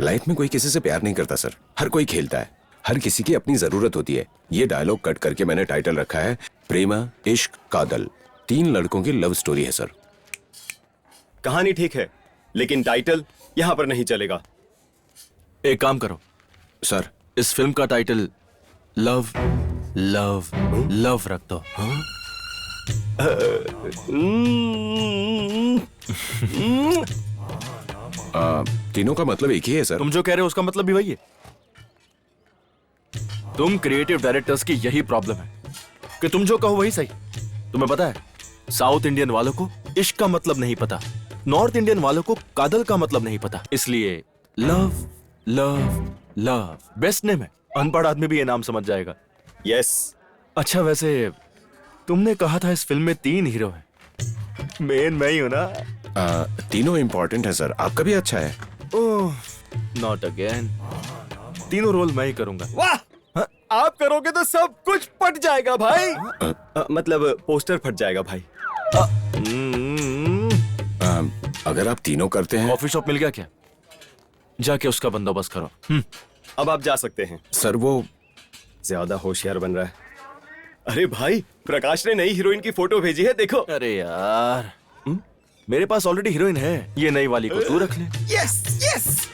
Life में कोई किसी से प्यार नहीं करता सर, हर कोई खेलता है, हर किसी की अपनी जरूरत होती है। ये डायलॉग कट करके मैंने टाइटल रखा है प्रेमा इश्क कादल। 3 लड़कों की लव स्टोरी है सर। कहानी ठीक है, लेकिन टाइटल यहाँ पर नहीं चलेगा। एक काम करो सर, इस फिल्म का टाइटल लव लव लव रख दो। तीनों का मतलब एक ही है सर। तुम जो कह रहे हो उसका मतलब भी वही है। तुम क्रिएटिव डायरेक्टर्स की यही प्रॉब्लम है कि तुम जो कहो वही सही। तुम्हें पता है, साउथ इंडियन वालों को इश्क का मतलब नहीं पता, नॉर्थ इंडियन वालों को कादल का मतलब नहीं पता। इसलिए love love love best name है। अनपढ़ आदमी भी ये नाम समझ जाएगा। यस। अच्छा, वैसे तुमने कहा था इस फिल्म में 3 हीरो हैं, मेन मैं ही हूं ना? तीनों इंपॉर्टेंट है सर, आपका भी अच्छा है। ओह, नॉट अगेन। तीनों रोल मैं ही करूंगा। वाह, आप करोगे तो सब कुछ फट जाएगा भाई। मतलब पोस्टर फट जाएगा भाई। अगर आप तीनों करते हैं। कॉफी शॉप मिल गया क्या? जाके उसका बंदोबस्त करो। अब आप जा सकते हैं। सर वो ज्यादा होशियार बन रहा है। अरे भाई, प्रकाश ने नई हीरोइन की फोटो भेजी है, देखो। अरे यार, मेरे पास ऑलरेडी हीरोइन है, ये नई वाली को तू रख ले। Yes yes.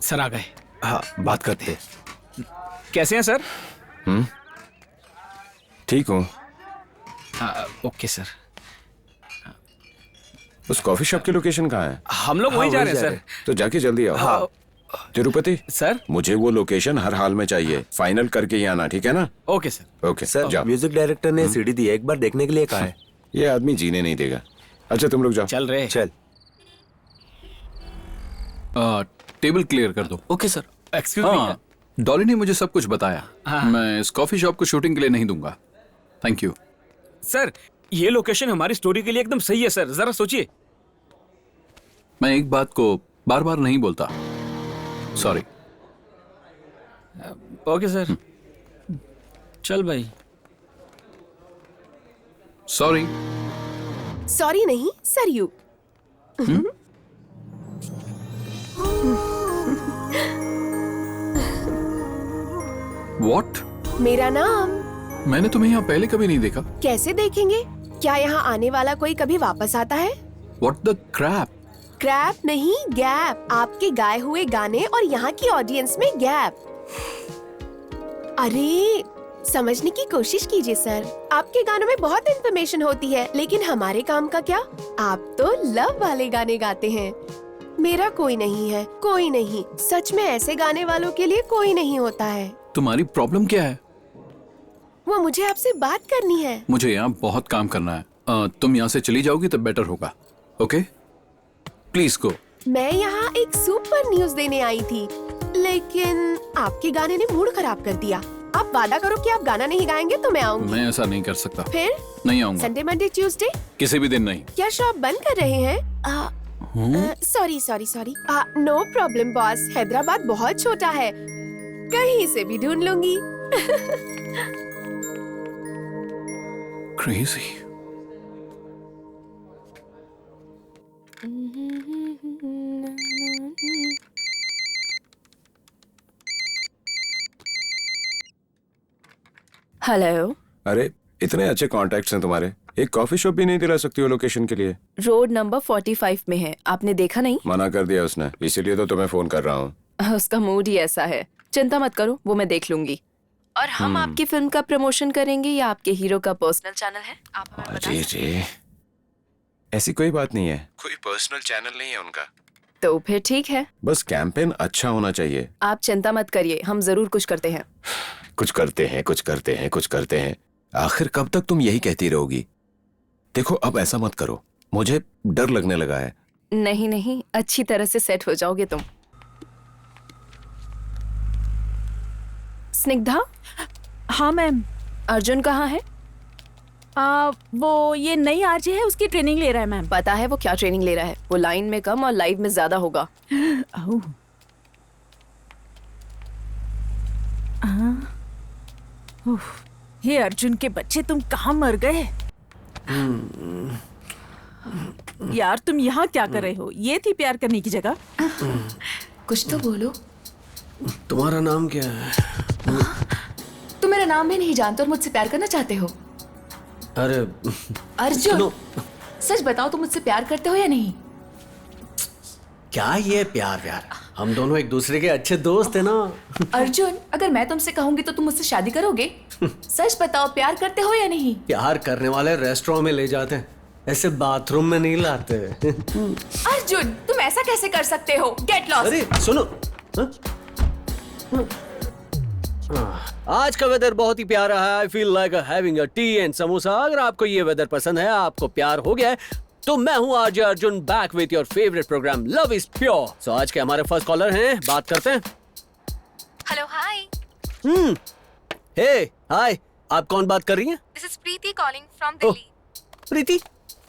सर आ गए। हाँ, बात करते हैं। कैसे हैं सर? ठीक हूँ। Okay sir. उस कॉफी शॉप की लोकेशन कहाँ है? हम लोग वहीं जा रहे हैं सर। तो जाके जल्दी आओ। हाँ। तिरुपति सर, मुझे वो लोकेशन हर हाल में चाहिए, फाइनल करके ही आना, ठीक है ना? Okay sir. ओके सर, जाओ। म्यूजिक डायरेक्टर ने सीडी दी है, एक बार देखने के लिए कहा है। ये आदमी जीने नहीं देगा। अच्छा तुम लोग जाओ। चल रहे। चल। टेबल क्लियर कर दो। Okay sir. एक्सक्यूज हाँ, डॉली ने मुझे सब कुछ बताया। हाँ। मैं इस कॉफी शॉप को शूटिंग के लिए नहीं दूंगा। Thank you. सर, ये लोकेशन हमारी स्टोरी के लिए एकदम सही है सर, जरा सोचिए। मैं एक बात को बार बार नहीं बोलता। सॉरी। Okay sir. चल भाई। सॉरी। सॉरी नहीं, सरयू। व्हाट? मेरा नाम। मैंने तुम्हें यहाँ पहले कभी नहीं देखा। कैसे देखेंगे? क्या यहाँ आने वाला कोई कभी वापस आता है? What the crap? क्रैप नहीं, गैप। आपके गाए हुए गाने और यहाँ की ऑडियंस में गैप। अरे समझने की कोशिश कीजिए सर, आपके गानों में बहुत इन्फॉर्मेशन होती है, लेकिन हमारे काम का क्या? आप तो लव वाले गाने गाते हैं। मेरा कोई नहीं है, कोई नहीं। सच में ऐसे गाने वालों के लिए कोई नहीं होता है। तुम्हारी प्रॉब्लम क्या है? वो मुझे आपसे बात करनी है। मुझे यहाँ बहुत काम करना है। तुम यहाँ से चली जाओगी तो बेटर होगा। Okay, please go. मैं यहाँ एक सुपर न्यूज देने आई थी, लेकिन आपके गाने ने मूड खराब कर दिया। आप वादा करो कि आप गाना नहीं गाएंगे तो मैं आऊंगी। मैं ऐसा नहीं कर सकता। फिर? नहीं आऊंगा। Sunday, Monday, Tuesday? किसी भी दिन नहीं। क्या शॉप बंद कर रहे हैं? Sorry sorry sorry. No problem boss, Hyderabad बहुत छोटा है, कहीं से भी ढूंढ लूंगी। क्रेजी। हेलो। अरे इतने अच्छे कॉन्टैक्ट्स हैं तुम्हारे, एक कॉफी शॉप भी नहीं दिला सकती हो लोकेशन के लिए? रोड नंबर 45 में है, आपने देखा नहीं? मना कर दिया उसने, इसीलिए तो तुम्हें फोन कर रहा हूँ। उसका मूड ही ऐसा है। चिंता मत करो, वो मैं देख लूंगी। और हम आपकी फिल्म का प्रमोशन करेंगे या आपके हीरो का पर्सनल चैनल है? आप हमें बता जी सकते जी, ऐसी कोई बात नहीं है, कोई पर्सनल चैनल नहीं है उनका। तो फिर ठीक है, बस कैंपेन अच्छा होना चाहिए। आप चिंता मत करिए, हम जरूर कुछ करते हैं। कुछ करते हैं, कुछ करते हैं, कुछ करते हैं। आखिर कब तक तुम यही कहती रहोगी? देखो अब ऐसा मत करो, मुझे डर लगने लगा है। नहीं नहीं, अच्छी तरह से सेट हो जाओगे तुम। स्निग्धा। हाँ मैम। अर्जुन कहाँ है? वो ये नई आरजे है, उसकी ट्रेनिंग ले रहा है मैम। पता है वो क्या ट्रेनिंग ले रहा है? वो लाइन में कम और लाइव में ज्यादा होगा। हे अर्जुन के बच्चे, तुम कहाँ मर गए? यार तुम यहाँ क्या कर रहे हो? ये थी प्यार करने की जगह? कुछ तो बोलो। तुम्हारा नाम क्या है? तुम मेरा नाम भी नहीं जानते और मुझसे प्यार करना चाहते हो? अरे अर्जुन, सच बताओ तुम मुझसे प्यार करते हो या नहीं? क्या ये प्यार व्यार? हम दोनों एक दूसरे के अच्छे दोस्त हैं ना। अर्जुन, अगर मैं तुमसे कहूंगी तो तुम मुझसे शादी करोगे? सच बताओ, प्यार करते हो या नहीं? प्यार करने वाले रेस्टोरेंट में ले जाते हैं, ऐसे बाथरूम में नहीं लाते। अर्जुन, तुम ऐसा कैसे कर सकते हो? Get lost. अरे सुनो, आज का वेदर बहुत ही प्यारा है। I feel like having a T and samosa. अगर आपको ये वेदर पसंद है, आपको प्यार हो गया है, तो मैं हूँ RJ Arjun, back with your favourite programme love is pure. So आज के हमारे फर्स्ट कॉलर हैं, बात करते हैं। हेलो, हाय, हे हाय, आप कौन बात कर रही हैं? This is Preeti calling from oh, Delhi. Preeti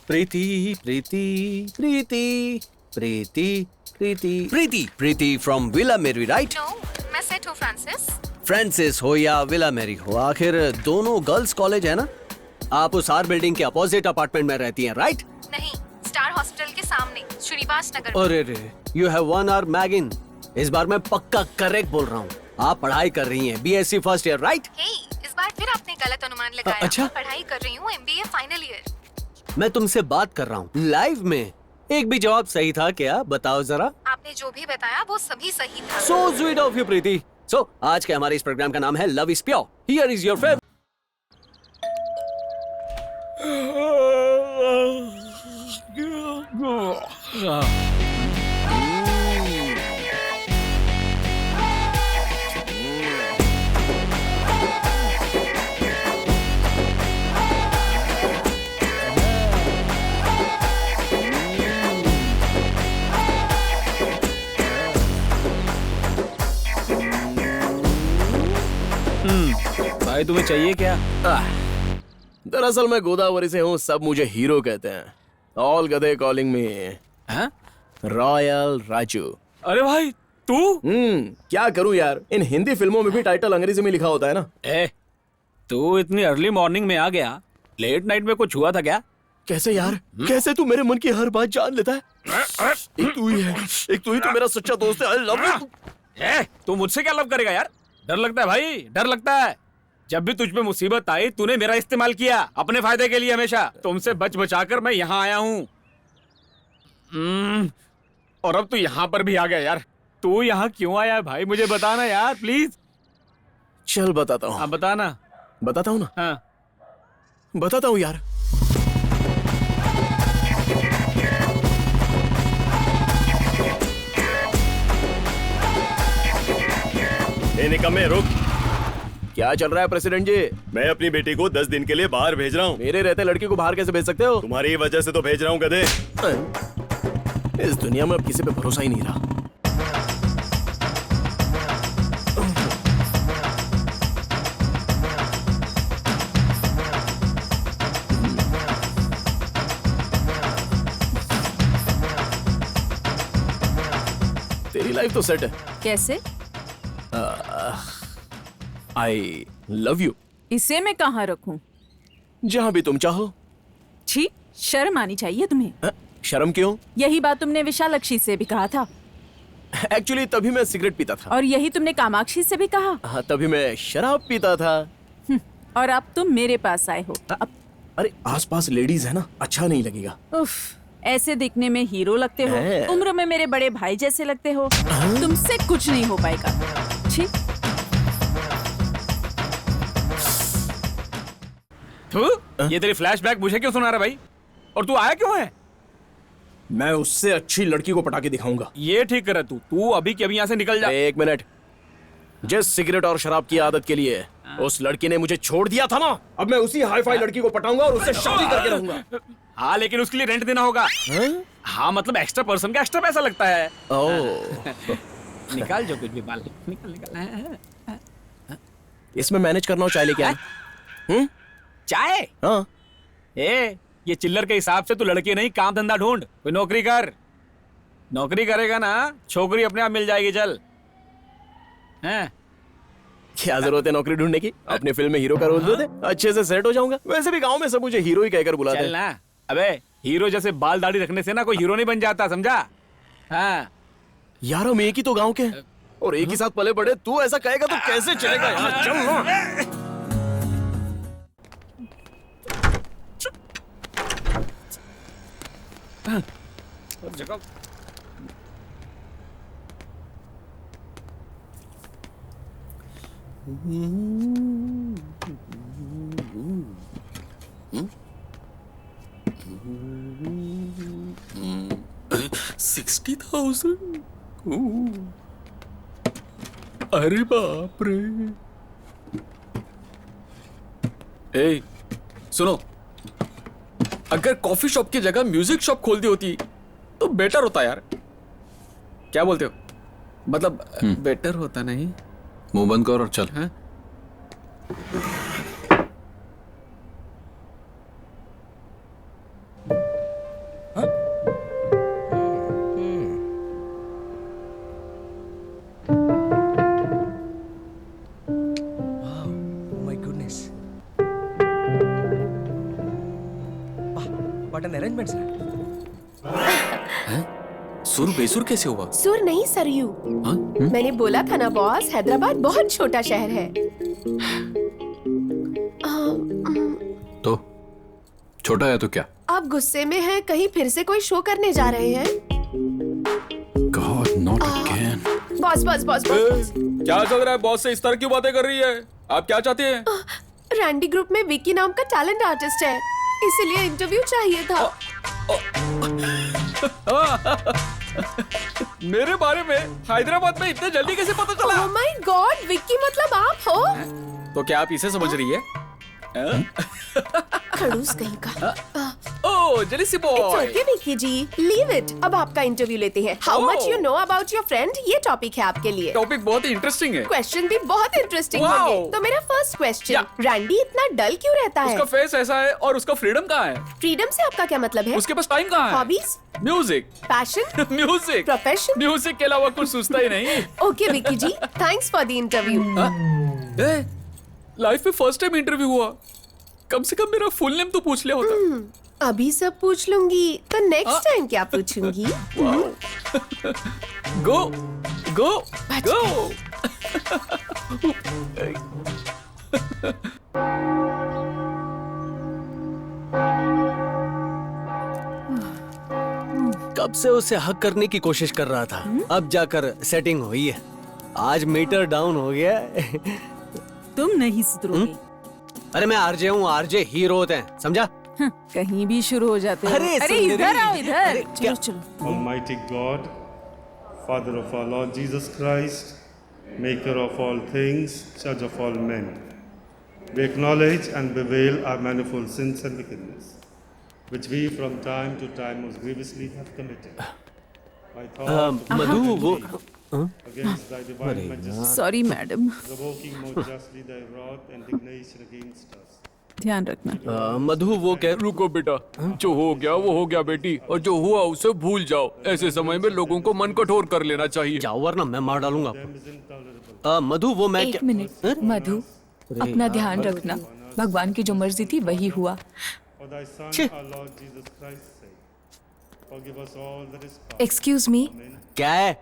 Preeti Preeti Preeti Preeti Preeti Preeti Preeti from villa मेरी, राइट? नो, मैं सेट हूँ फ्रांसिस। फ्रांसिस हो या विला मेरी हो, आखिर दोनों गर्ल्स कॉलेज है ना। आप उस आर बिल्डिंग के अपोजिट अपार्टमेंट में रहती हैं, राइट? नहीं, स्टार हॉस्पिटल के सामने, श्रीनिवास नगर। अरे रे, यू हैव वन आवर मैगिन। इस बार मैं पक्का करेक्ट बोल रहा हूँ। आप पढ़ाई कर रही हैं, बीएससी फर्स्ट ईयर, राइट? हे, इस बार फिर आपने गलत अनुमान लगाया। अच्छा? मैं पढ़ाई कर रही हूँ, एमबीए फाइनल ईयर। मैं तुमसे बात कर रहा हूँ लाइव में। एक भी जवाब सही था क्या? बताओ जरा। आपने जो भी बताया वो सभी सही था। सो स्वीट ऑफ यू प्रीति। सो आज के हमारे इस प्रोग्राम का नाम है love is pure. Here is your favourite. भाई तुम्हें चाहिए क्या? दरअसल मैं गोदावरी से हूँ, सब मुझे हीरो कहते हैं। ऑल गधे कॉलिंग में हैं? रॉयल राजू। अरे भाई तू? क्या करूँ यार, इन हिंदी फिल्मों में भी टाइटल अंग्रेजी में लिखा होता है ना। ए, तू इतनी अर्ली मॉर्निंग में आ गया, लेट नाइट में कुछ हुआ था क्या? कैसे यार, कैसे तू मेरे मन की हर बात जान लेता है? एक तू ही है, एक तू ही तो मेरा सच्चा दोस्त है। I love you. ए, तू मुझसे क्या लव करेगा यार? डर लगता है भाई, डर लगता है। जब भी तुझ पे मुसीबत आई, तूने मेरा इस्तेमाल किया अपने फायदे के लिए हमेशा। तुमसे बच बचाकर मैं यहाँ आया हूँ। और अब तू यहाँ पर भी आ गया यार। तू यहाँ क्यों आया है भाई, मुझे बताना यार प्लीज। चल बताता हूँ। हाँ बताना। बताता हूँ ना। हाँ बताता हूँ यार। निकम्मे रुक। क्या चल रहा है प्रेसिडेंट जी? मैं अपनी बेटी को 10 दिन के लिए बाहर भेज रहा हूँ। मेरे रहते लड़की को बाहर कैसे भेज सकते हो? तुम्हारी वजह से तो भेज रहा हूँ गधे। इस दुनिया में अब किसी पे भरोसा ही नहीं रहा। तेरी लाइफ तो सेट है। कैसे? I love you. इसे मैं कहाँ रखूं? जहाँ भी तुम चाहो। छी, शर्म आनी चाहिए तुम्हें। शर्म क्यों? यही बात तुमने विशालक्षी से भी कहा था। एक्चुअली तभी मैं सिगरेट पीता था। और यही तुमने कामाक्षी से भी कहा। हाँ, तभी मैं शराब पीता था। और अब तुम मेरे पास आए हो। अब अरे आसपास लेडीज है ना, अच्छा नहीं लगेगा। उफ, ऐसे दिखने में हीरो लगते हो, है। उम्र में मेरे बड़े भाई जैसे लगते हो। तुमसे कुछ नहीं हो पाएगा। छी। ये तेरी फ्लैशबैक मुझे क्यों सुना रहा भाई? और तू आया क्यों है? मैं उससे अच्छी लड़की को पटा के दिखाऊंगा। ये ठीक कर तू अभी के अभी यहाँ से निकल जा। एक मिनट। जिस सिगरेट और शराब की आदत के लिए उस लड़की ने मुझे छोड़ दिया था ना, अब मैं उसी हाई फाई लड़की को पटाऊंगा और उससे शादी करके रहूंगा। हाँ लेकिन उसके लिए रेंट देना होगा। हाँ मतलब एक्स्ट्रा पर्सन का एक्स्ट्रा पैसा लगता है। निकाल जो कुछ भी बाल निकल निकल। इसमें मैनेज करना हो, चाय लेके आए। चाय? हाँ। ये चिल्लर के हिसाब से तू लड़की नहीं, काम धंधा ढूंढ, कोई नौकरी कर। नौकरी करेगा ना, छोकरी अपने आप मिल जाएगी। चल। हैं? क्या जरूरत है नौकरी ढूंढने की? अपने फिल्म में हीरो का रोल दे दे, अच्छे से सेट हो जाऊंगा। वैसे भी गांव में सब मुझे हीरो ही कहकर बुलाते हैं। चल ना। अबे हीरो जैसे बाल दाढ़ी रखने से ना कोई हीरो नहीं बन जाता, समझा? हाँ। यार हम एक ही तो गांव के हैं और एक ही साथ पले बड़े, तू ऐसा कहेगा तो कैसे चलेगा यार, चल ना। जगह अरे बाप रे। ए, सुनो, अगर कॉफी शॉप की जगह म्यूजिक शॉप खोल दी होती तो बेटर होता यार। क्या बोलते हो? मतलब बेटर होता नहीं? मुंह बंद कर और चल। हाँ? सुर बेसुर कैसे हुआ? सुर नहीं सरयू। मैंने बोला था ना बॉस, हैदराबाद बहुत छोटा शहर है। तो छोटा है तो क्या? आप गुस्से में हैं, कहीं फिर से कोई शो करने जा रहे हैं? God, not again. Boss boss boss boss, क्या चल रहा है? बॉस से इस तरह क्यों बातें कर रही है? आप क्या चाहते हैं? रैंडी ग्रुप में विक्की नाम का टैलेंट आर्टिस्ट है, इसलिए इंटरव्यू चाहिए था। मेरे बारे में हैदराबाद में इतने जल्दी कैसे पता चला? ओह माय गॉड, विक्की मतलब आप हो? तो क्या आप इसे समझ रही है? खड़ूस कहीं का। Oh, jealousy boy. It's okay, Vicky ji, leave it. अब आपका इंटरव्यू लेते हैं। How much you know about your friend? ये टॉपिक है आपके लिए। टॉपिक बहुत ही इंटरेस्टिंग है। क्वेश्चन भी बहुत इंटरेस्टिंग Wow. होंगे। तो मेरा फर्स्ट क्वेश्चन, रैंडी इतना डल क्यों रहता है? उसका फेस ऐसा है और उसका फ्रीडम कहाँ है? फ्रीडम से आपका क्या मतलब है? उसके पास टाइम कहाँ है? Hobbies, music, passion, music, profession. Music के अलावा कुछ सोचता ही नहीं। Okay Vicky ji, thanks for the interview. Life में फर्स्ट टाइम इंटरव्यू हुआ, कम से कम मेरा फुल नेम तो पूछ लिया होता। अभी सब पूछ लूंगी, तो नेक्स्ट टाइम क्या पूछूंगी? गो गो गो। कब से उसे हक करने की कोशिश कर रहा था, अब जाकर सेटिंग हुई है। आज मीटर डाउन हो गया। तुम नहीं सुधरोगे। अरे मैं आरजे हूँ, आरजे हीरो होते हैं, समझा? कहीं भी शुरू हो जाते हैं। अरे अरे सुंदरी। इधर आओ, इधर क्या? चलो चलो। Almighty God, Father of our Lord Jesus Christ, Maker of all things, Judge of all men, we acknowledge and bewail our manifold sins and wickedness, which we from time to time most grievously have committed. By thought, मधु वो against thy divine majesty, sorry madam, provoking more justly thy wrath and indignation against us. ध्यान रखना। मधु वो कह। रुको बेटा, जो हो गया वो हो गया बेटी, और जो हुआ उसे भूल जाओ। ऐसे समय में लोगों को मन कठोर कर लेना चाहिए। जाओ वरना मैं मार डालूंगा आपको। मधु वो मैं एक मिनट मधु, अपना ध्यान रखना। भगवान की जो मर्जी थी वही हुआ। For thy Son, our Lord Jesus Christ's sake, forgive us all that is past. Excuse me, क्या है?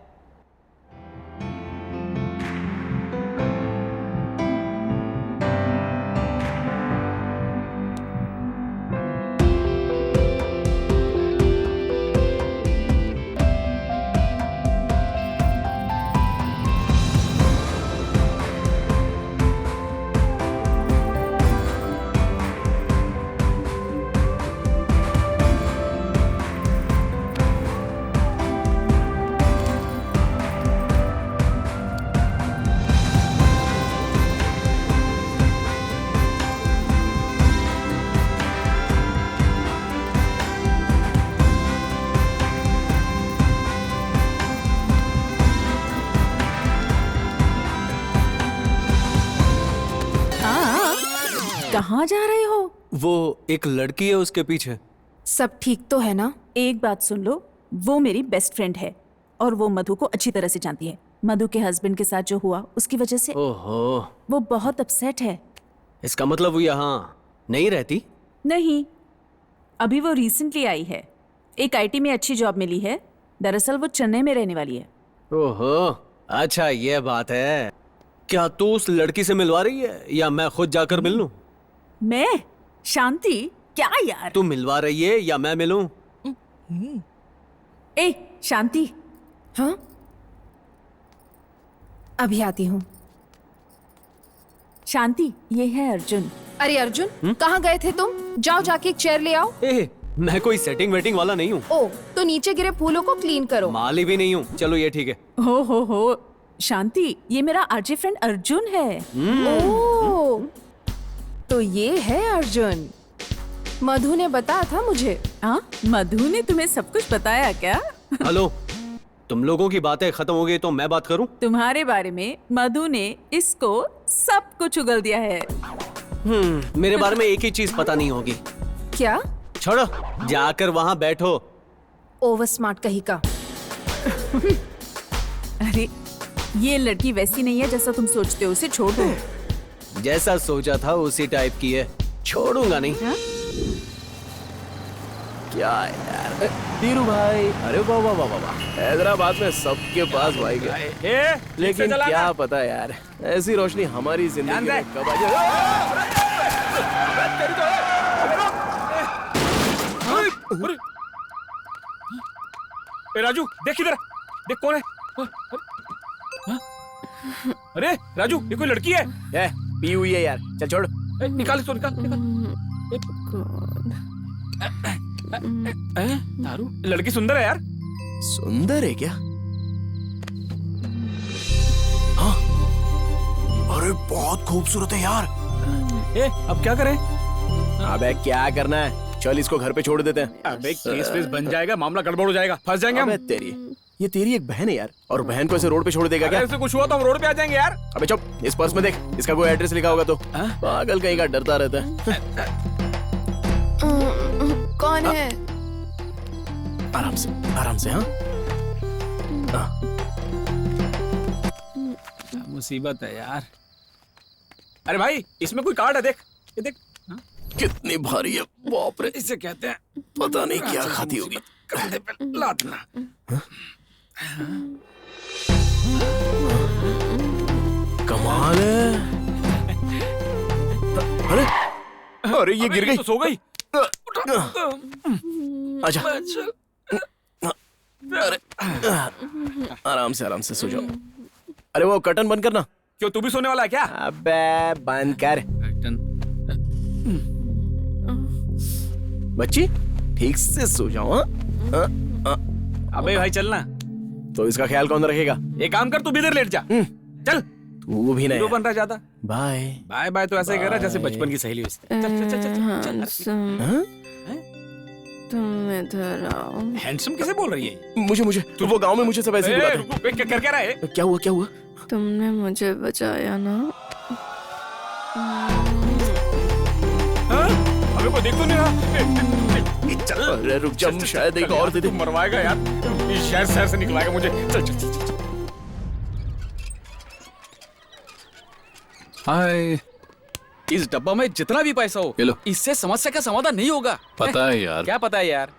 कहाँ जा रहे हो? वो एक लड़की है उसके पीछे। सब ठीक तो है ना? एक बात सुन लो, वो मेरी बेस्ट फ्रेंड है और वो मधु को अच्छी तरह से जानती है। मधु के हस्बैंड के साथ जो हुआ उसकी वजह से ओहो, वो बहुत अपसेट है। इसका मतलब वो यहाँ नहीं रहती? नहीं, अभी वो रिसेंटली आई है। एक आईटी में अच्छी जॉब मिली है। दरअसल वो चेन्नई में रहने वाली है। ओहो, अच्छा ये बात है। क्या तू उस लड़की से मिलवा रही है या मैं खुद जाकर मिल लूं? मैं? शांति? क्या यार? तू मिलवा रही है या मैं मिलूं? ए शांति, हाँ, अभी आती हूँ। शांति ये है अर्जुन। अरे अर्जुन, कहाँ गए थे तुम? जाओ जाके एक चेयर ले आओ। ए, मैं कोई सेटिंग वेटिंग वाला नहीं हूँ। ओ, तो नीचे गिरे फूलों को क्लीन करो। माली भी नहीं हूँ। चलो ये ठीक है। हो शांति, ये मेरा आरजे फ्रेंड अर्जुन है। ओ, तो ये है अर्जुन। मधु ने बताया था मुझे। हाँ, मधु ने तुम्हें सब कुछ बताया क्या? हेलो, तुम लोगों की बातें खत्म हो गई तो मैं बात करूं? तुम्हारे बारे में मधु ने इसको सब कुछ उगल दिया है। मेरे बारे में एक ही चीज पता नहीं होगी। क्या? छोड़ो, जाकर वहां बैठो। ओवर स्मार्ट कहीं का। अरे ये लड़की वैसी नहीं है जैसा तुम सोचते हो, उसे छोड़ दो। जैसा सोचा था उसी टाइप की है, छोड़ूंगा नहीं। हाँ? क्या यार धीरू भाई, अरे वाह वाह वाह वाह, हैदराबाद में सबके पास बाइक है, लेकिन क्या पता यार ऐसी रोशनी हमारी जिंदगी में कब आ जाए। ए राजू, देख इधर, देख कौन है। अरे राजू, ये कोई लड़की है? पी हुई है यार, चल छोड़। निकाल इसको, निकाल। दारू? लड़की सुंदर है यार। सुंदर है क्या? हाँ, अरे बहुत खूबसूरत है यार। अब क्या करें? अबे क्या करना है, चल इसको घर पे छोड़ देते हैं। अबे केस वेस बन जाएगा, मामला गड़बड़ हो जाएगा, फंस जाएंगे हम। ये तेरी एक बहन है यार, और बहन को ऐसे रोड पे छोड़ देगा क्या? ऐसे कुछ हुआ तो हम रोड पे आ जाएंगे यार। अबे चुप, इस पर्स में देख, इसका कोई एड्रेस लिखा होगा तो। पागल कहीं का, डरता रहता है। कौन है? आराम से हाँ। मुसीबत है यार। अरे भाई, इसमें कोई कार्ड है, देख ये देख। कितनी भारी है, बाप रे। इसे कहते हैं, पता नहीं क्या खाती होगी। कंधे पे लादना। कमाल है। अरे ये गिर गई तो सो गई। आजा। अरे आराम से सो जाओ। अरे वो कर्टन बंद करना। क्यों, तू भी सोने वाला है क्या? अबे बंद कर। बच्ची ठीक से सो जाओ। अबे भाई चलना। तो इसका ख्याल कौन रखेगा? एक काम कर, तू भी इधर लेट जा। चल। तू भी नहीं बन रहा ज्यादा। बाय बाय बाय तो ऐसे ही कर रहा जैसे बचपन की सहेली उससे। तुम इधर आओ। हैंडसम किसे बोल रही है? मुझे तू वो गांव में मुझे सब ऐसे ही बुलाते हैं। क्या कर रहा है? क्या हुआ? तुमने मुझे बचाया ना। अबे कोई देख तो नहीं रहा। चल। अरे रुक जा, शायद एक और दे दे। मरवाएगा यार, शहर से निकलाएगा मुझे। चल। हाय, इस डब्बा में जितना भी पैसा हो, इससे समस्या का समाधान नहीं होगा। पता है यार। क्या पता है यार?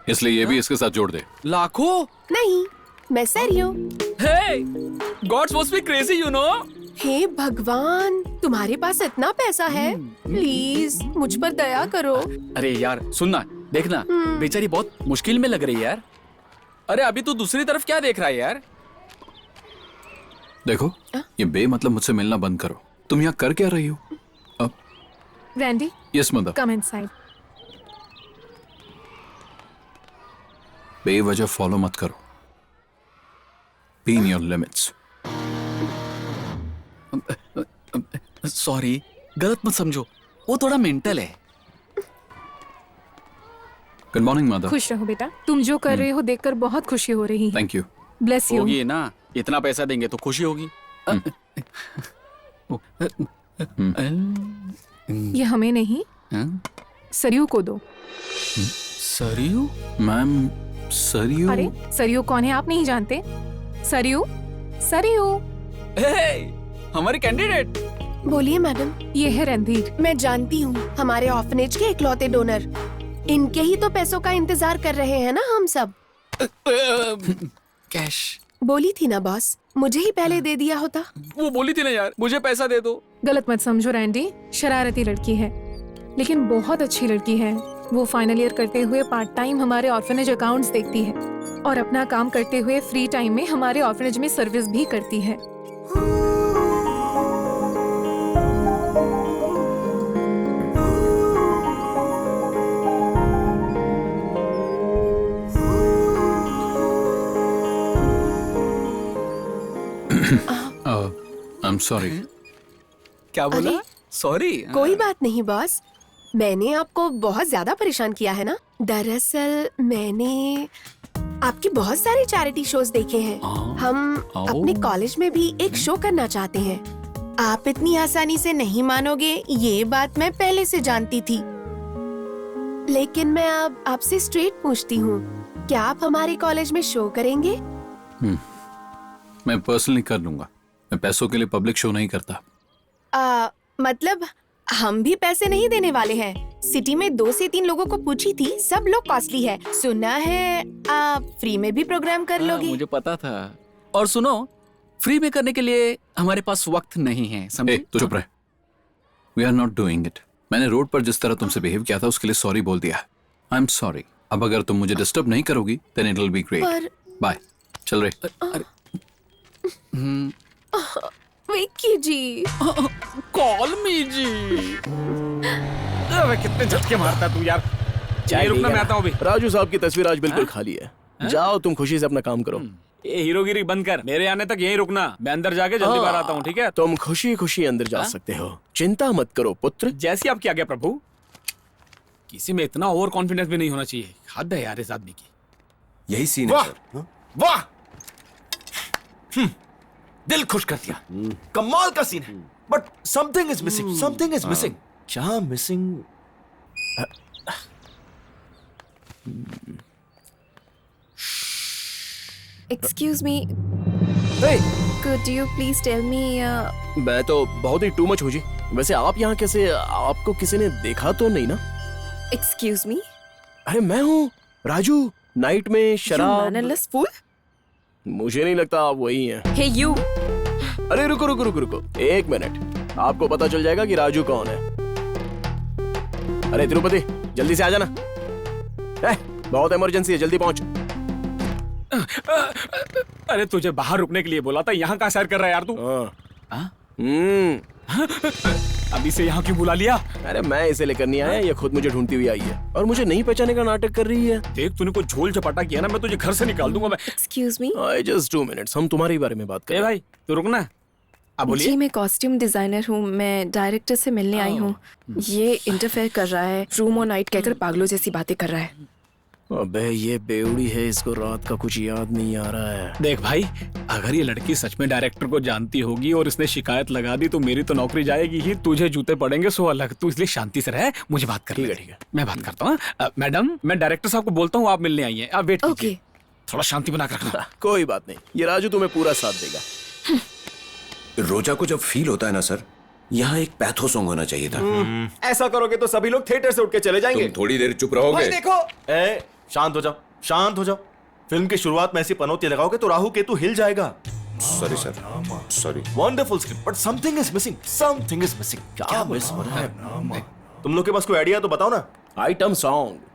इसलिए ये भी इसके साथ जोड़ दे। लाखों? नहीं, मैं serious। Hey, God's supposed to be crazy, you know? हे भगवान, तुम्हारे पास इतना पैसा है, प्लीज मुझ पर दया करो। अरे यार सुनना, देखना, बेचारी बहुत मुश्किल में लग रही है यार। अरे अभी तू दूसरी तरफ क्या देख रहा है यार? देखो, ये बेमतलब मुझसे मिलना बंद करो। तुम यहाँ कर क्या रही हो? अब Randy, yes mother. Come inside. बेवजह फॉलो मत करो। Be in your limits. Sorry, गलत मत समझो, वो थोड़ा मेंटल है। Good morning mother. खुश रहो बेटा, तुम जो कर रहे हो देखकर बहुत खुशी हो रही है। Thank you. Bless you. होगी ना, इतना पैसा देंगे तो खुशी होगी। ये हमें नहीं, सरयू को दो। सरयू? मैम, सरयू? अरे सरयू कौन है आप नहीं जानते? सरयू, सरयू। हमारी कैंडिडेट। बोलिए मैडम। ये है रणधीर। मैं जानती हूँ, हमारे ऑर्फनेज के इकलौते डोनर। इनके ही तो पैसों का इंतजार कर रहे हैं ना हम सब। कैश बोली थी ना बॉस, मुझे ही पहले दे दिया होता। वो बोली थी ना यार, मुझे पैसा दे दो। गलत मत समझो रैंडी, शरारती लड़की है लेकिन बहुत अच्छी लड़की है। वो फाइनल ईयर करते हुए पार्ट टाइम हमारे ऑर्फनेज अकाउंट्स देखती है और अपना काम करते हुए फ्री टाइम में हमारे ऑर्फनेज में सर्विस भी करती है। I'm sorry. क्या बोला? सॉरी। कोई बात नहीं बॉस, मैंने आपको बहुत ज्यादा परेशान किया है ना। दरअसल मैंने आपके बहुत सारे चैरिटी शोज देखे हैं। हम अपने कॉलेज में भी एक शो करना चाहते हैं। आप इतनी आसानी से नहीं मानोगे, ये बात मैं पहले से जानती थी। लेकिन मैं अब आपसे स्ट्रेट पूछती हूँ, क्या आप हमारे कॉलेज में शो करेंगे? मैं पर्सनली कर लूंगा। मैं पैसों के लिए पब्लिक शो नहीं करता। मतलब हम भी पैसे नहीं देने वाले हैं। सिटी में 2 से 3 लोगों को पूछी थी, सब लोग कॉस्टली है। सुना है आप फ्री में भी प्रोग्राम कर लोगे। मुझे पता था। और सुनो, फ्री में करने के लिए हमारे पास वक्त नहीं है, समझे? तो चुप रहे। We are not doing it. मैंने रोड पर जिस तरह तुमसे बिहेव किया था उसके लिए सॉरी बोल दिया। I am sorry. अब अगर तुम मुझे डिस्टर्ब नहीं करोगी then it will be great. Bye. चल रहे। विक्की जी। Call me ji. अबे कितने झटके मारता तू यार। चाहिए रुकना, मैं आता हूँ अभी। राजू साहब की तस्वीर आज बिल्कुल खाली है। जाओ तुम खुशी से अपना काम करो। ये हीरोगिरी बंद कर, मेरे आने तक यहीं रुकना। मैं अंदर जाके जल्दी बाहर आता हूँ, ठीक है? तुम खुशी खुशी अंदर जा सकते हो, चिंता मत करो पुत्र। जैसी आपकी आज्ञा प्रभु। किसी में इतना ओवर कॉन्फिडेंस भी नहीं होना चाहिए। हद है यार इस आदमी की। यही सीन है सर। वाह, दिल खुश कर दिया। कमाल का सीन है, but something is missing. Something is missing. क्या missing? Excuse me, could you please tell me मैं तो बहुत ही टू मच हूँ जी। वैसे आप यहाँ कैसे? आपको किसी ने देखा तो नहीं ना? excuse me? अरे मैं हूँ राजू, नाइट में शराब। You mannerless fool? मुझे नहीं लगता आप वही हैं। Hey you! अरे रुको रुको रुको रुको, 1 मिनट। आपको पता चल जाएगा कि राजू कौन है। अरे तिरुपति, जल्दी से आ जाना। बहुत इमरजेंसी है, जल्दी पहुंच। अरे तुझे बाहर रुकने के लिए बोला था, यहाँ कहाँ सैर कर रहा है यार तू? अभी से यहाँ क्यों बुला लिया? अरे मैं इसे लेकर नहीं आया, ये खुद मुझे ढूंढती हुई आई है और मुझे नहीं पहचाने का नाटक कर रही है। देख तूने कोई झोल चपाटा किया ना, मैं तुझे घर से निकाल दूंगा मैं। Excuse me? Just 2 minutes, हम तुम्हारे बारे में बात करें। भाई तू रुकना। अब बोलिए। जी मैं कॉस्ट्यूम डिजाइनर हूँ, मैं डायरेक्टर से मिलने आई हूँ। ये इंटरफेयर कर रहा है, रूम और नाइट कहकर पागलों जैसी बातें कर रहा है। अबे ये बेवड़ी है, इसको रात का कुछ याद नहीं आ रहा है। देख भाई, अगर ये लड़की सच में डायरेक्टर को जानती होगी और इसने शिकायत लगा दी तो मेरी तो नौकरी जाएगी ही, तुझे जूते पड़ेंगे सो अलग। तू इसलिए शांति से रह, मुझे बात कर। ठीक है मैं बात करता हूँ। मैडम, मैं डायरेक्टर साहब को बोलता हूँ आप मिलने आई हैं। आप वेट कीजिए, थोड़ा शांति बना कर रखना। कोई बात नहीं, ये राजू तुम्हें पूरा साथ देगा। रोजा को जब फील होता है ना सर, यहाँ एक पैथो सॉन्ग होना चाहिए था। ऐसा करोगे तो सभी लोग थिएटर से उठ के चले जाएंगे। तुम थोड़ी देर चुप रहोगे? देखो, शांत हो जाओ, शांत हो जाओ। फिल्म की शुरुआत में ऐसी पनौती लगाओगे तो राहु केतु हिल जाएगा। Sorry sir, sorry. Wonderful script, but something is missing. Something is missing. क्या मिस हो रहा है? तुम लोग के पास कोई आइडिया तो बताओ ना। Item song.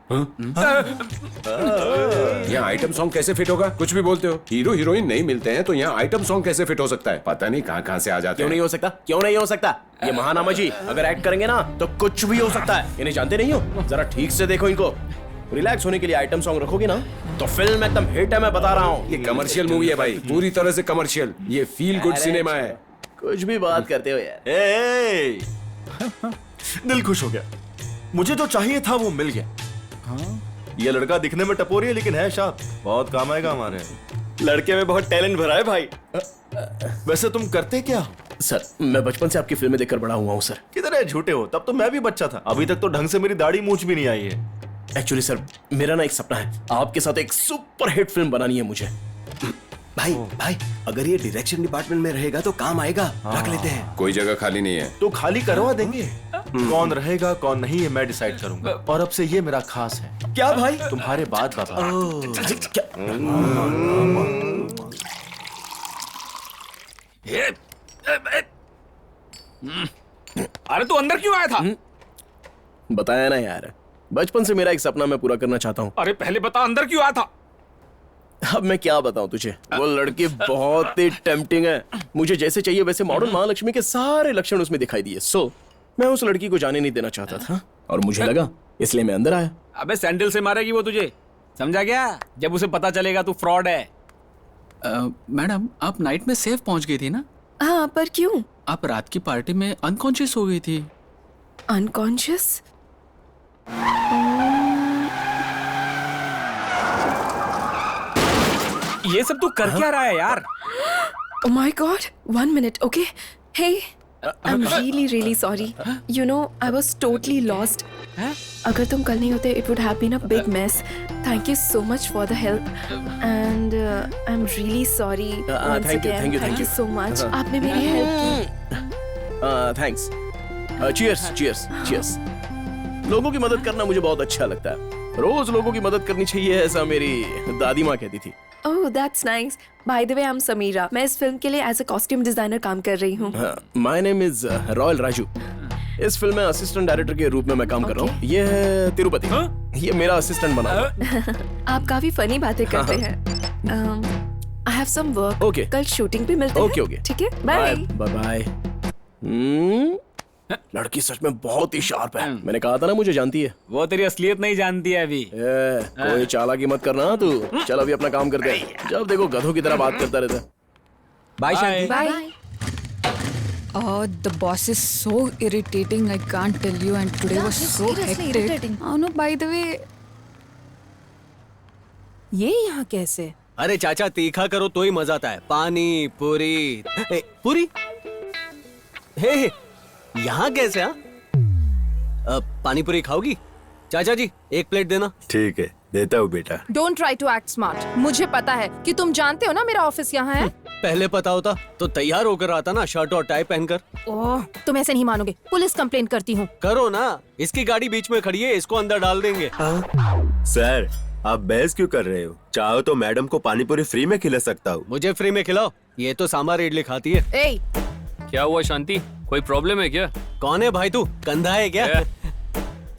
यहाँ आइटम सॉन्ग कैसे फिट होगा? कुछ भी बोलते हो। हीरो हीरोइन नहीं मिलते हैं तो यहाँ आइटम सॉन्ग कैसे फिट हो सकता है? पता नहीं कहाँ कहाँ से आ जाते क्यों हैं। नहीं हो सकता? क्यों नहीं हो सकता? ये महानामा जी अगर एक्ट करेंगे ना तो कुछ भी हो सकता है। इन्हें जानते नहीं हो? जरा ठीक से देखो इनको। रिलैक्स होने के लिए आइटम सॉन्ग रखोगे ना तो फिल्म एकदम हिट है, मैं बता रहा हूँ। ये कमर्शियल मूवी है भाई, पूरी तरह से कमर्शियल। ये फील गुड सिनेमा है। कुछ भी बात करते हो यार। दिल खुश हो गया। मुझे जो चाहिए था वो मिल गया। ये लड़का दिखने में टपोरी है लेकिन है शार्प। बहुत काम आएगा हमारे। लड़के में बहुत टैलेंट भरा है भाई। वैसे तुम करते क्या हो? सर मैं बचपन से आपकी फिल्में देखकर बड़ा हुआ हूँ सर। किधर है? झूठे हो, तब तो मैं भी बच्चा था। अभी तक तो ढंग से मेरी दाढ़ी मूंछ भी नहीं आई है। एक्चुअली सर मेरा ना एक सपना है, आपके साथ एक सुपर हिट फिल्म बनानी है मुझे। भाई भाई अगर ये डायरेक्शन डिपार्टमेंट में रहेगा तो काम आएगा। रख लेते हैं। कोई जगह खाली नहीं है तो खाली करवा देंगे। कौन रहेगा कौन नहीं ये मैं डिसाइड करूंगा, और अब से ये मेरा खास है। क्या भाई? तुम्हारे बाद बाबा। अरे तू अंदर क्यों आया था? बताया ना यार, बचपन से मेरा एक सपना मैं पूरा करना चाहता हूँ। अरे पहले बता अंदर क्यों आया था? अब मैं क्या बताऊं तुझे, वो लड़की बहुत ही टेम्पटिंग है। मुझे जैसे चाहिए वैसे मॉडर्न महालक्ष्मी के सारे लक्षण उसमें दिखाई दिए। सो मैं उस लड़की को जाने नहीं देना चाहता था और मुझे लगा, इसलिए मैं अंदर आया। अबे सैंडल से मारेगी वो तुझे, समझा क्या? जब उसे पता चलेगा तू फ्रॉड है। मैडम आप नाइट में सेफ पहुंच गई थी ना? हाँ, पर क्यों? आप रात की पार्टी में अनकॉन्शियस हो गई थी। अनकॉन्शियस? ये सब तू कर क्या रहा है यार? Oh my God! 1 minute, okay? Hey, I'm really sorry. You know, I was totally lost. अगर तुम कल नहीं होते, it would have been a big mess. Thank you so much for the help, and I'm really sorry. Thank you so much. आपने मेरी help की. Thanks. cheers. लोगों की मदद करना मुझे बहुत अच्छा लगता है। रोज लोगों की मदद करनी चाहिए, ऐसा मेरी दादी माँ कहती थी। Oh, that's nice. By the way, I'm Sameera. मैं इस फिल्म के लिए एज अ कॉस्ट्यूम डिजाइनर काम कर रही हूँ। My name is royal Raju. इस फिल्म में असिस्टेंट डायरेक्टर के रूप में मैं काम कर रहा हूँ। ये है तिरुपति, ये मेरा असिस्टेंट बना हुआ। आप काफी फनी बातें करते हैं। I have some work. Okay. कल शूटिंग पे मिलते हैं। Okay. ठीक है, बाय। बाय। लड़की सच में बहुत ही शार्प है। मैंने कहा था ना मुझे जानती है। वो तेरी असलियत नहीं जानती है अभी। कोई चालाकी मत करना तू। चल अभी अपना काम करते हैं। जब देखो गधों की तरह बात करता रहता है। Bye Shanti. Bye. Oh, the boss is so irritating. I can't tell you. And today was so hectic. Oh no, by the way, ये यहाँ कैसे? अरे चाचा तीखा करो तो ही मजा आता है। पानी पूरी पूरी। हे यहाँ कैसे? पानी पूरी खाओगी? चाचा जी एक प्लेट देना। ठीक है, देता हूँ बेटा। Don't try to act smart. मुझे पता है कि तुम जानते हो ना मेरा ऑफिस यहाँ है। पहले पता होता तो तैयार होकर आता ना, शर्ट और टाई पहनकर। ओह, तुम ऐसे नहीं मानोगे। पुलिस कंप्लेंट करती हूँ। करो ना, इसकी गाड़ी बीच में खड़ी है, इसको अंदर डाल देंगे। सर आप बहस क्यों कर रहे हो? चाहो तो मैडम को पानी पूरी फ्री में खिला सकता हूँ। मुझे फ्री में खिलाओ, ये तो सांभर इडली खाती है। ए, क्या हुआ शांति, कोई प्रॉब्लम है क्या? कौन है भाई तू, कंधा है क्या?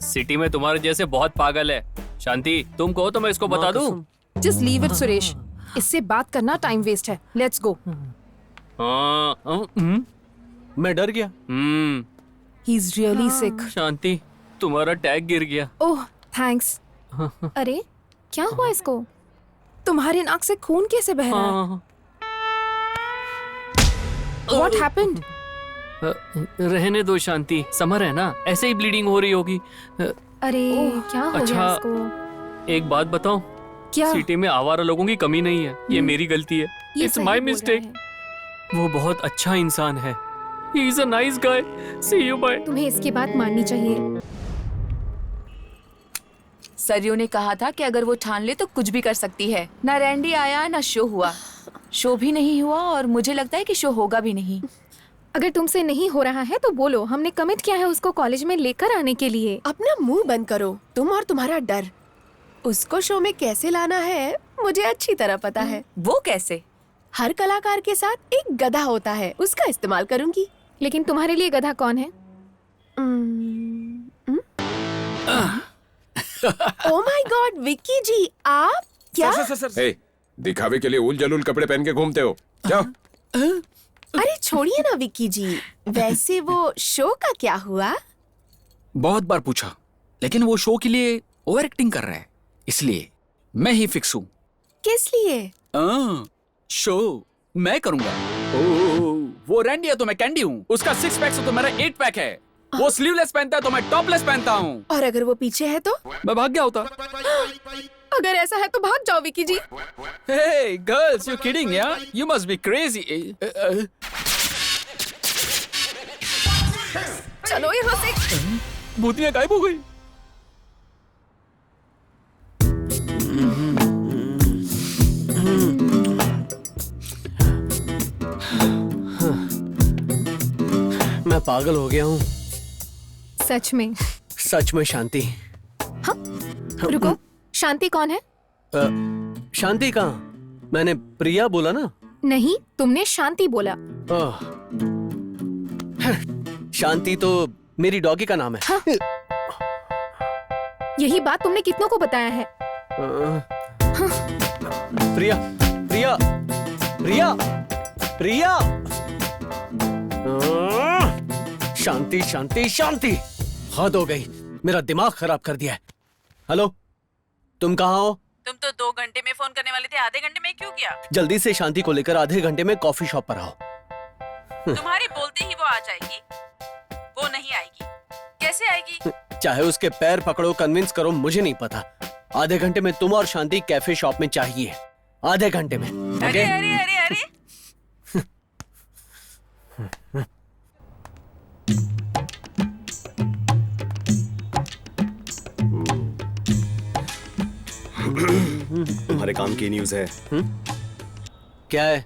सिटी में तुम्हारे जैसे बहुत पागल है। शांति तुम कहो तो मैं इसको बता दूं। जस्ट लीव इट सुरेश, इससे बात करना टाइम वेस्ट है। Let's go. मैं डर गया। ही इज रियली सिक। शांति तुम्हारा टैग गिर गया। ओह थैंक्स। अरे क्या हुआ इसको? तुम्हारे नाक से खून कैसे बह रहा है? What happened? रहने दो शांति, समर है ना, ऐसे ही ब्लीडिंग हो रही होगी। अरे क्या हो गया इसको? एक बात बताऊं, क्या? सिटी में आवारा लोगों की कमी नहीं है, ये मेरी गलती है। It's my mistake. वो बहुत अच्छा इंसान है। He is a nice guy. See you bye. तुम्हें इसकी बात माननी चाहिए। सरयू ने कहा था कि अगर वो ठान ले तो कुछ भी कर सकती है। ना रैंडी आया ना शो हुआ। शो भी नहीं हुआ और मुझे लगता है कि शो होगा भी नहीं। अगर तुमसे नहीं हो रहा है तो बोलो, हमने कमिट किया है उसको कॉलेज में लेकर आने के लिए। अपना मुंह बंद करो, तुम और तुम्हारा डर। उसको शो में कैसे लाना है मुझे अच्छी तरह पता है। वो कैसे? हर कलाकार के साथ एक गधा होता है, उसका इस्तेमाल करूंगी। लेकिन तुम्हारे लिए गधा कौन है? ओह माय गॉड, विक्की जी आप क्या? हे, दिखावे के लिए उल जलूल कपड़े पहन के घूमते हो? जाओ। अरे छोड़िए ना विक्की जी, वैसे वो शो का क्या हुआ? बहुत बार पूछा, लेकिन वो शो के लिए ओवर एक्टिंग कर रहा है, इसलिए मैं ही फिक्स हूँ। किस लिए? शो मैं करूंगा। वो रैंडी है तो मैं कैंडी हूँ, उसका 6 पैक तो मेरा 8 पैक है। वो स्लीवलेस पहनता है तो मैं टॉपलेस पहनता हूँ। और अगर वो पीछे है तो? मैं भाग गया होता। अगर ऐसा है तो भाग जाओ विक्की जी। Hey girls, you kidding yeah? You must be crazy. चलो यहाँ से। भूतिया गायब हो गई। मैं पागल हो गया हूँ। सच में। सच में शांति। रुको, शांति कौन है? शांति कहाँ? मैंने प्रिया बोला ना। नहीं, तुमने शांति बोला। शांति तो मेरी डॉगी का नाम है। हाँ? यही बात तुमने कितनों को बताया है? प्रिया प्रिया प्रिया प्रिया। शांति शांति शांति, हद हो गई, मेरा दिमाग खराब कर दिया है। हेलो, तुम कहाँ हो? तुम तो 2 घंटे में फोन करने वाले थे, आधे घंटे में क्यों किया? जल्दी से शांति को लेकर आधे घंटे में कॉफी शॉप पर आओ। तुम्हारे बोलते ही वो आ जाएगी? वो नहीं आएगी। कैसे आएगी? चाहे उसके पैर पकड़ो, कन्विंस करो, मुझे नहीं पता। आधे घंटे में तुम और शांति कैफे शॉप में चाहिए, आधे घंटे में। अरे अरे अरे अरे तुम्हारे काम की न्यूज है। क्या है?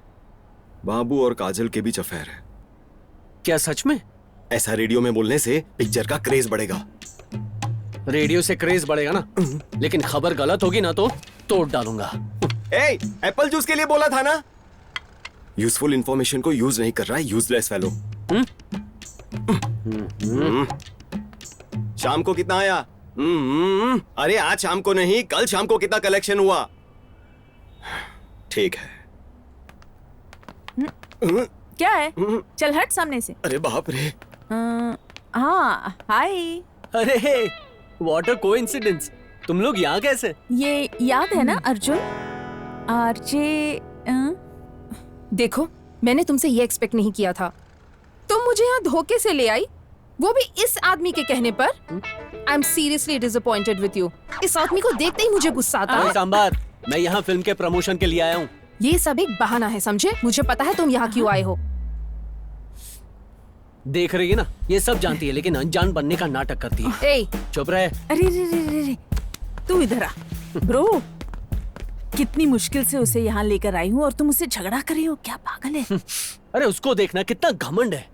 बाबू और काजल के बीच अफेयर है। क्या सच में? ऐसा रेडियो में बोलने से पिक्चर का क्रेज बढ़ेगा। रेडियो से क्रेज बढ़ेगा ना, लेकिन खबर गलत होगी ना तो तोड़ डालूंगा। एप्पल जूस के लिए बोला था ना। यूजफुल इंफॉर्मेशन को यूज नहीं कर रहा है, यूजलेस फेलो। शाम को कितना आया? अरे आज शाम को नहीं, कल शाम को कितना कलेक्शन हुआ? ठीक है। क्या है? चल हट सामने से। अरे बाप रे। हाँ, हाय। अरे व्हाट अ कोइंसिडेंस, तुम लोग यहाँ कैसे? ये याद है ना अर्जुन? आरजे। देखो, मैंने तुमसे ये एक्सपेक्ट नहीं किया था। तुम मुझे यहाँ धोखे से ले आई, वो भी इस आदमी के कहने पर। I am seriously disappointed with you. इस आदमी को देखते ही मुझे गुस्सा आता है। सांबार, मैं यहाँ फिल्म के प्रमोशन के लिए आया हूँ। ये सब एक बहाना है, समझे? मुझे पता है तुम यहाँ क्यों आए हो। देख रही है ना, ये सब जानती है लेकिन अनजान बनने का नाटक करती है। ए, चुप रहे। अरे रे रे रे रे, तू इधर आ। ब्रो, कितनी मुश्किल से उसे यहाँ लेकर आई हूँ और तुम उससे झगड़ा कर रही हो, क्या पागल है? अरे उसको देखना कितना घमंड है।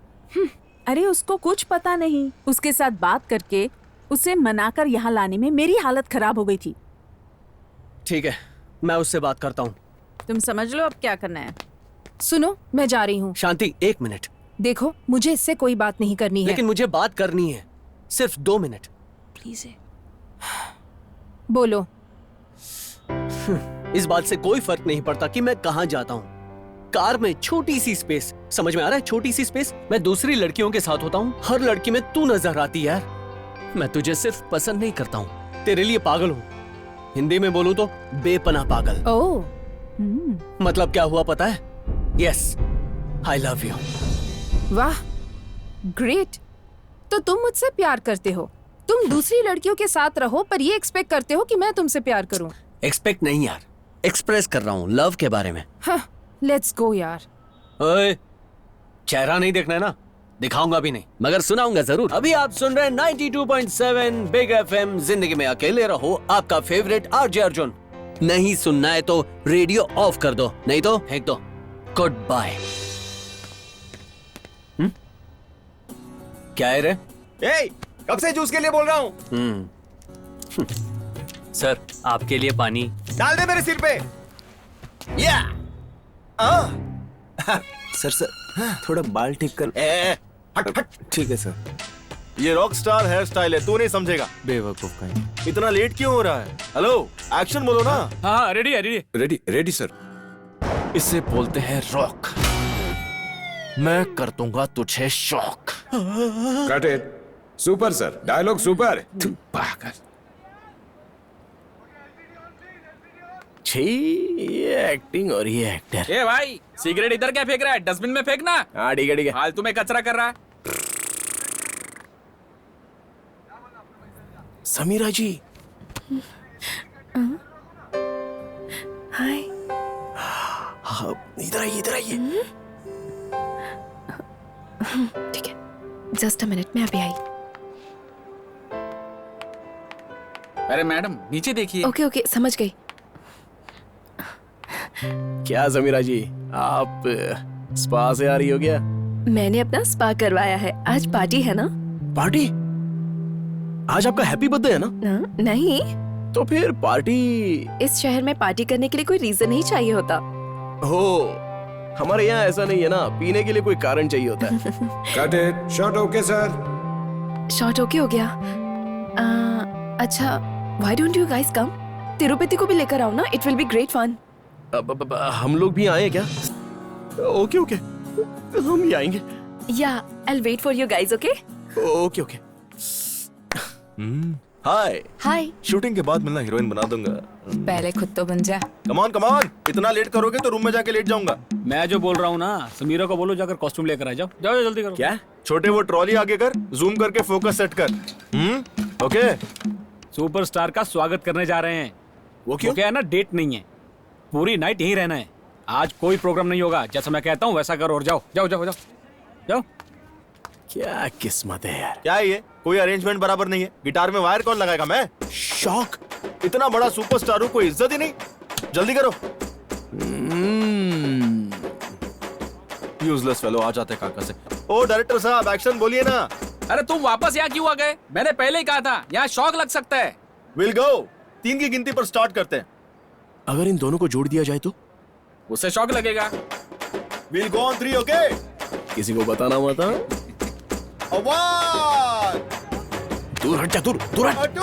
अरे उसको कुछ पता नहीं। उसके साथ बात करके उसे मनाकर यहाँ लाने में मेरी हालत खराब हो गई थी। ठीक है, मैं उससे बात करता हूँ। तुम समझ लो अब क्या करना है। सुनो, मैं जा रही हूँ। शांति, 1 मिनट। देखो, मुझे इससे कोई बात नहीं करनी है। लेकिन मुझे बात करनी है, सिर्फ 2 मिनट प्लीज। बोलो। इस बात से कोई फर्क नहीं पड़ता कि मैं कहाँ जाता हूँ। कार में छोटी सी स्पेस, समझ में आ रहा है? छोटी सी स्पेस। मैं दूसरी लड़कियों के साथ होता हूँ, हर लड़की में तू नजर आती यार। मैं तुझे सिर्फ पसंद नहीं करता हूँ, तेरे लिए पागल हूँ। हिंदी में बोलूँ तो बेपनाह पागल। ओह, मतलब क्या हुआ पता है? Yes, I love you. वाह, ग्रेट। तो तुम मुझसे प्यार करते हो। तुम दूसरी लड़कियों के साथ रहो पर ये एक्सपेक्ट करते हो कि मैं तुमसे प्यार करूं। एक्सपेक्ट नहीं यार, एक्सप्रेस कर रहा हूँ लव के बारे में। हाँ, लेट्स गो यार। ओए, चेहरा नहीं देखना है ना, दिखाऊंगा भी नहीं, मगर सुनाऊंगा जरूर। अभी आप सुन रहे हैं 92.7 बिग एफएम, जिंदगी में अकेले रहो, आपका फेवरेट आरजे अर्जुन। नहीं सुनना है तो रेडियो ऑफ कर दो, नहीं तो फेंक दो। Good bye. क्या है रे? कब से जूस के लिए बोल रहा हूँ। सर, आपके लिए पानी। डाल दे मेरे सिर पे। या सर थोड़ा बाल ठीक कर। हट हट। ठीक है सर। ये रॉक स्टार हेयर स्टाइल है, तू नहीं समझेगा। बेवकूफ कहीं। इतना लेट क्यों हो रहा है? हेलो, एक्शन बोलो ना। हाँ, रेडी है, रेडी। Ready ready sir. इसे बोलते हैं रॉक। मैं कर दूंगा तुझे shock. Cut it. Super sir, dialogue super. तू पागल। छी, ये एक्टिंग और ये एक्टर। ए भाई, सिगरेट इधर क्या फेंक रहा है? डस्टबिन में फेंकना। हाँ ठीक है ठीक है। फालतू में कचरा कर रहा है। समीरा जी। हाय। हाँ, इधर आइए इधर आइए। ठीक है, जस्ट अ मिनट, मैं अभी आई। अरे मैडम, नीचे देखिए। ओके ओके, समझ गई। क्या समीरा जी, आप स्पा से आ रही हो क्या? मैंने अपना स्पा करवाया है, आज पार्टी है ना। पार्टी? आज आपका हैप्पी बर्थडे है ना? नहीं, तो फिर पार्टी? इस शहर में पार्टी करने के लिए कोई रीजन नहीं चाहिए होता। हो, हमारे यहाँ ऐसा नहीं है ना, पीने के लिए कोई कारण चाहिए होता है। Cut it. Shot okay, sir. Shot okay हो गया। अच्छा, why don't you guys come? Tirupati को भी लेकर आओ ना, it will be great fun. हम लोग भी आए क्या? ओके ओके, हम भी आएंगे। Yeah, I will wait for you guys, okay? Okay okay. Hi hi. Shooting के बाद मिलना, हीरोइन बना दूंगा। पहले खुद तो बन जा। कमान कमान, इतना लेट करोगे तो रूम में जाके लेट जाऊंगा। मैं जो बोल रहा हूँ ना, समीरा को बोलो जाकर कॉस्ट्यूम लेकर आ जाओ। जाओ जल्दी करो। क्या? छोटे वो ट्रॉली आगे कर, जूम करके फोकस सेट कर। ओके। सुपरस्टार का स्वागत करने जा रहे हैं। वो क्यों? क्या है ना, डेट नहीं है, पूरी नाइट यहीं रहना है। आज कोई प्रोग्राम नहीं होगा, जैसा मैं कहता हूँ वैसा करो और जाओ जाओ जाओ जाओ जाओ। क्या किस्मत है यार। क्या है ये? कोई अरेंजमेंट बराबर नहीं है। गिटार में वायर कौन लगाएगा? मैं? शौक। इतना बड़ा सुपरस्टार हूँ, कोई इज्जत ही नहीं। जल्दी करो। यूजलेस फेलो, आ जाते काका से। ओ डायरेक्टर साहब, एक्शन बोलिए ना। अरे तुम वापस यहाँ क्यों आ गए? मैंने पहले ही कहा था यहाँ शौक लग सकता है। Will go. 3 की गिनती पर स्टार्ट करते हैं। अगर इन दोनों को जोड़ दिया जाए तो? उससे शौक लगेगा। Will go on 3, okay? किसी को बताना मत। दूर हट जा, दूर दूर हट।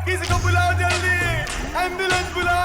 किसी को बुलाओ जल्दी, एम्बुलेंस बुलाओ।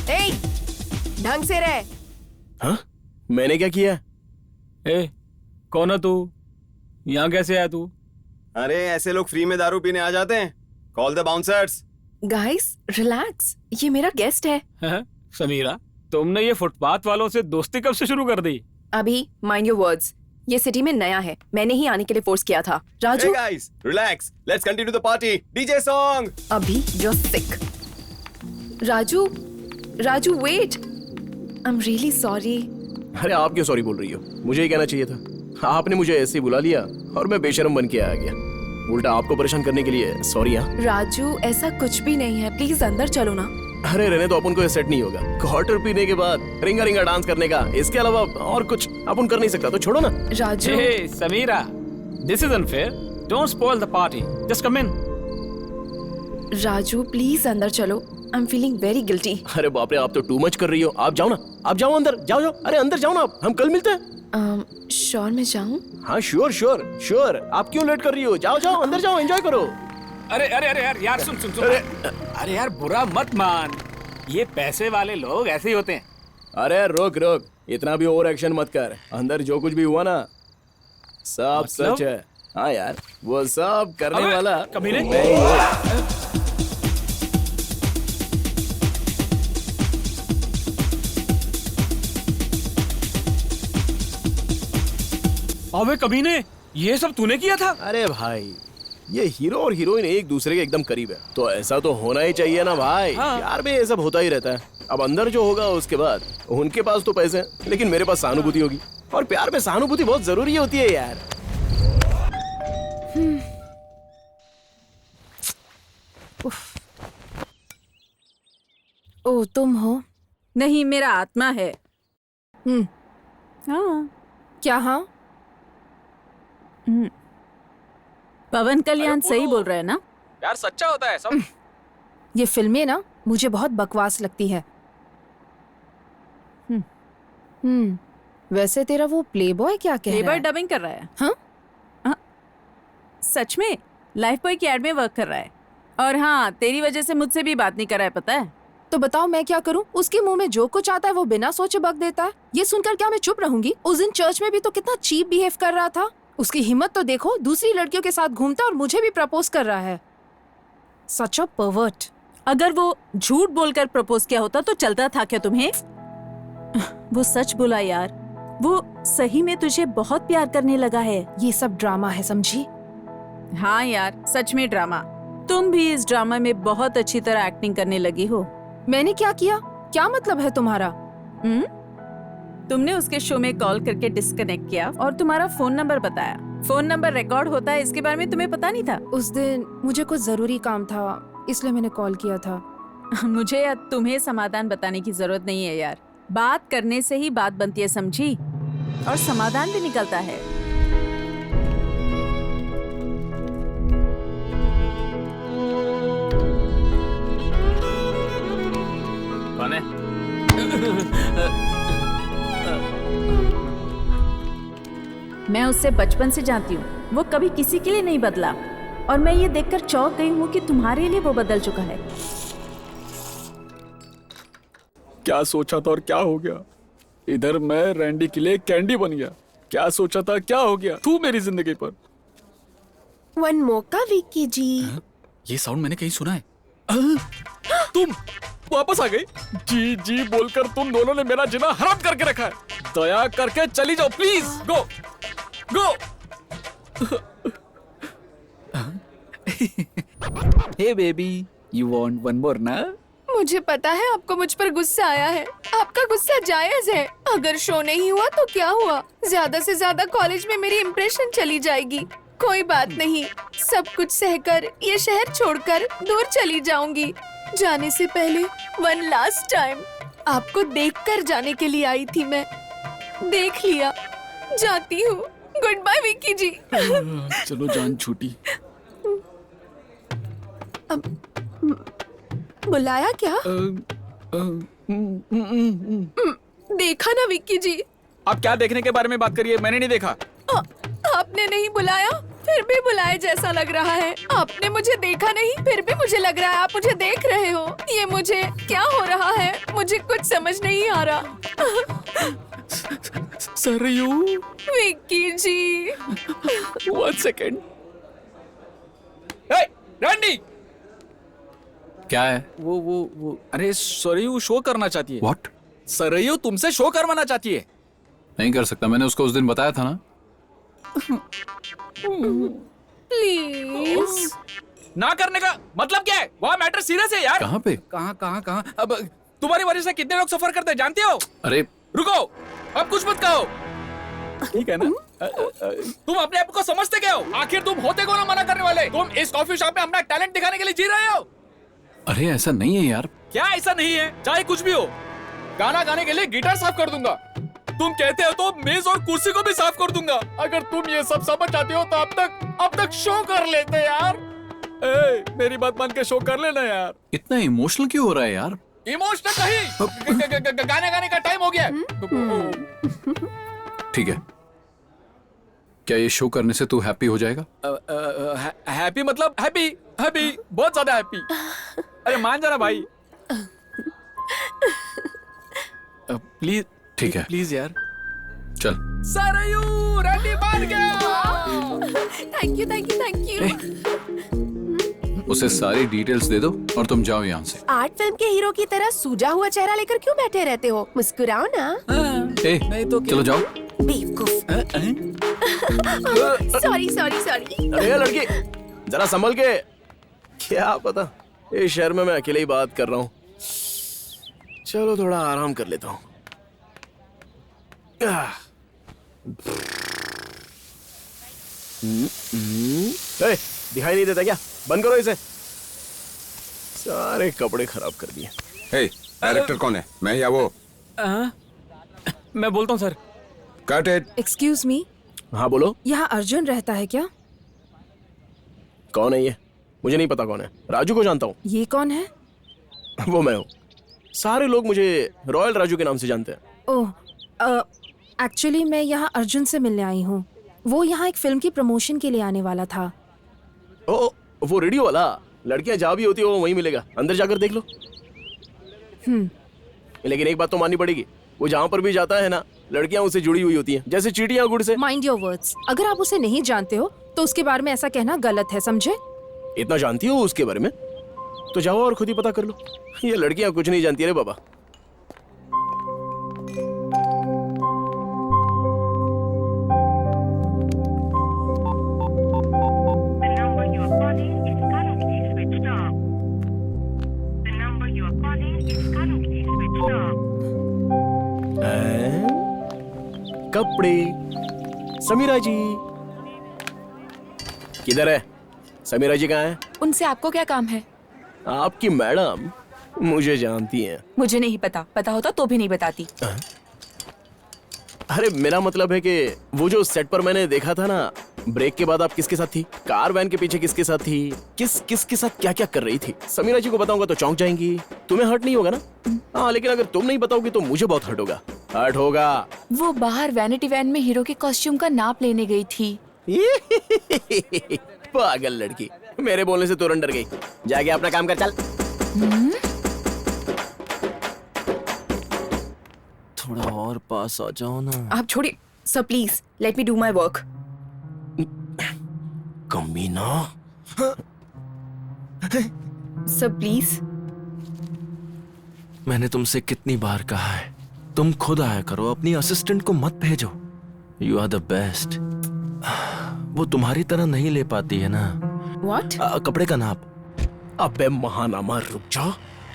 भाई ढंग से रह। हाँ? मैंने क्या किया? ए, कौन है तू? यहाँ कैसे आया तू? अरे ऐसे लोग फ्री में दारू पीने आ जाते हैं। Call the bouncers. Guys relax, ये मेरा गेस्ट है। समीरा, तुमने ये फुटपाथ वालों से दोस्ती कब से शुरू कर दी? अभी माइंड योर वर्ड्स, ये सिटी में नया है, मैंने ही आने के लिए फोर्स किया था। Raju, Hey guys, relax. Let's continue the party. DJ song. अभी you're sick. Raju, Raju wait, I am really sorry. अरे आप क्यों सॉरी बोल रही हो? मुझे ही कहना चाहिए था। आपने मुझे ऐसे ही बुला लिया और मैं बेशर्म बन के आ गया। उल्टा आपको परेशान करने के लिए सॉरी। हाँ राजू, ऐसा कुछ भी नहीं है, प्लीज अंदर चलो ना। अरे रहने तो अपन को ये सेट नहीं होगा। क्वार्टर पीने के बाद रिंगा रिंगा डांस करने का, इसके अलावा और कुछ अपन कर नहीं सकता, तो छोड़ो ना। Raju, Hey, Sameera, this is unfair. Don't spoil the party. Just come in. Raju please अंदर चलो, I am feeling very guilty. अरे बाप रे, आप तो टू मच कर रही हो। आप जाओ ना, आप जाओ अंदर, जाओ जाओ। अरे अंदर जाओ ना, आप हम कल मिलते हैं। श्योर मैं जाऊं? हाँ श्योर श्योर श्योर। आप क्यों लेट कर रही हो? जाओ जाओ अंदर जाओ, एंजॉय करो। अरे अरे अरे यार यार सुन सुन सुन। अरे यार बुरा मत मान, ये पैसे वाले लोग ऐसे ही होते हैं। अरे रोक रोक, इतना भी ओवर एक्शन मत कर। अंदर जो कुछ भी हुआ ना सब मतलब? सच है। हाँ यार, वो सब करने अबे, वाला कभी नहीं। मैं ही हूँ। अबे कमीने, ये सब तूने किया था? अरे भाई, ये हीरो और हीरोइन एक दूसरे के एकदम करीब है, तो ऐसा तो होना ही चाहिए ना भाई। हाँ। प्यार में ये सब होता ही रहता है। अब अंदर जो होगा उसके बाद, उनके पास तो पैसे हैं लेकिन मेरे पास सहानुभूति होगी, और प्यार में सहानुभूति बहुत जरूरी होती है यार। ओ तुम हो? नहीं, मेरा आत्मा है। हाँ। क्या? हाँ, पवन कल्याण सही बोल रहे हैं ना? यार सच्चा होता है सब। ये फिल्में ना मुझे बहुत बकवास लगती है। वैसे तेरा वो प्लेबॉय क्या कह रहा प्लेबॉय है? डबिंग कर रहा है। हाँ? सच में लाइफ बॉय की एड में वर्क कर रहा है। और हाँ, तेरी वजह से मुझसे भी बात नहीं कर रहा है, पता है? तो बताओ मैं क्या करूं? उसके मुंह में जो कुछ आता है वो बिना सोचे बक देता है। ये सुनकर क्या मैं चुप रहूंगी? उस दिन चर्च में भी तो कितना चीप बिहेव कर रहा था। उसकी हिम्मत तो देखो, दूसरी लड़कियों के साथ घूमता और मुझे भी प्रपोज कर रहा है। सच अ परवर्ट। अगर वो झूठ बोलकर प्रपोज किया होता तो चलता था क्या तुम्हें? वो सच बोला यार, वो सही में तुझे बहुत प्यार करने लगा है। ये सब ड्रामा है, समझी? हाँ यार, सच में ड्रामा। तुम भी इस ड्रामा में बहुत अच्छी तरह एक्टिंग करने लगी हो। मैंने क्या किया? क्या मतलब है तुम्हारा? तुमने उसके शो में कॉल करके डिस्कनेक्ट किया और तुम्हारा फोन नंबर बताया। फोन नंबर रिकॉर्ड होता है, इसके बारे में तुम्हें पता नहीं था? उस दिन मुझे कुछ जरूरी काम था, इसलिए मैंने कॉल किया था। मुझे या तुम्हें समाधान बताने की जरूरत नहीं है यार। बात करने से ही बात बनती है, समझी? और समाधान भी निकलता है। कौन है? मैं उससे बचपन से जानती हूँ, वो कभी किसी के लिए नहीं बदला, और मैं ये देखकर चौंक गई हूँ कि तुम्हारे लिए वो बदल चुका है। क्या सोचा था और क्या हो गया? इधर मैं रैंडी के लिए कैंडी बन गया। क्या सोचा था, क्या हो गया? तू मेरी जिंदगी पर। वन मौका विक्की जी। ये साउंड मैंने कहीं सुना है। तुम वापस आ गई? जी जी बोलकर तुम दोनों ने मेरा जीना हराम करके रखा है। दया करके चली जाओ please. Go go. Hey baby, you want one more ना? मुझे पता है आपको मुझ पर गुस्सा आया है। आपका गुस्सा जायज है। अगर शो नहीं हुआ तो क्या हुआ? ज्यादा से ज्यादा कॉलेज में मेरी इम्प्रेशन चली जाएगी। कोई बात नहीं, सब कुछ सहकर ये शहर छोड़कर दूर चली जाऊंगी। जाने से पहले वन लास्ट टाइम आपको देखकर जाने के लिए आई थी मैं। देख लिया, जाती हूँ। गुड बाय विक्की जी। चलो जान छूटी। बुलाया क्या? देखा ना विक्की जी। आप क्या देखने के बारे में बात करिए, मैंने नहीं देखा। आपने नहीं बुलाया, फिर भी बुलाए जैसा लग रहा है। आपने मुझे देखा नहीं, फिर भी मुझे लग रहा है आप मुझे देख रहे हो। ये मुझे क्या हो रहा है? मुझे कुछ समझ नहीं आ रहा। सरयू। विक्की जी। 1 सेकेंड। रैंडी, क्या है? वो अरे सरयू शो करना चाहती है। What? सरयू तुमसे शो करवाना चाहती है। नहीं कर सकता, मैंने उसको उस दिन बताया था ना। प्लीज। ना करने का मतलब क्या है? वहाँ मैटर सीरियस है यार। कहाँ पे? कहाँ अब तुम्हारी वजह से कितने लोग सफर करते हैं जानते हो? अरे रुको, अब कुछ मत कहो, ठीक है ना? तुम अपने आप को समझते क्या हो? आखिर तुम होते कौन हो मना करने वाले? तुम इस कॉफी शॉप में अपना टैलेंट दिखाने के लिए जी रहे हो। अरे ऐसा नहीं है यार। क्या ऐसा नहीं है? चाहे कुछ भी हो, गाना गाने के लिए गिटार साफ कर दूंगा। तुम कहते हो तो मेज और कुर्सी को भी साफ कर दूंगा। अगर तुम ये सब समझ जाते हो तो अब तक शो कर लेते यार। मेरी बात मान के शो कर लेना यार। इतना इमोशनल क्यों हो रहा है यार? इमोशनल नहीं, गाने गाने का टाइम हो गया। ठीक है, क्या ये शो करने से तू हैप्पी हो जाएगा? हैप्पी मतलब हैप्पी बहुत ज्यादा हैप्पी। अरे मान जा रहा भाई, प्लीज। ठीक है, प्लीज यार, चल। सरयू रैंडी मान गया। Thank you. उसे सारी डिटेल्स दे दो और तुम जाओ यहाँ से। आर्ट फिल्म के हीरो की तरह सूजा हुआ चेहरा लेकर क्यों बैठे रहते हो? मुस्कुराओ ना। नहीं तो चलो जाओ। बेवकूफ। सॉरी। अरे लड़की, जरा संभल के। क्या पता, इस शहर में मैं अकेले ही बात कर रहा हूँ। चलो थोड़ा आराम कर लेता हूँ। दिखाई नहीं देता क्या? बंद करो इसे। सारे कपड़े खराब कर दिए। डायरेक्टर कौन है, मैं या वो? मैं बोलता हूँ sir. Cut it. Excuse me. हाँ बोलो। यहाँ अर्जुन रहता है क्या? कौन है ये? मुझे नहीं पता कौन है। राजू को जानता हूँ। ये कौन है? वो मैं हूँ। सारे लोग मुझे रॉयल राजू के नाम से जानते हैं। ओह, एक्चुअली मैं यहाँ अर्जुन से मिलने आई हूँ। वो यहाँ एक फिल्म की प्रमोशन के लिए आने वाला था। ओ, वो रेडियो वाला? लड़कियां जहाँ भी होती हो वहीं मिलेगा, अंदर जाकर देख लो। लेकिन एक बात तो माननी पड़ेगी, वो जहाँ पर भी जाता है ना, लड़कियां उससे जुड़ी हुई होती हैं, जैसे चींटियां गुड़ से। Mind your words. अगर आप उसे नहीं जानते हो तो उसके बारे में ऐसा कहना गलत है, समझे? इतना जानती हो उसके बारे में तो जाओ और खुद ही पता कर लो। ये लड़कियां कुछ नहीं जानती रे बाबा। कपड़े। समीरा जी किधर है? समीरा जी कहाँ है? उनसे आपको क्या काम है? आपकी मैडम मुझे जानती हैं। मुझे नहीं पता, पता होता तो भी नहीं बताती। अरे मेरा मतलब है कि वो जो सेट पर मैंने देखा था ना, ब्रेक के बाद आप किसके साथ थी? कार वैन के पीछे किसके साथ थी? किसके साथ क्या क्या कर रही थी? समीरा जी को बताऊंगा तो चौंक जाएंगी। तुम्हें हर्ट नहीं होगा ना? हाँ, लेकिन अगर तुम नहीं बताओगी तो मुझे बहुत हर्ट होगा। हर्ट होगा। वो बाहर वैनिटी वैन में हीरो के कॉस्ट्यूम का नाप लेने गई थी। पागल लड़की, मेरे बोलने से तुरंत डर गई। जाके अपना काम कर, चल। थोड़ा और पास आ जाओ ना। आप छोड़िए sir, please let me do my work. कमीना। Sir please. मैंने तुमसे कितनी बार कहा है, तुम खुद आया करो, अपनी असिस्टेंट को मत भेजो। You are the best. वो तुम्हारी तरह नहीं ले पाती है ना। What? कपड़े का नाप। अबे महानामा, रुक जा,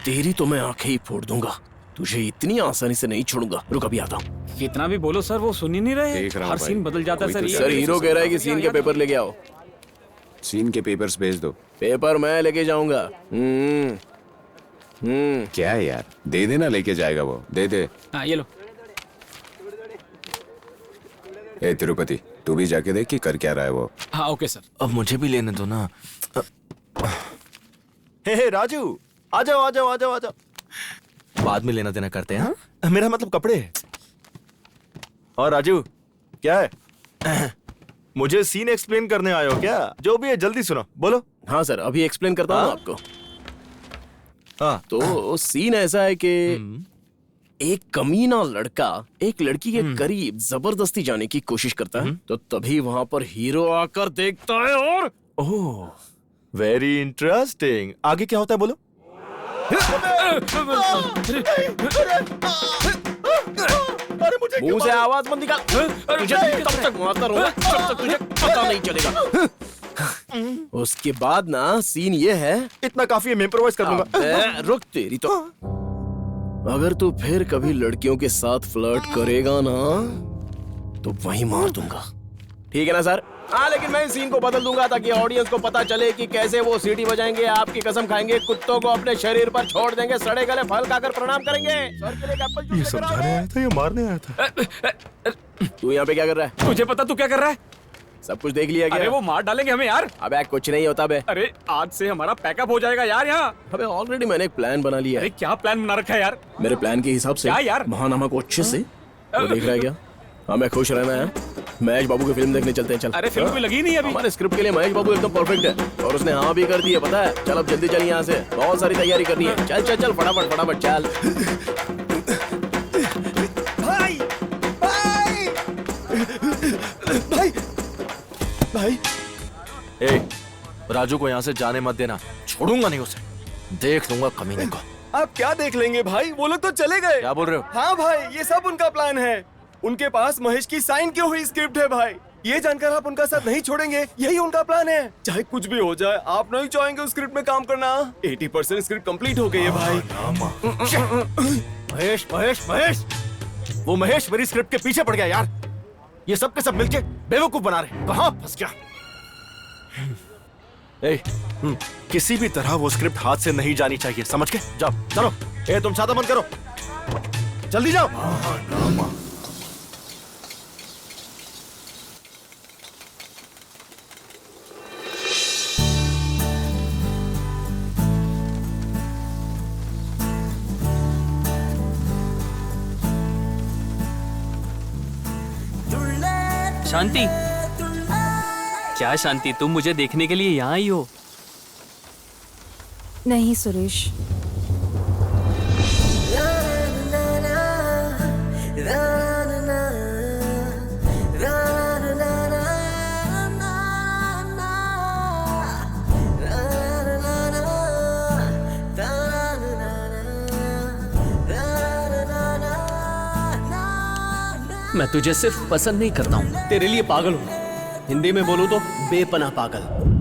तेरी तो मैं आंखें ही फोड़ दूंगा। तुझे इतनी आसानी से नहीं छोड़ूंगा। रुक, अभी आता हूँ। कितना भी बोलो सर, वो सुन ही नहीं रहे। हर सीन बदल जाता है सर। सर हीरो कह रहा है कि सीन के पेपर लेके आओ। सीन के पेपर्स भेज दो। पेपर मैं लेके जाऊंगा। क्या है यार, दे देना, लेके जाएगा वो, दे दे। हाँ ये लो। ए तिरुपति, तू भी जाके देख कि कर क्या रहा है वो। हाँ ओके सर। अब मुझे भी लेने दो ना। हे राजू, आ जाओ आ जाओ आ जाओ आ जाओ। बाद में लेना देना करते हैं। हाँ? मेरा मतलब कपड़े। और राजू क्या है? मुझे सीन एक्सप्लेन करने आए हो क्या? जो भी है जल्दी सुनो, बोलो। हाँ सर, अभी एक्सप्लेन करता हूँ आपको। हाँ तो सीन ऐसा है कि एक कमीना लड़का एक लड़की के करीब जबरदस्ती जाने की कोशिश करता है, तो तभी वहां पर हीरो आकर देखता है और ओह वेरी इंटरेस्टिंग। आगे क्या होता है बोलो। मुंह से आवाज मत निकाल। तुझे तब तक मारता रहूंगा जब तक तुझे पता नहीं चलेगा। उसके बाद ना सीन ये है। इतना काफी है, मैं इम्प्रोवाइज कर दूंगा। रुक, तेरी तो। अगर तू फिर कभी लड़कियों के साथ फ्लर्ट करेगा ना तो वहीं मार दूंगा। ठीक है ना सर? हाँ, लेकिन मैं इस सीन को बदल दूंगा ताकि ऑडियंस को पता चले कि कैसे वो सीटी बजाएंगे, आपकी कसम खाएंगे, कुत्तों को अपने शरीर पर छोड़ देंगे, सड़े गले फल खाकर प्रणाम करेंगे। सर के लिए एप्पल जूस ये समझाने आया था या मारने आया था? तू यहाँ पे क्या कर रहा है? तुझे पता तू क्या कर रहा है? सब कुछ देख लिया क्या? अरे वो मार डालेंगे हमें यार। अबे कुछ नहीं होता बे। अरे आज से हमारा पैकअप हो जाएगा यार यहाँ। अबे ऑलरेडी मैंने एक प्लान बना लिया है। अरे क्या प्लान बना रखा है यार? मेरे प्लान के हिसाब से क्या यार? महानामा को अच्छे से वो देख रहा है क्या? हमें खुश रहना है। महेश बाबू की फिल्म देखने चलते हैं, चल। अरे फिल्म भी लगी नहीं अभी। हमारे स्क्रिप्ट के लिए महेश बाबू एकदम परफेक्ट है और उसने हाँ भी कर दी है, पता है। चल अब जल्दी चल, यहाँ से बहुत सारी तैयारी करनी है। चल चल चल, फटाफट फटाफट चल। भाई भाई भाई ए, राजू को यहाँ से जाने मत देना, छोड़ूंगा नहीं उसे, देख लूंगा कमीने को। आप क्या देख लेंगे भाई, वो लोग तो चले गए। क्या बोल रहे हो? हाँ भाई, ये सब उनका प्लान है। उनके पास महेश की साइन की हुई स्क्रिप्ट है भाई। ये जानकर आप उनका साथ नहीं छोड़ेंगे, यही उनका प्लान है। चाहे कुछ भी हो जाए, आप नहीं चाहेंगे उस स्क्रिप्ट में काम करना। 80% स्क्रिप्ट कंप्लीट हो गई है भाई। महेश महेश महेश, वो महेश मेरी स्क्रिप्ट के पीछे पड़ गया यार। ये सब के सब मिलके बेवकूफ बना रहे। कहाँ फंस गया? ए, किसी भी तरह वो स्क्रिप्ट हाथ से नहीं जानी चाहिए, समझ के? जाओ चलो। ए तुम छाता बंद करो, जल्दी जाओ। शांति, क्या शांति, तुम मुझे देखने के लिए यहाँ आई हो? नहीं सुरेश, मैं तुझे सिर्फ पसंद नहीं करता हूँ, तेरे लिए पागल हूँ। हिंदी में बोलूं तो बेपनाह पागल।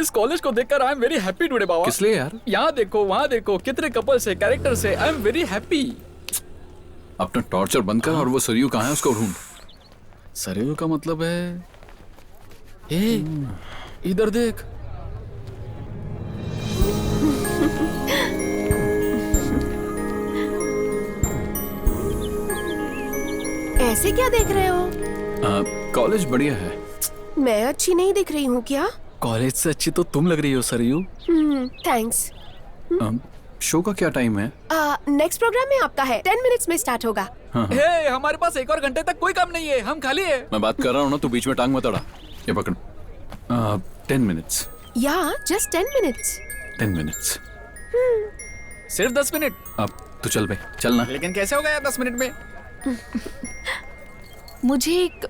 इस कॉलेज को देखकर I am very happy today बाबा। किस लिए यार? यहाँ देखो, वहाँ देखो, कितने कपल्स है, कैरेक्टर्स है। आई एम वेरी हैप्पी। अपना टॉर्चर बंद कर और वो सरयू कहाँ है उसको ढूंढ। सरयू का मतलब है इधर देख। ऐसे क्या देख रहे हो? कॉलेज बढ़िया है। मैं अच्छी नहीं दिख रही हूँ क्या? कॉलेज से अच्छी तो तुम लग रही हो सरयू। थैंक्स। शो का क्या टाइम है? नेक्स्ट प्रोग्राम में आपका है, 10 मिनट्स में स्टार्ट होगा। हे, हमारे पास 1 और घंटे तक कोई काम नहीं है, हम खाली है। मैं बात कर रहा हूँ ना, तू बीच में टांग मत अड़ा। ये पकड़। 10 मिनट्स। या जस्ट 10 मिनट्स। 10 मिनट्स। सिर्फ 10 मिनट। अब तो चल बे, चलना। लेकिन कैसे होगा यार 10 मिनट में? मुझे एक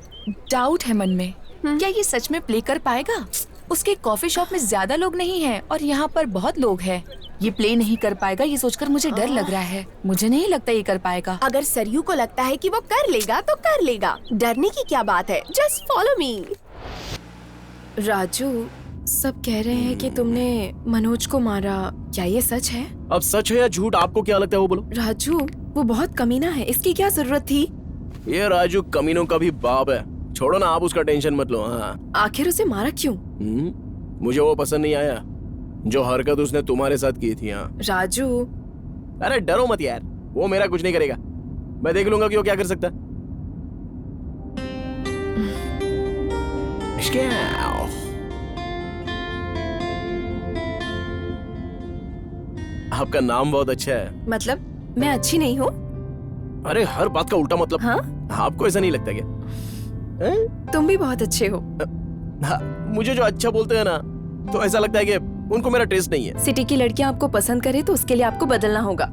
डाउट है मन में, क्या ये सच में प्ले कर पाएगा? उसके कॉफी शॉप में ज्यादा लोग नहीं हैं और यहाँ पर बहुत लोग हैं। ये प्ले नहीं कर पाएगा, ये सोचकर मुझे डर लग रहा है। मुझे नहीं लगता ये कर पाएगा। अगर सरयू को लगता है कि वो कर लेगा तो कर लेगा, डरने की क्या बात है। Just follow me. राजू, सब कह रहे हैं कि तुमने मनोज को मारा, क्या ये सच है? अब सच है या झूठ, आपको क्या लगता है? वो बोलो। राजू, वो बहुत कमीना है, इसकी क्या जरूरत थी? ये राजू कमीनों का भी बाप है, छोड़ो ना, आप उसका टेंशन मत लो। हाँ, आखिर उसे मारा क्यों? मुझे वो पसंद नहीं आया जो हरकत उसने तुम्हारे साथ की थी। हाँ राजू, अरे डरो मत यार, वो मेरा कुछ नहीं करेगा। मैं देख लूंगा कि वो क्या कर सकता। आपका नाम बहुत अच्छा है। मतलब मैं अच्छी नहीं हूँ? अरे हर बात का उल्टा मतलब। हाँ? आपको ऐसा नहीं लगता क्या? तुम भी बहुत अच्छे हो। हाँ, मुझे जो अच्छा बोलते हैं ना, तो ऐसा लगता है कि उनको मेरा टेस्ट नहीं है। सिटी की लड़कियां आपको पसंद करे तो उसके लिए आपको बदलना होगा।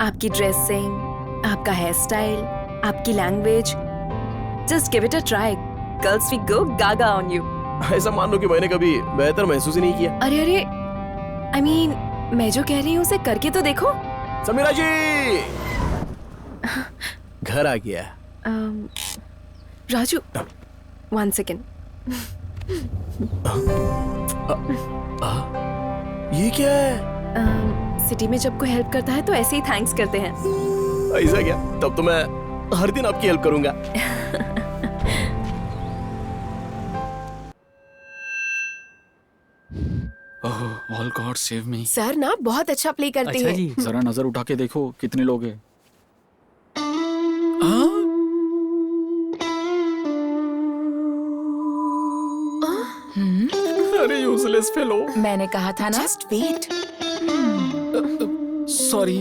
आपकी ड्रेसिंग, आपका हेयर स्टाइल, आपकी language. Just give it a try. Girls we go gaga on you. ऐसा मान लो कि मैंने कभी बेहतर महसूस ही नहीं किया। अरे अरे, आई मीन, मैं जो कह रही हूँ उसे करके तो देखो। समीरा जी, घर आ गया। राजू, 1 सेकेंड। ये क्या है? सिटी में जब कोई हेल्प करता है तो ऐसे ही थैंक्स करते हैं। ऐसा क्या? तब तो मैं हर दिन आपकी हेल्प करूंगा। All God save me. Sir ना बहुत अच्छा प्ले करते हैं। जी, जरा नजर उठा के देखो कितने लोग हैं। अरे यूजलेस फेलो। मैंने कहा था ना। Just wait. सॉरी।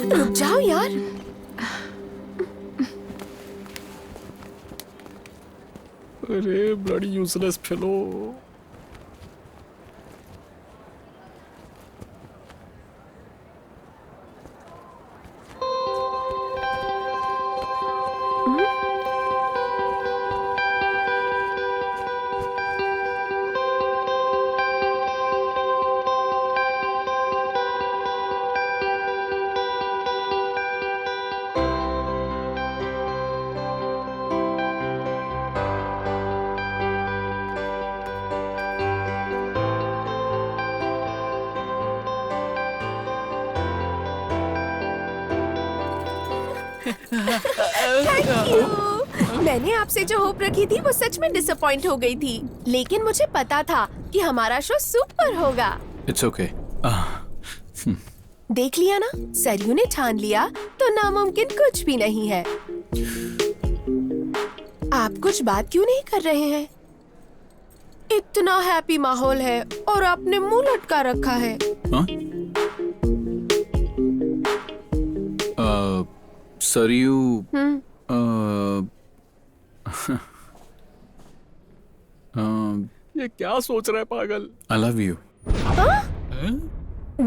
रुक जाओ यार। अरे ब्लडी यूजलेस फेलो। मैंने आपसे जो होप रखी थी वो सच में डिसअपॉइंट हो गई थी, लेकिन मुझे पता था कि हमारा शो सुपर होगा। It's okay. देख लिया ना, सरयू ने ठान लिया तो नामुमकिन कुछ भी नहीं है। आप कुछ बात क्यों नहीं कर रहे हैं? इतना हैप्पी माहौल है और आपने मुंह लटका रखा है। सरयू, ये क्या सोच रहा है पागल? I love you.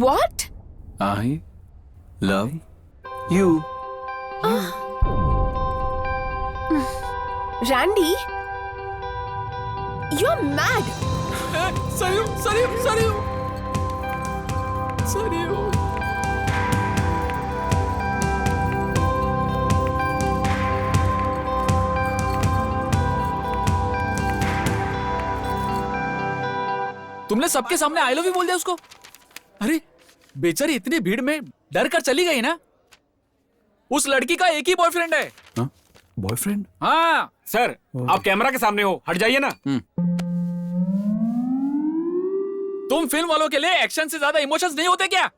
What? I love you. Randy, you are mad. Sarayu Sarayu Sarayu Sarayu. तुमने सबके सामने आई लव यू बोल दिया उसको? अरे बेचारी इतनी भीड़ में डर कर चली गई ना। उस लड़की का एक ही बॉयफ्रेंड है। बॉयफ्रेंड? हाँ सर, आप कैमरा के सामने हो, हट जाइए ना। तुम फिल्म वालों के लिए एक्शन से ज्यादा इमोशंस नहीं होते क्या?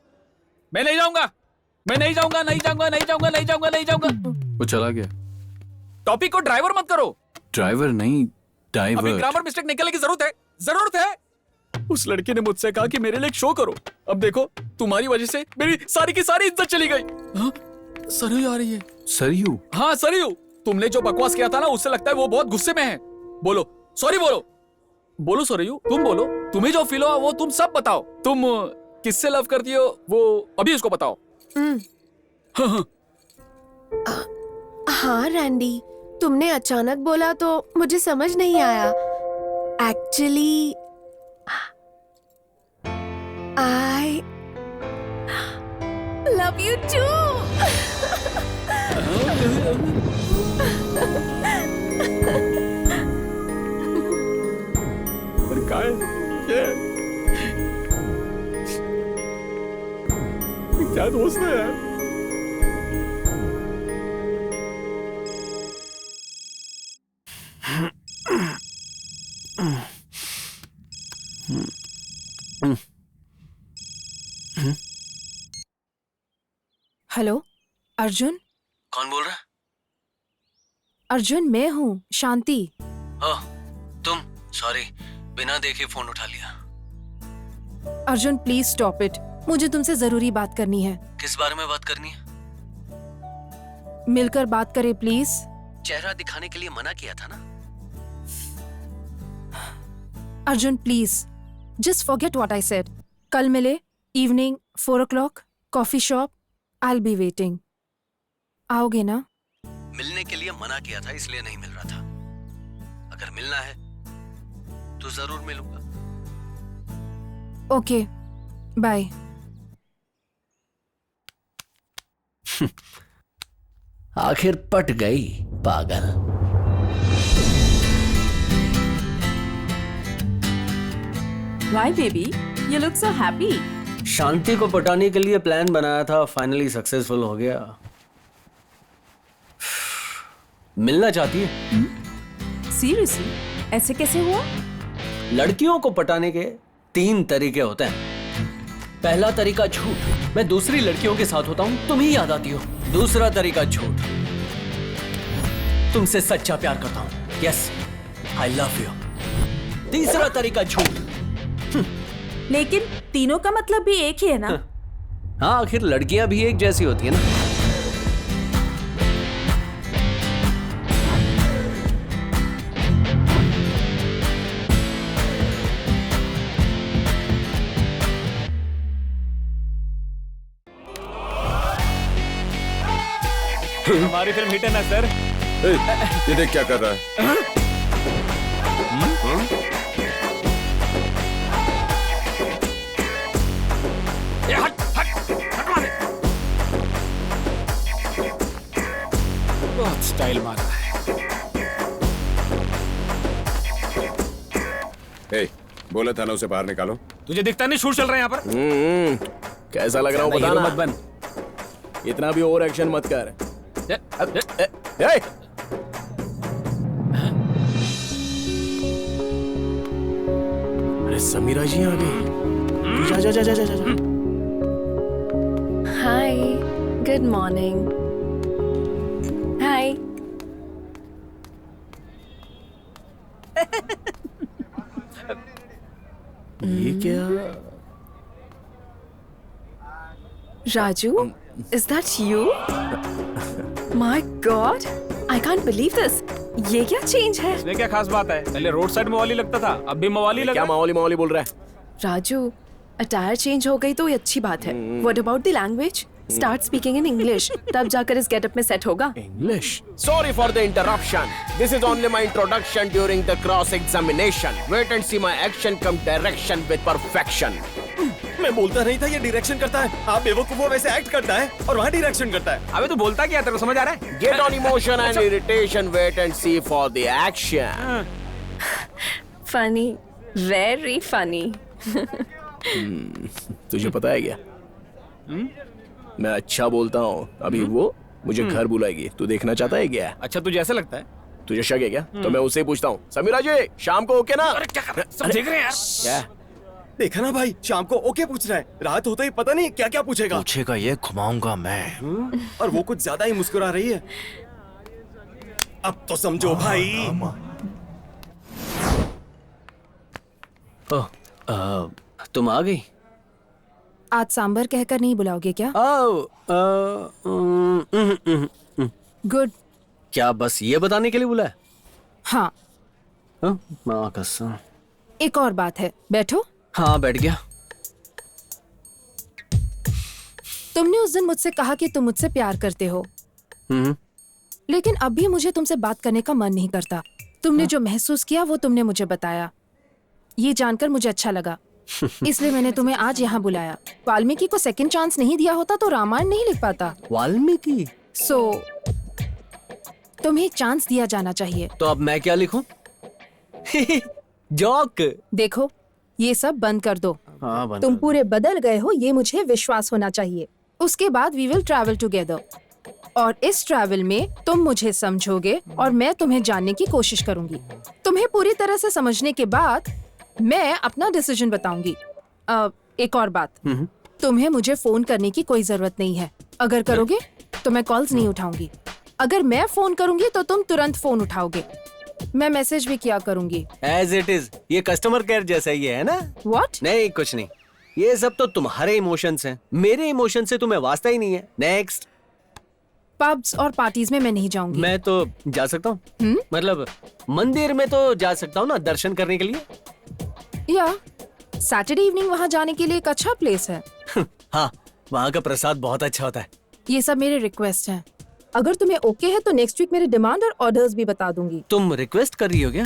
मैं नहीं जाऊंगा, मैं नहीं जाऊंगा, नहीं जाऊंगा, नहीं जाऊंगा, नहीं जाऊंगा, नहीं जाऊंगा। वो चला गया। टॉपिक को ड्राइवर मत करो। ड्राइवर नहीं, अभी डाइवर। ग्रामर मिस्टेक निकलने की जरूरत है, जरूरत है। उस लड़के ने मुझसे कहा कि मेरे लिए एक शो करो। अब देखो, तुम्हारी वजह से मेरी सारी की सारी इज्जत चली गई। हाँ? सरयू आ रही है। सरयू? हाँ सरयू। तुमने जो बकवास किया था ना, उससे लगता है वो बहुत गुस्से में है। बोलो सॉरी, बोलो बोलो सरयू, तुम बोलो। तुम्हें जो फील हुआ वो तुम सब बताओ। तुम किससे लव करती हो वो अभी उसको बताओ। हाँ रैंडी, तुमने अचानक बोला तो मुझे समझ नहीं आया। Actually I love you too. अरे क्या है ये? क्या दोस्त है यार? हेलो अर्जुन। कौन बोल रहा है? अर्जुन मैं हूँ, शांति। ओह, तुम? सॉरी, बिना देखे फोन उठा लिया। अर्जुन प्लीज स्टॉप इट, मुझे तुमसे जरूरी बात करनी है। किस बारे में बात करनी है? मिलकर बात करें प्लीज। चेहरा दिखाने के लिए मना किया था ना। Arjun please just forget what I said. कल मिले, evening 4 o'clock, coffee shop. I'll be waiting. आओगे ना? मिलने के लिए मना किया था, इसलिए नहीं मिल रहा था। अगर मिलना है तो जरूर मिलूंगा। Okay, bye. आखिर पट गई पागल। Why baby? You look so happy. शांति को पटाने के लिए प्लान बनाया था, फाइनली सक्सेसफुल हो गया। मिलना चाहती है? Seriously? ऐसे कैसे हुआ? लड़कियों को पटाने के 3 तरीके होते हैं। पहला तरीका झूठ, मैं दूसरी लड़कियों के साथ होता हूं, तुम ही याद आती हो। दूसरा तरीका झूठ, तुमसे सच्चा प्यार करता हूं, यस आई लव यू। तीसरा तरीका झूठ। लेकिन तीनों का मतलब भी एक ही है ना? हाँ, आखिर लड़कियां भी एक जैसी होती है ना। हमारी फिल्म हिट है ना सर। ये देख क्या कर रहा है? बहुत स्टाइल मार रहा है। ए, बोला था ना उसे बाहर निकालो। तुझे दिखता नहीं शूट चल रहा है यहाँ पर? कैसा लग रहा हूँ बताना। मत बन, इतना भी ओवर एक्शन मत कर। अरे समीरा जी आ गई। जा जा जा जा जा जा। हाय, गुड मॉर्निंग। हाय। ये क्या? Raju, is that you? My God, I can't believe this. ये क्या चेंज है? इसमें क्या खास बात है? पहले रोड साइड मवाली लगता था, अब भी मवाली लग रहा है। क्या मवाली मवाली बोल रहा है? राजू, अटायर चेंज हो गई तो ये अच्छी बात है। What about the language? Start speaking in English, तब जाकर इस गेटअप में सेट होगा। English. Sorry for the interruption. This is only my introduction during the cross-examination. Wait and see my action come direction with perfection. मैं बोलता नहीं था ये डायरेक्शन करता है। आप बेवकूफों वैसे एक्ट करता है और वहाँ डायरेक्शन करता है। अबे तू बोलता क्या, तेरे को समझ आ रहा है? Get on emotion and irritation. Wait and see for the action. Funny, very funny. तुझे पता है क्या? मैं अच्छा बोलता हूँ। अभी वो मुझे घर बुलाएगी। तू देखना चाहता है क्या? अच्छा तुझे ऐसा लगता है? तुझे शक है क्या? तो मैं उससे पूछता हूँ। समीरा जी, शाम को ओके ना? अरे क्या कर रहा है? सब देख रहे हैं यार। क्या? देखा ना भाई, शाम को ओके पूछ रहा है। रात होते ही पता नहीं क्या क्या पूछेगा। पूछेगा ये घुमाऊंगा मैं। और वो कुछ ज्यादा ही मुस्कुरा रही है। अब तो समझो भाई। तुम आ गई? आज सांबर कहकर नहीं बुलाओगे क्या? गुड। क्या बस ये बताने के लिए बुलाया? हाँ। माँ कसम। एक और बात है, बैठो। हाँ बैठ गया। तुमने उस दिन मुझसे कहा कि तुम मुझसे प्यार करते हो, लेकिन अब भी मुझे तुमसे बात करने का मन नहीं करता। तुमने जो महसूस किया वो तुमने मुझे बताया। ये जानकर मुझे अच्छा लगा, इसलिए मैंने तुम्हें आज यहाँ बुलाया। वाल्मीकि को सेकंड चांस नहीं दिया होता तो रामायण नहीं लिख पाता। वाल्मीकि? तुम्हें चांस दिया जाना चाहिए। तो अब मैं क्या लिखूं? जोक। देखो, ये सब बंद कर दो। हाँ, बंद तुम कर दो। पूरे बदल गए हो, ये मुझे विश्वास होना चाहिए। उसके बाद वी विल ट्रैवल टुगेदर, और इस ट्रैवल में तुम मुझे समझोगे और मैं तुम्हें जानने की कोशिश करूंगी। तुम्हें पूरी तरह से समझने के बाद मैं अपना डिसीजन बताऊंगी। एक और बात, तुम्हें मुझे फोन करने की कोई जरूरत नहीं है। अगर करोगे तो मैं कॉल्स नहीं उठाऊंगी। अगर मैं फोन करूंगी तो तुम तुरंत फोन उठाओगे। मैं मैसेज भी किया करूंगी। एज इट इज, ये कस्टमर केयर जैसा ही है ना? What? नहीं कुछ नहीं, ये सब तो तुम्हारे इमोशंस हैं। मेरे इमोशन से तुम्हें वास्ता ही नहीं है। नेक्स्ट। पब्स और पार्टीज में मैं नहीं जाऊंगी। मैं तो जा सकता हूँ, मतलब मंदिर में तो जा सकता हूँ ना, दर्शन करने के लिए। या सैटरडे इवनिंग वहाँ जाने के लिए एक अच्छा प्लेस है। हाँ, वहाँ का प्रसाद बहुत अच्छा होता है। ये सब मेरे रिक्वेस्ट हैं। अगर तुम्हें ओके है तो नेक्स्ट वीक मेरे डिमांड और ऑर्डर्स भी बता दूंगी। तुम रिक्वेस्ट कर रही हो क्या?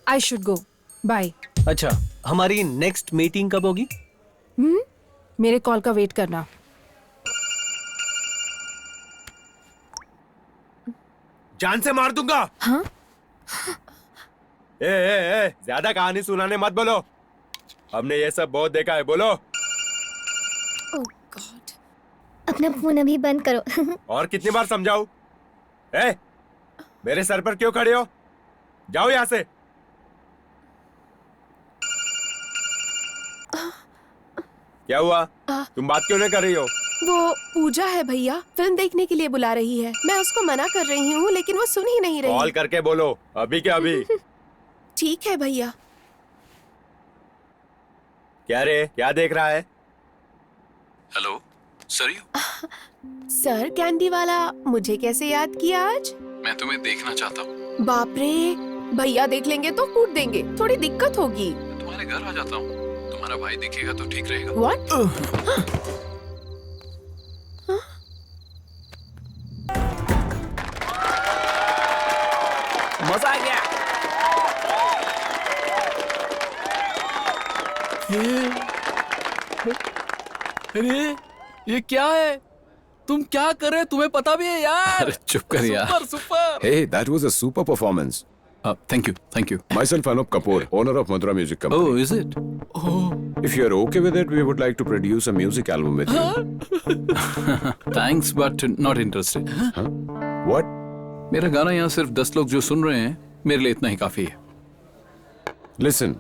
I should go, bye. अच्छा, हमारी नेक्स्ट मीटिंग कब होगी? मेरे कॉल का वेट करना। जान से मार दूंगा। हाँ? ए, ज्यादा कहानी सुनाने मत बोलो। हमने ये सब बहुत देखा है। बोलो। ओह गॉड, अपना फोन अभी बंद करो। और कितनी बार समझाऊं? मेरे सर पर क्यों खड़े हो? जाओ यहाँ से। क्या हुआ? तुम बात क्यों नहीं कर रही हो? वो पूजा है भैया, फिल्म देखने के लिए बुला रही है। मैं उसको मना कर रही हूँ लेकिन वो सुन ही नहीं रही। कॉल करके बोलो। अभी क्या अभी? ठीक है भैया। क्या रे, क्या देख रहा है? Hello sir. सर, कैंडी वाला मुझे कैसे याद किया आज? मैं तुम्हें देखना चाहता हूँ। बाप रे, भैया देख लेंगे तो कूट देंगे, थोड़ी दिक्कत होगी। तुम्हारे घर आ जाता हूँ, तुम्हारा भाई दिखेगा तो ठीक रहेगा। What? मजा आ गया। अरे ये क्या है? तुम क्या कर रहे हो? तुम्हें पता भी है यार? अरे चुप कर यार। Super super. Hey, that was a super performance. Thank you. Myself, Anup Kapoor, owner of Madura Music Company. Oh, is it? If you're okay with it, we would like to produce a music album with you. Thanks, but not interested. What? मेरा गाना यहाँ सिर्फ 10 लोग जो सुन रहे हैं, मेरे लिए इतना ही काफी है। Listen,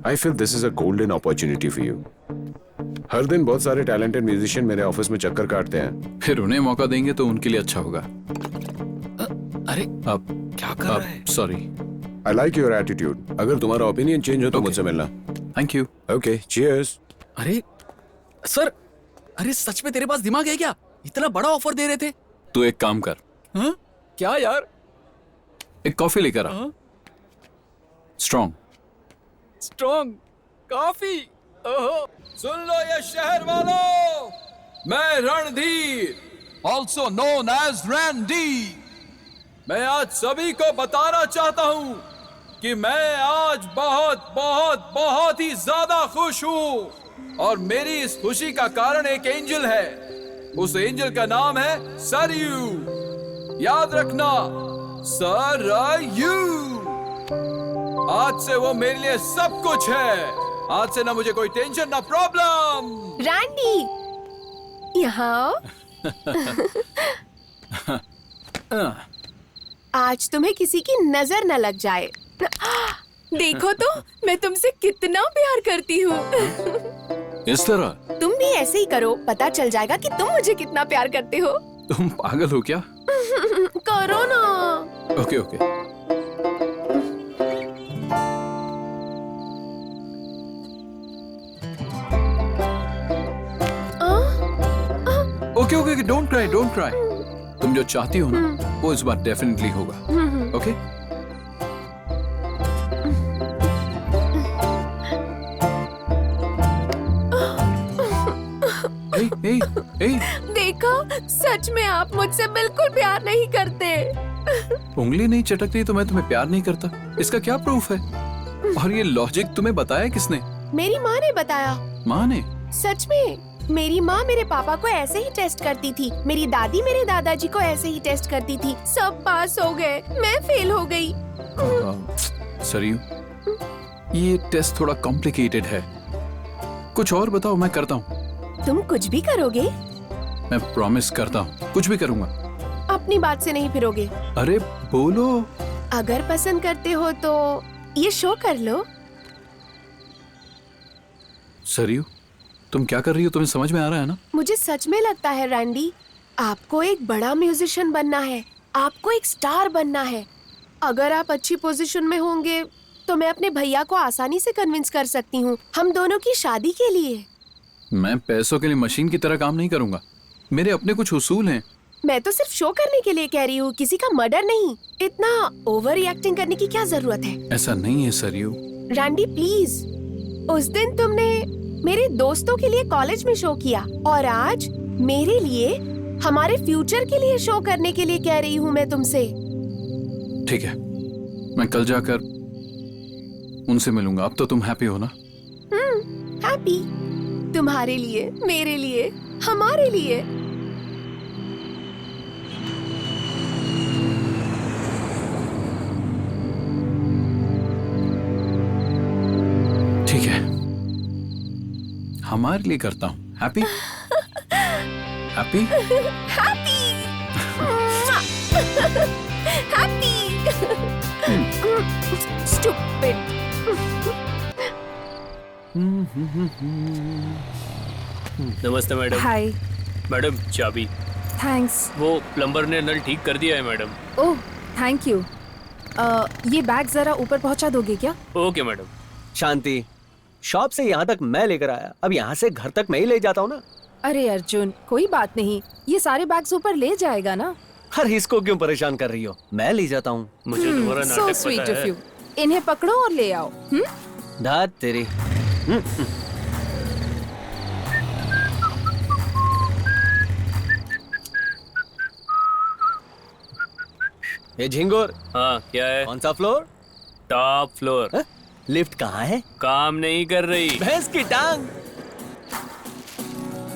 I feel this is a golden opportunity for you. हर दिन बहुत सारे टैलेंटेड म्यूजिशियन मेरे ऑफिस में चक्कर काटते हैं। फिर उन्हें मौका देंगे तो उनके लिए अच्छा होगा। अरे आप क्या कर रहे हैं? Sorry. I like your attitude. अगर तुम्हारा ओपिनियन चेंज हो तो मुझसे मिलना। Thank you. Okay, cheers. अरे सर, अरे सच में तेरे पास दिमाग है क्या? इतना बड़ा ऑफर दे रहे थे। तू एक काम कर। हाँ? क्या यार? एक कॉफी लेकर आ। स्ट्रॉन्ग। Strong coffee. ओहो, सुन लो ये शहर वालों, मैं Randhir, also known as Randy, मैं आज सभी को बताना चाहता हूं कि मैं आज बहुत बहुत बहुत ही ज्यादा खुश हूं और मेरी इस खुशी का कारण एक एंजल है। उस एंजल का नाम है सरयू। याद रखना, सरयू। आज से वो मेरे लिए सब कुछ है। आज से ना मुझे कोई टेंशन ना प्रॉब्लम। रैंडी, यहाँ आज तुम्हें किसी की नजर न लग जाए। देखो तो मैं तुमसे कितना प्यार करती हूँ। इस तरह तुम भी ऐसे ही करो, पता चल जाएगा कि तुम मुझे कितना प्यार करते हो। तुम पागल हो क्या? करो ना। Okay okay. Okay okay, don't cry don't cry. तुम जो चाहती हो ना वो इस बार डेफिनेटली होगा। ओके? देखो, सच में आप मुझसे बिल्कुल प्यार नहीं करते। उंगली नहीं चटकती तो मैं तुम्हें प्यार नहीं करता, इसका क्या प्रूफ है? और ये लॉजिक तुम्हें बताया किसने? मेरी माँ ने बताया। माँ ने? सच में मेरी माँ मेरे पापा को ऐसे ही टेस्ट करती थी, मेरी दादी मेरे दादाजी को ऐसे ही टेस्ट करती थी। सब पास हो गए, मैं फेल हो गई। सरयू, ये टेस्ट थोड़ा कॉम्प्लिकेटेड है। कुछ और बताओ, मैं करता हूँ। तुम कुछ भी करोगे? मैं प्रॉमिस करता हूँ, कुछ भी करूँगा। अपनी बात से नहीं फिरोगे? अरे बोलो। अगर पसंद करते हो तो ये शो कर लो। सरयू, तुम क्या कर रही हो? तुम्हें समझ में आ रहा है ना? मुझे सच में लगता है रैंडी, आपको एक बड़ा म्यूजिशियन बनना है, आपको एक स्टार बनना है। अगर आप अच्छी पोजीशन में होंगे तो मैं अपने भैया को आसानी से कन्विंस कर सकती हूँ हम दोनों की शादी के लिए। मैं पैसों के लिए मशीन की तरह काम नहीं करूंगा। मेरे अपने कुछ उसूल हैं। मैं तो सिर्फ शो करने के लिए कह रही हूँ, किसी का मर्डर नहीं। इतना ओवर रिएक्टिंग करने की क्या जरूरत है? ऐसा नहीं है सरयू। रैंडी प्लीज, उस दिन तुमने मेरे दोस्तों के लिए कॉलेज में शो किया और आज मेरे लिए, हमारे फ्यूचर के लिए शो करने के लिए कह रही हूँ मैं तुमसे। ठीक है, मैं कल जाकर उनसे मिलूंगा। अब तो तुम हैप्पी हो ना? हैप्पी, तुम्हारे लिए, मेरे लिए, हमारे लिए। ठीक है, हमारे लिए करता हूँ। Happy? Happy? Happy, happy. Stupid. नमस्ते मैडम। हाय मैडम, चाबी। थैंक्स। वो प्लम्बर ने नल ठीक कर दिया है मैडम। Oh thank you. ये बैग जरा ऊपर पहुंचा दोगे क्या? Okay madam. शांति, शॉप से यहाँ तक मैं लेकर आया, अब यहाँ से घर तक मैं ही ले जाता हूँ ना। अरे अर्जुन, कोई बात नहीं, ये सारे बैग्स ऊपर ले जाएगा ना। हर इसको क्यों परेशान कर रही हो? मैं ले जाता हूँ। मुझे तुम्हारा सो नाटक स्वीट पता ऑफ है। यू। इन्हें पकड़ो और ले आओ। धात तेरी। ये झिंगुर। हाँ, क्या है? कौन सा फ्लोर? Top floor. लिफ्ट कहाँ है? काम नहीं कर रही। भैंस की टांग।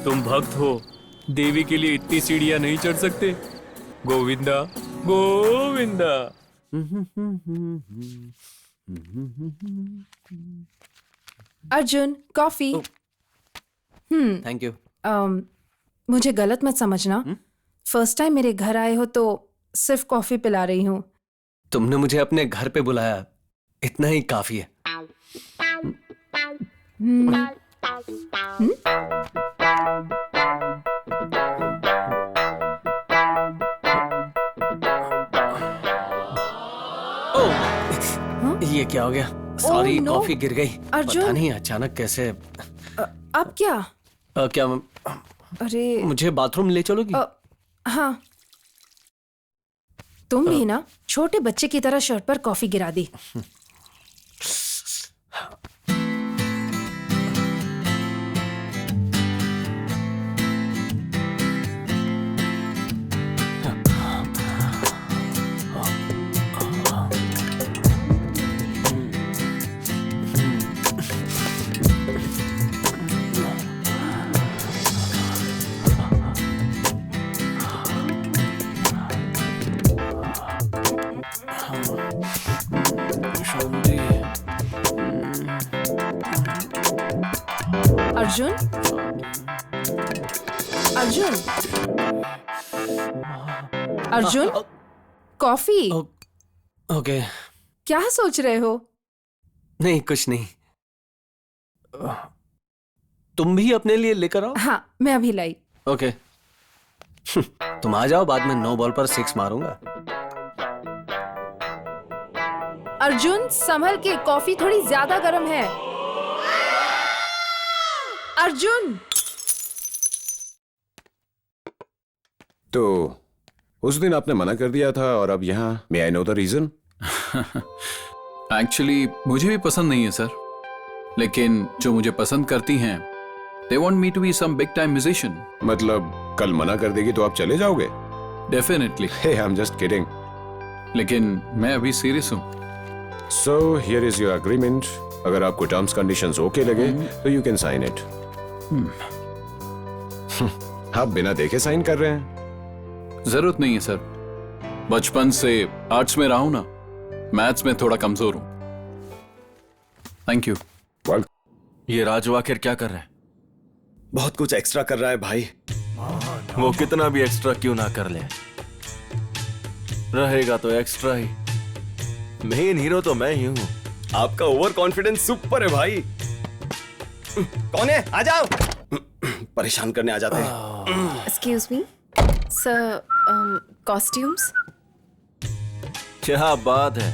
तुम भक्त हो, देवी के लिए इतनी सीढ़ियां नहीं चढ़ सकते। Govinda Govinda. Arjun, coffee. Thank you. मुझे गलत मत समझना। फर्स्ट टाइम मेरे घर आए हो तो सिर्फ कॉफी पिला रही हूँ। तुमने मुझे अपने घर पे बुलाया, इतना ही काफी है। ये क्या हो गया? Sorry, no. कॉफी गिर गई। अर्जुन। पता नहीं अचानक कैसे। अब क्या? क्या अरे मुझे बाथरूम ले चलोगी? हाँ। तुम भी ना छोटे बच्चे की तरह शर्ट पर कॉफी गिरा दी। अर्जुन अर्जुन अर्जुन कॉफी। ओके। क्या सोच रहे हो? नहीं, कुछ नहीं। तुम भी अपने लिए लेकर आओ। हाँ, मैं अभी लाई। ओके। तुम आ जाओ, बाद में 9 बॉल पर 6 मारूंगा। अर्जुन संभल के, कॉफी थोड़ी ज्यादा गर्म है। अर्जुन। तो उस दिन आपने मना कर दिया था और अब यहाँ may I know the reason? Actually मुझे भी पसंद नहीं है सर, लेकिन जो मुझे पसंद करती हैं they want me to be some big time musician. मतलब कल मना कर देगी तो आप चले जाओगे? Definitely. Hey, I'm just kidding. लेकिन मैं अभी सीरियस हूँ। So here is your agreement. अगर आपको टर्म्स कंडीशंस ओके लगे तो you can sign it. आप बिना देखे साइन कर रहे हैं? जरूरत नहीं है सर, बचपन से आर्ट्स में रहा हूं ना, मैथ्स में थोड़ा कमजोर हूं। Thank you. ये राजू आखिर क्या कर रहा है? बहुत कुछ एक्स्ट्रा कर रहा है भाई। वो कितना भी एक्स्ट्रा क्यों ना कर ले, रहेगा तो एक्स्ट्रा ही। मेन हीरो तो मैं ही हूँ। आपका ओवर कॉन्फिडेंस सुपर है भाई। कौन है? आ जाओ। परेशान करने आ जाते हैं। Excuse me sir, costumes. क्या बात है,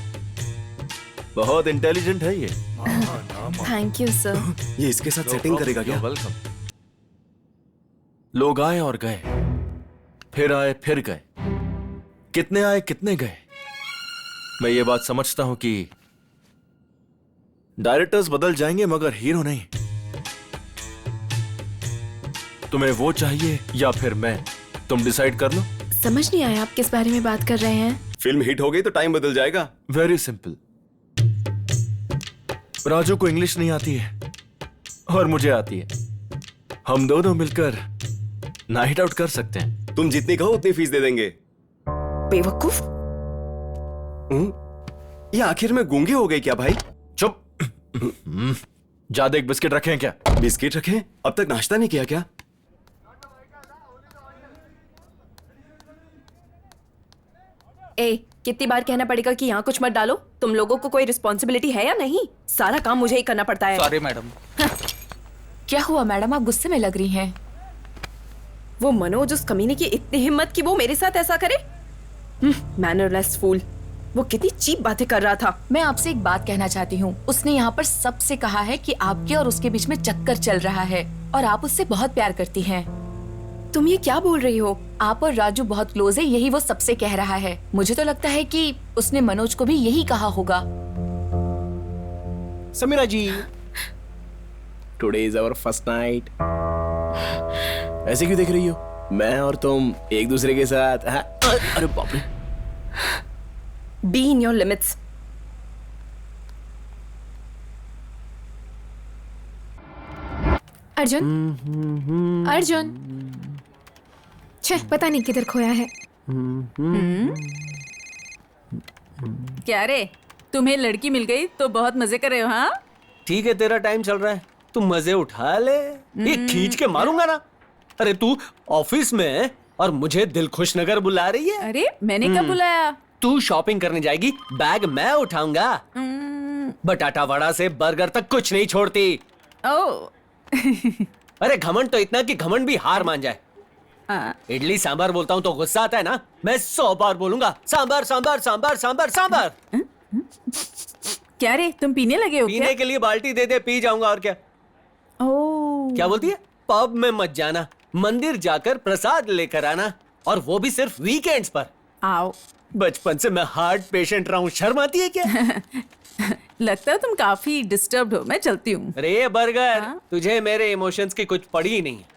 बहुत इंटेलिजेंट है ये। Thank you sir. ये इसके साथ सेटिंग करेगा क्या? वेलकम। लोग आए और गए, फिर आए फिर गए, कितने आए कितने गए। मैं ये बात समझता हूं कि डायरेक्टर्स बदल जाएंगे मगर हीरो नहीं। तुम्हें वो चाहिए या फिर मैं, तुम डिसाइड कर लो। समझ नहीं आया आप किस बारे में बात कर रहे हैं। फिल्म हिट हो गई तो टाइम बदल जाएगा। Very simple. राजू को इंग्लिश नहीं आती है और मुझे आती है, हम दोनों मिलकर नाइट आउट कर सकते हैं। तुम जितनी कहो उतनी फीस दे देंगे। बेवकूफ। ये आखिर में गूंगे हो गए क्या भाई? चुप। ज्यादा एक बिस्किट रखे हैं क्या? बिस्किट रखे? अब तक नाश्ता नहीं किया क्या? ए, कितनी बार कहना पड़ेगा कि यहाँ कुछ मत डालो? तुम लोगों को कोई रिस्पॉन्सिबिलिटी है या नहीं? सारा काम मुझे ही करना पड़ता है। Sorry madam. क्या हुआ मैडम, आप गुस्से में लग रही हैं? वो मनोज उस कमीने की इतनी हिम्मत कि वो मेरे साथ ऐसा करे। मैनरलेस फूल। वो कितनी चीप बातें कर रहा था। मैं आपसे एक बात कहना चाहती हूँ। उसने यहाँ पर सबसे कहा है कि आपके और उसके बीच में चक्कर चल रहा है और आप उससे बहुत प्यार करती हैं। तुम ये क्या बोल रही हो? आप और राजू बहुत क्लोज है, यही वो सबसे कह रहा है। मुझे तो लगता है कि उसने मनोज को भी यही कहा होगा। Sameera ji, today is our first night. ऐसे क्यों देख रही हो? मैं और तुम एक दूसरे के साथ। अरे बाप रे। Be in your limits. Arjun, Arjun, छे पता नहीं किधर खोया है। क्या रे, तुम्हें लड़की मिल गई तो बहुत मजे कर रहे हो? हाँ ठीक है, तेरा टाइम चल रहा है, तू मजे उठा ले। ये खींच के मारूंगा ना। अरे तू ऑफिस में है और मुझे दिलखुश नगर बुला रही है। अरे मैंने कब बुलाया? तू शॉपिंग करने जाएगी, बैग मैं उठाऊंगा। बटाटा वड़ा से बर्गर तक कुछ नहीं छोड़ती। ओ। अरे घमंड तो इतना कि घमंड भी हार मान जाए। इडली सांभर बोलता हूँ तो गुस्सा आता है ना? मैं 100 बार बोलूंगा सांभर सांभर सांभर सांभर सांभर। क्या रे, तुम पीने लगे हो? पीने के लिए बाल्टी दे दे, पी जाऊंगा और क्या। ओ। क्या बोलती है? पब में मत जाना, मंदिर जाकर प्रसाद लेकर आना, और वो भी सिर्फ वीकेंड्स पर। आओ। बचपन से मैं हार्ट पेशेंट रहा हूँ, शर्म आती है क्या? लगता है तुम काफी डिस्टर्ब्ड हो, मैं चलती हूँ। अरे बर्गर, तुझे मेरे इमोशंस की कुछ पड़ी ही नहीं है।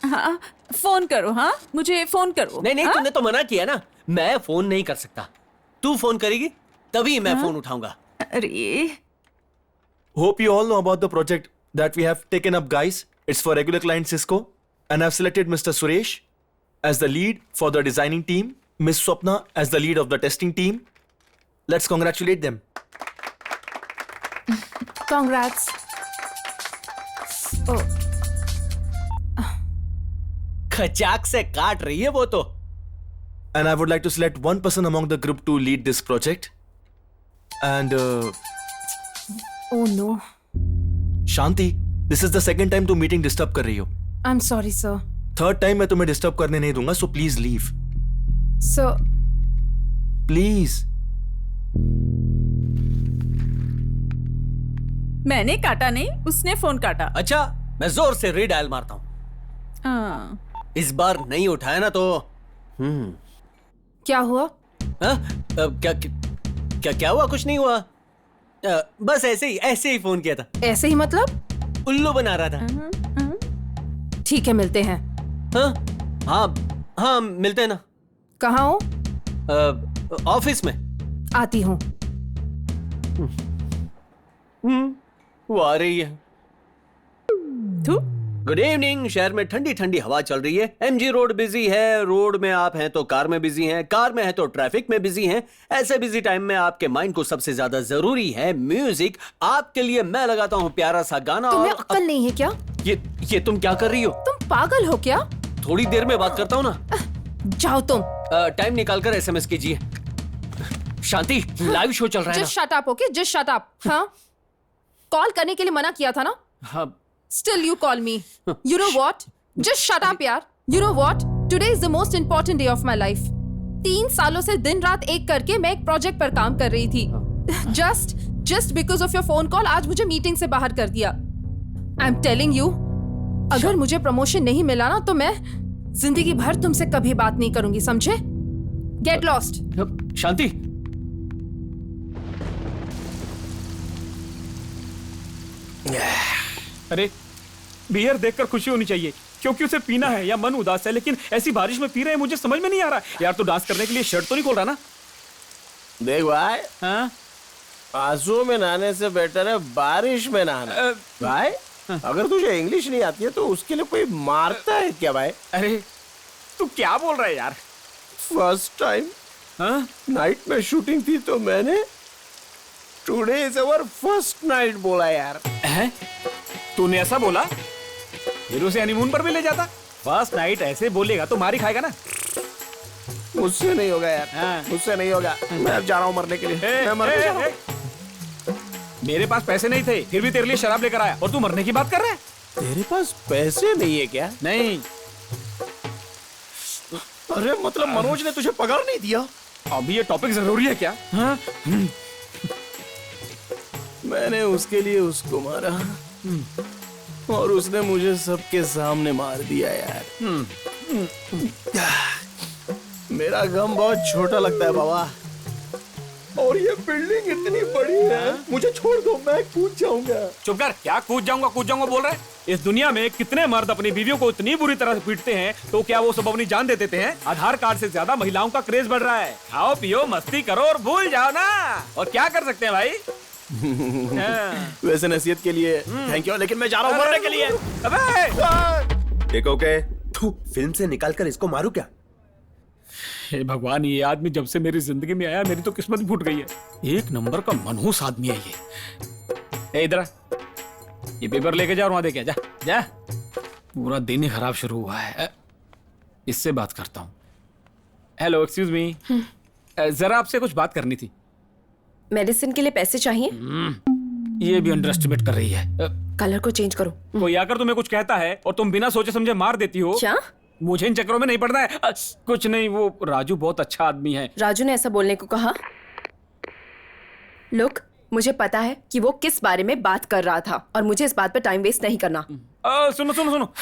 हाँ, फोन करो। हाँ मुझे फोन करो। नहीं नहीं, तूने तो मना किया ना। मैं फोन नहीं कर सकता, तू फोन करेगी तभी मैं फोन उठाऊंगा। अरे Hope you all know about the project that we have taken up, guys. It's for regular client Cisco, and I've selected Mr. Suresh as the lead for the designing team, Miss Swapna as the lead of the testing team. Let's congratulate them. Congrats. Oh, खचाक से काट रही है वो तो। And I would like to select one person among the group to lead this project. And Oh no. Shanti, this is the second time तुम meeting disturb कर रही हो। I'm sorry, sir. Third time मैं तुम्हें disturb करने नहीं दूंगा, so please leave. Sir. Please. मैंने काटा नहीं, उसने फोन काटा। अच्छा, मैं जोर से रीडायल मारता हूँ। हाँ। इस बार नहीं उठाया ना तो क्या हुआ? क्या हुआ? कुछ नहीं हुआ। बस ऐसे ही फोन किया था। ऐसे ही मतलब? उल्लू बना रहा था। ठीक है, मिलते हैं। हाँ मिलते हैं ना। कहाँ हो? ऑफिस में। आती हूँ। वो आ रही है। Good evening. शहर में ठंडी ठंडी हवा चल रही है। एमजी रोड बिजी है। रोड में आप हैं तो कार में बिजी हैं, कार में है तो ट्रैफिक में बिजी हैं। ऐसे बिजी टाइम में आपके माइंड को सबसे ज्यादा जरूरी है म्यूजिक। आपके लिए मैं लगाता हूँ प्यारा सा गाना। तुम्हें अक्ल नहीं है क्या? ये तुम क्या कर रही हो? तुम पागल हो क्या? थोड़ी देर में बात करता हूँ ना। जाओ तुम। टाइम निकालकर एसएमएस कीजिए। शांति, लाइव शो चल रहा है ना। Just shut up, okay? Just shut up. हाँ, कॉल करने के लिए मना किया था ना। हाँ। Still you call me. You know what? Just shut up यार. You know what? Today is the most important day of my life. 3 सालों से दिन रात एक करके मैं एक प्रोजेक्ट पर काम कर रही थी। Just because of your phone call आज मुझे मीटिंग से बाहर कर दिया। I'm telling you, अगर मुझे प्रमोशन नहीं मिला ना तो मैं जिंदगी भर तुमसे कभी बात नहीं करूंगी, समझे? Get lost. शांति, अरे बियर देखकर खुशी होनी चाहिए क्योंकि उसे पीना है या मन उदास है, लेकिन ऐसी बारिश में पी रहे हैं मुझे समझ में नहीं आ रहा। यार तू डांस करने के लिए शर्ट तो नहीं खोल रहा ना? देख भाई, हाँ? आंसू में नहाने से बेटर है बारिश में नहाना। भाई अगर तुझे इंग्लिश नहीं आती है तो उसके लिए कोई मारता है क्या भाई? अरे तू क्या बोल रहा है यार? फर्स्ट टाइम नाइट में शूटिंग थी तो मैंने today is our first night बोला यार। हैं? तूने ऐसा बोला? फिर उसे हनीमून पर भी ले जाता। फर्स्ट नाइट ऐसे बोलेगा तो मारी खाएगा ना। मुझसे नहीं होगा यार, मुझसे नहीं होगा। मैं अब जा रहा हूँ मरने के लिए। मैं मरने जा रहा हूँ। मेरे पास पैसे नहीं थे फिर भी तेरे लिए शराब लेकर आया और तू मरने की बात कर रहा है? तेरे पास पैसे नहीं है क्या? नहीं। अरे मतलब मनोज ने तुझे पगार नहीं दिया? अभी ये टॉपिक जरूरी है क्या? हाँ? मैंने उसके लिए उसको मारा और उसने मुझे सबके सामने मार दिया यार। मेरा गम बहुत छोटा लगता है बाबा। और ये बिल्डिंग इतनी बड़ी है, मुझे छोड़ दो, मैं कूद जाऊंगा। चुप कर। क्या कूद जाऊंगा बोल रहा है? इस दुनिया में कितने मर्द अपनी बीवियों को इतनी बुरी तरह से पीटते हैं तो क्या वो सब अपनी जान दे देते हैं? आधार कार्ड से ज्यादा महिलाओं का क्रेज बढ़ रहा है। खाओ पियो मस्ती करो और भूल जाओ ना। और क्या कर सकते हैं भाई? वैसे नसीहत के लिए थैंक यू, लेकिन मैं जा रहा हूँ मरने के लिए। देखो के फिल्म से निकालकर इसको मारू क्या? हे भगवान, ये आदमी जब से मेरी जिंदगी में आया मेरी तो किस्मत फूट गई है। एक नंबर का मनहूस आदमी है ये। इधर ये पेपर लेके जा और वहां दे के जा। जा। पूरा दिन ही खराब शुरू हुआ है। इससे बात करता हूँ। हेलो, एक्सक्यूज मी, जरा आपसे कुछ बात करनी थी। मेडिसिन के लिए पैसे चाहिए? ये भी अंडर एस्टिमेट कर रही है। कलर को चेंज करो। कोई आकर तुम्हें कुछ कहता है और तुम बिना सोचे समझे मार देती हो। क्या? मुझे इन चक्करों में नहीं पड़ना है। कुछ नहीं, वो राजू बहुत अच्छा आदमी है। राजू ने ऐसा बोलने को कहा? लुक, मुझे पता है कि वो किस बारे में बात कर रहा था और मुझे इस बात पर टाइम वेस्ट नहीं करना। सुनो सुनो सुनो।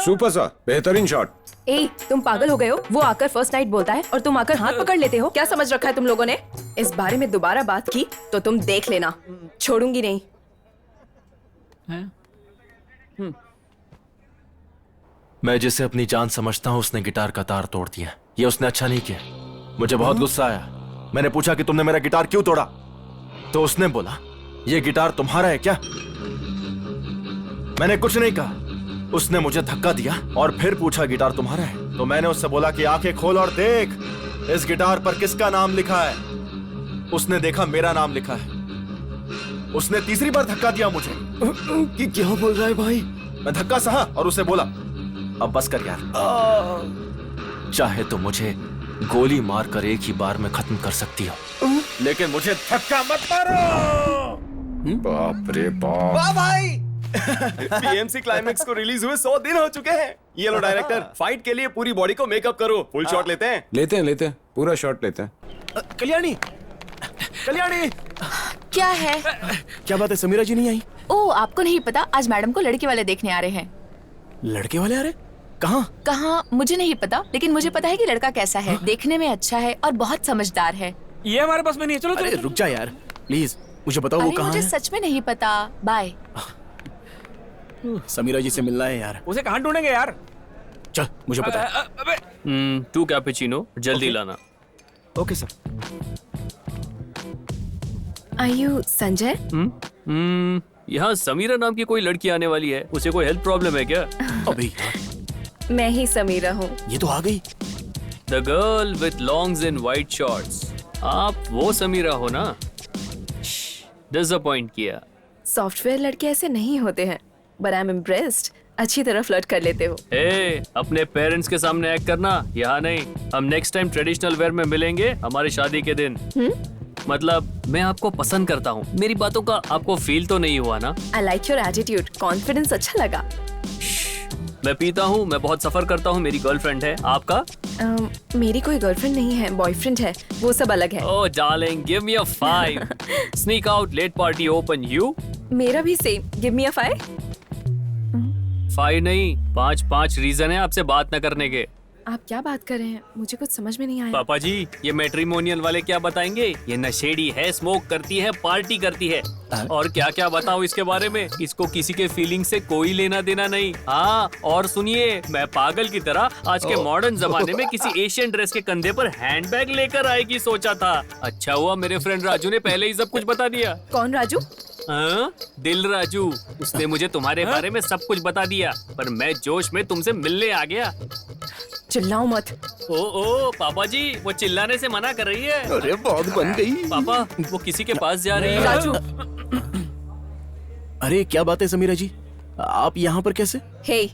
सुपर सा बेहतरीन शॉट। ए, तुम पागल हो गए हो? वो आकर फर्स्ट नाइट बोलता है और तुम आकर हाथ पकड़ लेते हो। क्या समझ रखा है तुम लोगों ने? इस बारे में दोबारा बात की तो तुम देख लेना, छोड़ूंगी नहीं। मैं जिसे अपनी जान समझता हूँ उसने गिटार का तार तोड़ दिया। ये उसने अच्छा नहीं किया। मुझे बहुत गुस्सा आया। मैंने पूछा कि तुमने मेरा गिटार क्यों तोड़ा, तो उसने बोला ये गिटार तुम्हारा है क्या? मैंने कुछ नहीं कहा। उसने मुझे धक्का दिया और फिर पूछा गिटार तुम्हारा है, तो मैंने उससे बोला कि आंखें खोल और देख इस गिटार पर किसका नाम लिखा है। उसने देखा मेरा नाम लिखा है। उसने तीसरी बार धक्का दिया मुझे। कि क्या बोल रहा है भाई? मैं धक्का सहा और उसे बोला अब बस कर यार। चाहे तो मुझे गोली मारकर एक ही बार में खत्म कर सकती हो, लेकिन मुझे धक्का मत मारो। बाप रे बाप। वाह भाई पीएमसी क्लाइमेक्स को रिलीज हुए 100 दिन हो चुके हैं। ये लो डायरेक्टर, फाइट के लिए पूरी बॉडी को मेकअप करो। फुल शॉट लेते हैं? लेते हैं पूरा शॉट लेते हैं। कल्याणी, कल्याणी, क्या है? क्या बात है, समीरा जी नहीं आई? ओ, आपको नहीं पता, आज मैडम को लड़के वाले देखने आ रहे हैं। लड़के वाले आ रहे? कहाँ? कहाँ मुझे नहीं पता, लेकिन मुझे पता है कि लड़का कैसा है। देखने में अच्छा है और बहुत समझदार है। ये हमारे पास में नहीं है। चलो अरे रुक जा यार, प्लीज मुझे बताओ वो कहाँ मुझे है? सच में नहीं पता। बाय। समीरा जी से मिलना है यार। उसे कहाँ ढूंढेंगे यार? चल, मुझे पता है। 2 कैपुचिनो जल्दी लाना। Okay sir. Are you Sanjay? यहाँ समीरा नाम की कोई लड़की आने वाली है, उसे कोई हेल्थ प्रॉब्लम है क्या? अभी मैं ही समीरा हूँ। ये तो आ गई। The girl with longs in white shorts. आप वो समीरा हो ना? डिसअपॉइंट किया। सॉफ्टवेयर लड़के ऐसे नहीं होते हैं, but I'm impressed। अच्छी तरह फ्लर्ट कर लेते हो। अपने पेरेंट्स के सामने एक्ट करना, यहाँ नहीं। हम नेक्स्ट टाइम ट्रेडिशनल वेयर में मिलेंगे हमारी शादी के दिन। मतलब मैं आपको पसंद करता हूँ, मेरी बातों का आपको फील तो नहीं हुआ ना? I like your attitude, confidence अच्छा लगा। मैं पीता हूँ, मैं बहुत सफर करता हूँ, मेरी गर्लफ्रेंड है। आपका? मेरी कोई गर्लफ्रेंड नहीं है, बॉयफ्रेंड है, वो सब अलग है। Oh darling, give me a 5। Sneak out, late party open. You? मेरा भी सेम, गिव मी अ 5। 5 नहीं, 5 रीजन है आपसे बात न करने के। आप क्या बात कर रहे हैं? मुझे कुछ समझ में नहीं आया। पापा जी, ये मैट्रिमोनियल वाले क्या बताएंगे? ये नशेड़ी है, स्मोक करती है, पार्टी करती है, और क्या क्या बताऊं इसके बारे में। इसको किसी के फीलिंग से कोई लेना देना नहीं। हाँ, और सुनिए, मैं पागल की तरह आज के मॉडर्न जमाने में किसी एशियन ड्रेस के कंधे पर हैंडबैग लेकर आएगी सोचा था। अच्छा हुआ मेरे फ्रेंड राजू ने पहले ही सब कुछ बता दिया। कौन राजू? दिल राजू। उसने मुझे तुम्हारे बारे में सब कुछ बता दिया, पर मैं जोश में तुमसे मिलने आ गया। चिल्लाओ मत। ओ पापा जी, वो चिल्लाने से मना कर रही है। अरे बहुत बन गई। पापा, वो किसी के पास जा रही है। राजू। अरे क्या बात है समीरा जी, आप यहाँ पर कैसे? हे,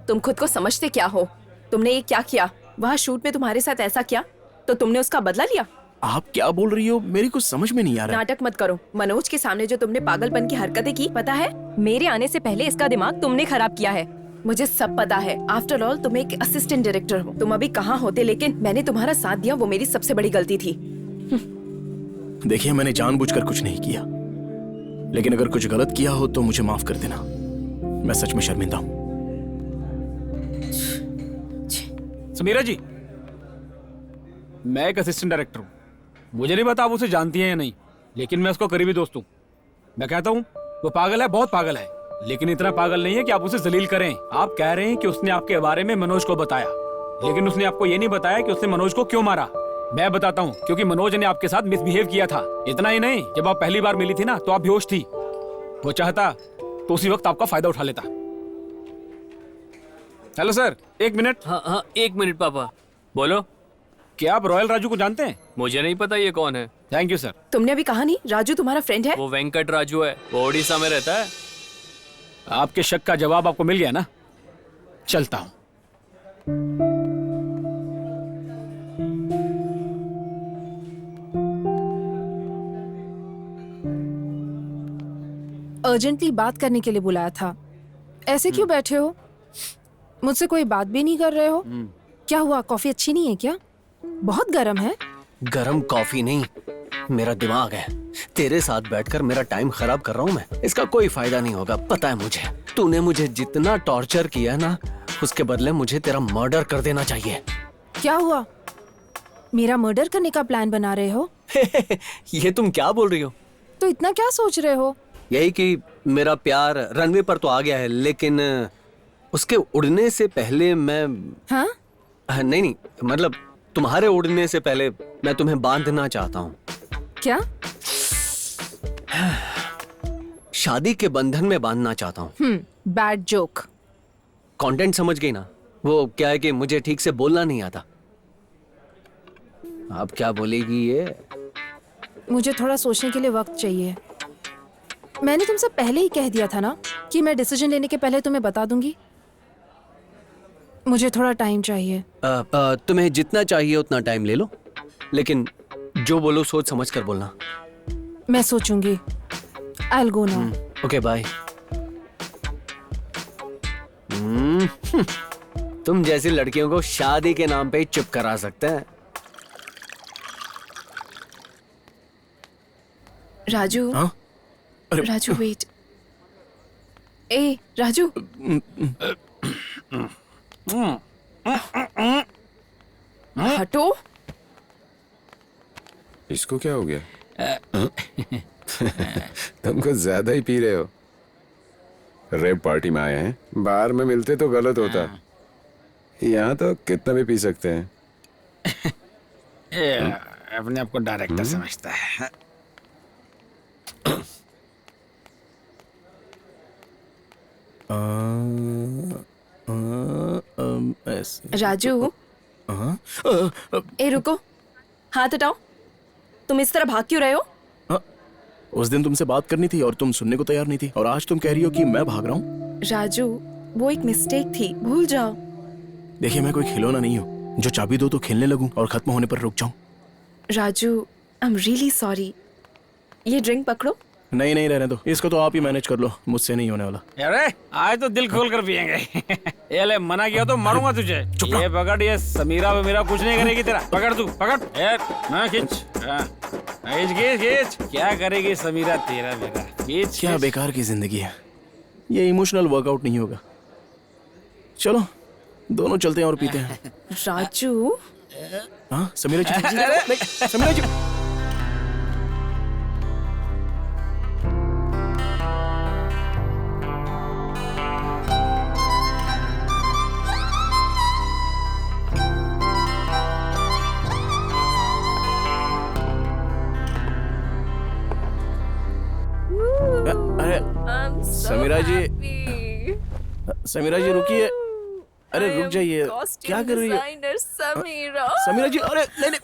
तुम खुद को समझते क्या हो? तुमने ये क्या किया? वहाँ शूट में तुम्हारे साथ ऐसा किया तो तुमने उसका बदला लिया? आप क्या बोल रही हो? मेरी कुछ समझ में नहीं आ रहा। नाटक मत करो। मनोज के सामने जो तुमने पागलपन की हरकतें की, पता है, मेरे आने से पहले इसका दिमाग तुमने खराब किया है। मुझे सब पता है। आफ्टर ऑल तुम एक असिस्टेंट डायरेक्टर हो। तुम अभी कहाँ होते, लेकिन मैंने तुम्हारा साथ दिया, वो मेरी सबसे बड़ी गलती थी। देखिए, मैंने जानबूझकर कुछ नहीं किया, लेकिन अगर कुछ गलत किया हो तो मुझे माफ कर देना। मैं सच में शर्मिंदा हूँ। समीरा जी, मैं एक असिस्टेंट डायरेक्टर हूँ। मुझे नहीं पता आप उसे जानती हैं या नहीं, लेकिन मैं उसका करीबी दोस्त हूँ। मैं कहता हूँ वो पागल है, बहुत पागल है, लेकिन इतना पागल नहीं है कि आप उसे जलील करें। आप कह रहे हैं कि उसने आपके बारे में मनोज को बताया, लेकिन उसने आपको ये नहीं बताया कि उसने मनोज को क्यों मारा। मैं बताता हूँ, क्योंकि मनोज ने आपके साथ मिसबिहेव किया था। इतना ही नहीं, जब आप पहली बार मिली थी ना, तो आप बेहोश थी। वो चाहता तो उसी वक्त आपका फायदा उठा लेता। Hello sir, 1 minute. हाँ 1 मिनट पापा। बोलो। क्या आप रॉयल राजू को जानते हैं? मुझे नहीं पता ये कौन है। Thank you sir. तुमने अभी कहा नहीं राजू तुम्हारा फ्रेंड है? वो वेंकट राजू है, वो ओडिशा में रहता है। आपके शक का जवाब आपको मिल गया ना? चलता हूं। अर्जेंटली बात करने के लिए बुलाया था। ऐसे क्यों बैठे हो? मुझसे कोई बात भी नहीं कर रहे हो? क्या हुआ, कॉफी अच्छी नहीं है क्या? बहुत गर्म है। गरम कॉफी नहीं, मेरा दिमाग है। तेरे साथ बैठकर मेरा टाइम खराब कर रहा हूँ मैं। इसका कोई फायदा नहीं होगा, पता है मुझे। तूने मुझे जितना टॉर्चर किया ना, उसके बदले मुझे तेरा मर्डर कर देना चाहिए। क्या हुआ? मेरा मर्डर करने का प्लान बना रहे हो? ये तुम क्या बोल रही हो? तो इतना क्या सोच रहे हो? यही कि मेरा प्यार रनवे पर तो आ गया है, लेकिन उसके उड़ने से पहले मैं हाँ? नहीं, मतलब तुम्हारे उड़ने से पहले मैं तुम्हें बांधना चाहता हूँ। क्या? शादी के बंधन में बांधना चाहता हूँ। Bad joke. कंटेंट समझ गई ना? वो क्या है कि मुझे ठीक से बोलना नहीं आता। आप क्या बोलेगी ये? मुझे थोड़ा सोचने के लिए वक्त चाहिए। मैंने तुमसे पहले ही कह दिया था ना कि मैं डिसीजन लेने के पहले तुम्हें बता दूंगी। मुझे थोड़ा टाइम चाहिए। तुम्हें जितना चाहिए उतना टाइम ले लो, लेकिन जो बोलो सोच समझ कर बोलना। मैं सोचूंगी। I'll go now. Okay bye. तुम जैसी लड़कियों को शादी के नाम पे ही चुप करा सकते हैं। राजू। हाँ? राजू वेट। ए राजू। हटो। इसको क्या हो गया? तुम कुछ ज्यादा ही पी रहे हो। रेप पार्टी में आए हैं, बाहर में मिलते तो गलत होता। यहाँ तो कितना भी पी सकते हैं। अपने आप को डायरेक्टर समझता है। राजू। ए रुको, हाथ हटाओ। तुम इस तरह भाग क्यों रहे हो? उस दिन तुमसे बात करनी थी और तुम सुनने को तैयार नहीं थी, और आज तुम कह रही हो कि मैं भाग रहा हूँ। राजू, वो एक मिस्टेक थी, भूल जाओ। देखिए, मैं कोई खिलौना नहीं हूँ जो चाबी दो तो खेलने लगूं और खत्म होने पर रुक जाऊं। राजू, आई एम रियली सॉरी। ये ड्रिंक पकड़ो। नहीं नहीं, रहने दो, इसको तो आप ही मैनेज कर लो, मुझसे नहीं होने वाला। अरे आज तो दिल खोल कर पियेंगे। ये ले, मना किया तो मारूंगा तुझे। ये पकड़, ये समीरा वमीरा कुछ नहीं करेगी तेरा। पकड़ तू, पकड़। ना खींच, खींच खींच। क्या करेगी समीरा तेरा मेरा? खींच। क्या बेकार की जिंदगी है, ये इमोशनल वर्कआउट नहीं होगा। चलो दोनों चलते हैं और पीते हैं। राजू। हाँ समीरा जी, समीरा जी। समीरा जी, समीरा जी रुकिए। अरे रुक जाइए, क्या कर रही हो? समीरा जी, अरे नहीं नहीं।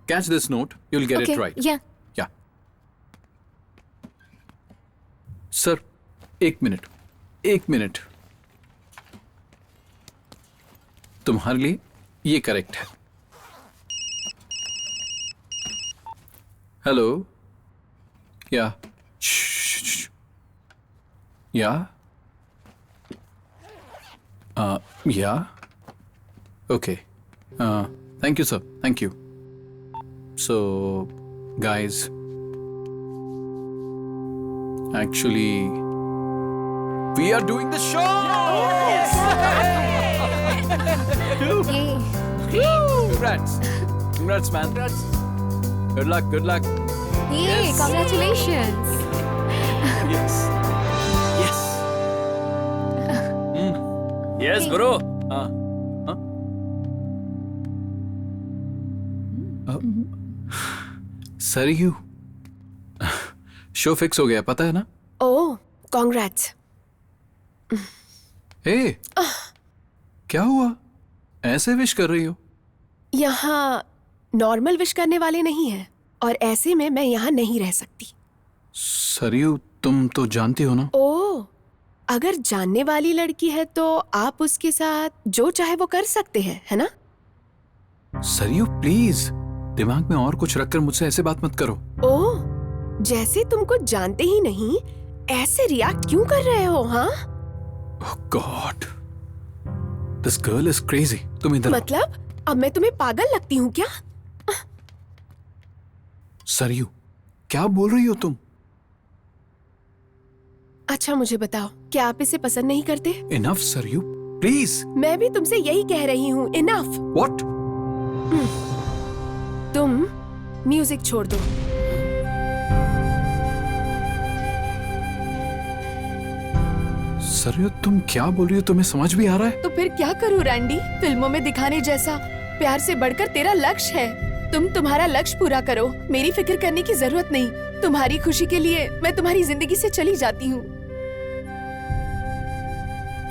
Catch this note, you'll get it right. Yeah. Yeah. Sir, एक मिनट। तुम्हारे लिए ये करेक्ट है। हेलो, या okay, thank you sir, thank you. So, guys, actually, we are doing the show! Yes! Congrats! Congrats, man. Good luck, good luck. Yay, yes. Congratulations. Yes. Yes. Yes, bro. Saryu, show fix हो गया, पता है ना? ओह, congrats. ए, क्या हुआ? ऐसे wish कर रही हो? यहाँ नॉर्मल विश करने वाले नहीं हैं, और ऐसे में मैं यहाँ नहीं रह सकती। सरयू, तुम तो जानती हो ना? ओह, अगर जानने वाली लड़की है तो आप उसके साथ जो चाहे वो कर सकते हैं, है ना? सरयू प्लीज, दिमाग में और कुछ रखकर मुझसे ऐसे बात मत करो। ओह, जैसे तुम कुछ जानते ही नहीं ऐसे रिएक्ट क्यों कर रहे हो? हाँ? Oh God, this girl is crazy. तुम इधर। मतलब अब मैं तुम्हें पागल लगती हूँ क्या? सरयू, क्या बोल रही हो तुम? अच्छा मुझे बताओ, क्या आप इसे पसंद नहीं करते? Enough, Saryu, please. मैं भी तुमसे यही कह रही हूँ, इनफ। What? तुम म्यूजिक छोड़ दो। सरयू तुम क्या बोल रही हो? तुम्हें समझ भी आ रहा है? तो फिर क्या करूं रैंडी? फिल्मों में दिखाने जैसा प्यार से बढ़कर तेरा लक्ष्य है। तुम तुम्हारा लक्ष्य पूरा करो, मेरी फिक्र करने की जरूरत नहीं। तुम्हारी खुशी के लिए मैं तुम्हारी जिंदगी से चली जाती हूँ।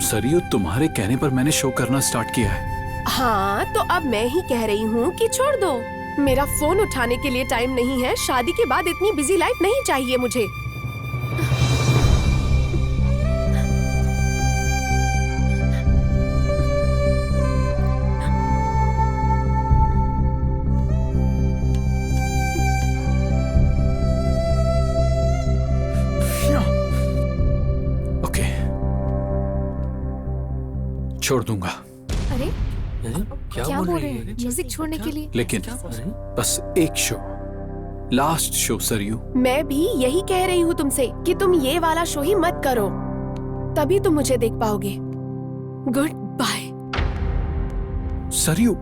सरयू तुम्हारे कहने पर मैंने शो करना स्टार्ट किया है। हाँ तो अब मैं ही कह रही हूँ कि छोड़ दो। मेरा फोन उठाने के लिए टाइम नहीं है। शादी के बाद इतनी बिजी लाइफ नहीं चाहिए मुझे। छोड़ दूंगा। अरे क्या बोल रहे हैं? म्यूजिक छोड़ने के लिए? लेकिन बस एक शो, लास्ट शो सरयू। मैं भी यही कह रही हूँ तुमसे कि तुम ये वाला शो ही मत करो, तभी तुम मुझे देख पाओगे। Good bye. सरयू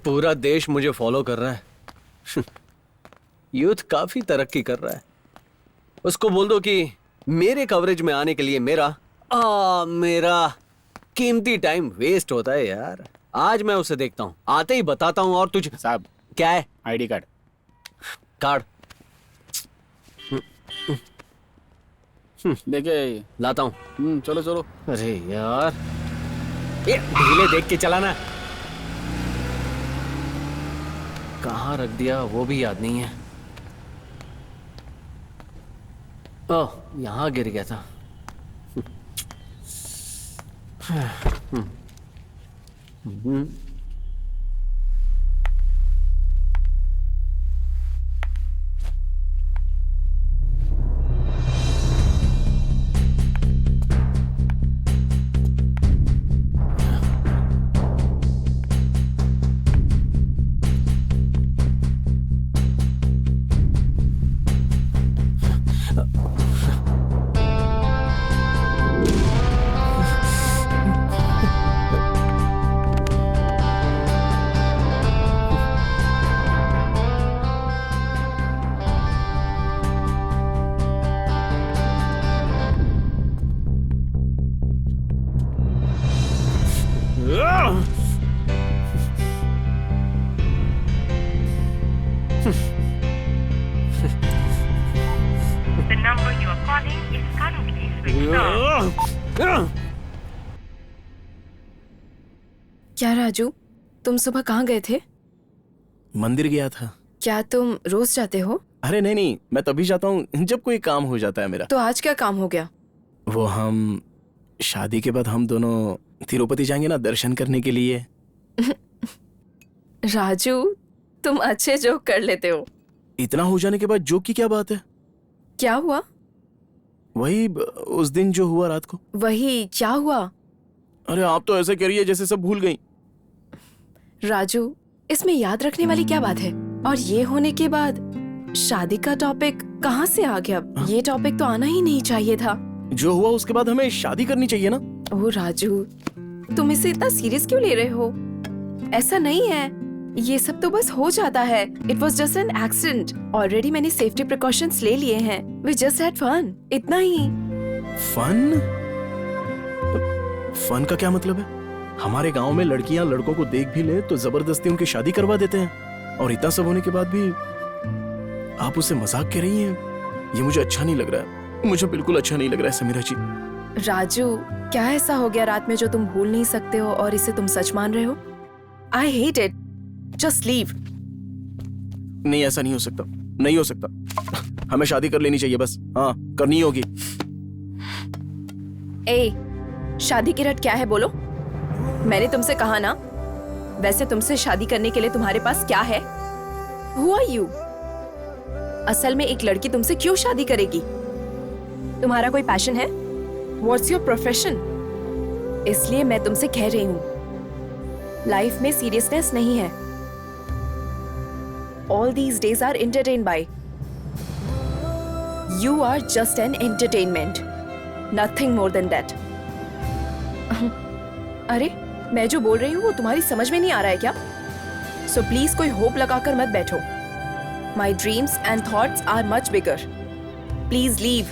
पूरा देश मुझे फॉलो कर रहा है। यूथ काफी तरक्की कर रहा है। उसको बोल दो कि मेरे कवरेज में आने के लिए मेरा कीमती टाइम वेस्ट होता है यार। आज मैं उसे देखता हूँ, आते ही बताता हूँ। और तुझे साहब क्या है? ID card. कार्ड देखिए लाता हूँ। चलो चलो। अरे यार ये ढीले देख के चलाना। कहाँ रख दिया वो भी याद नहीं है। ओह यहाँ गिर गया था। The number you are calling is currently switched off. क्या राजू, तुम सुबह कहाँ गए थे? मंदिर गया था। क्या तुम रोज जाते हो? अरे नहीं नहीं, मैं तभी जाता हूँ जब कोई काम हो जाता है मेरा। तो आज क्या काम हो गया? वो हम शादी के बाद हम दोनों तिरुपति जाएंगे ना दर्शन करने के लिए। राजू, तुम अच्छे जोक कर लेते हो। इतना हो जाने के बाद जोक की क्या बात है? क्या हुआ? वही उस दिन जो हुआ रात को। वही क्या हुआ? अरे आप तो ऐसे करिए जैसे सब भूल गई। राजू, इसमें याद रखने वाली क्या बात है? और ये होने के बाद शादी का टॉपिक कहाँ से आ गया? ये टॉपिक तो आना ही नहीं चाहिए था। जो हुआ उसके बाद हमें शादी करनी चाहिए ना। ओह राजू, तुम इसे इतना सीरियस क्यों ले रहे हो? ऐसा नहीं है, ये सब तो बस हो जाता है। It was just an accident. Already मैंने सेफ्टी प्रिकॉशंस ले लिए हैं। वी जस्ट हैड फन, इतना ही। फन? फन का क्या मतलब है? हमारे गांव में लड़कियां लड़कों को देख भी ले तो जबरदस्ती उनकी शादी करवा देते हैं, और इतना सब होने के बाद भी आप उसे मजाक कह रही हैं। ये मुझे अच्छा नहीं लग रहा है, मुझे बिल्कुल अच्छा नहीं लग रहा है समीरा जी। राजू, क्या ऐसा हो गया रात में जो तुम भूल नहीं सकते हो और इसे तुम सच मान रहे हो? I hate it, just leave. नहीं, ऐसा नहीं हो सकता, नहीं हो सकता। हमें शादी कर लेनी चाहिए बस। हाँ, करनी होगी। ए, शादी की रट क्या है बोलो? मैंने तुमसे कहा ना। वैसे तुमसे शादी करने के लिए तुम्हारे पास क्या है? Who are you? असल में एक लड़की तुमसे क्यों शादी करेगी? तुम्हारा कोई पैशन है? What's your profession? इसलिए मैं तुमसे कह रही हूँ, लाइफ में सीरियसनेस नहीं है. All these days are entertained by. You are just an entertainment. Nothing more than that. अरे मैं जो बोल रही हूँ वो तुम्हारी समझ में नहीं आ रहा है क्या? So please कोई होप लगाकर मत बैठो. My dreams and thoughts are much bigger. Please leave.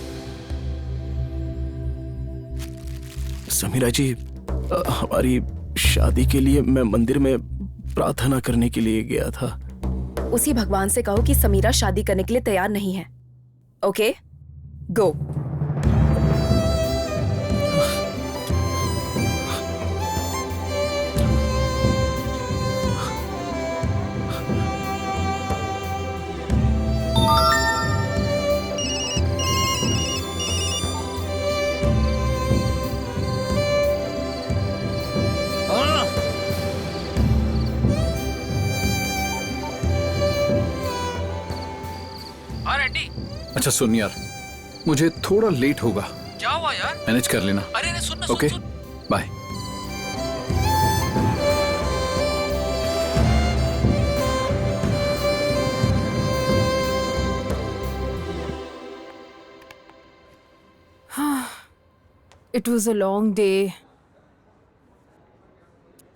Samira जी, हमारी शादी के लिए मैं मंदिर में प्रार्थना करने के लिए गया था. उसी भगवान से कहो कि समीरा शादी करने के लिए तैयार नहीं है. ओके, गो. अच्छा सुन यार, मुझे थोड़ा लेट होगा. क्या हुआ यार? मैनेज कर लेना. अरे सुन ना, okay, bye. It was a long day.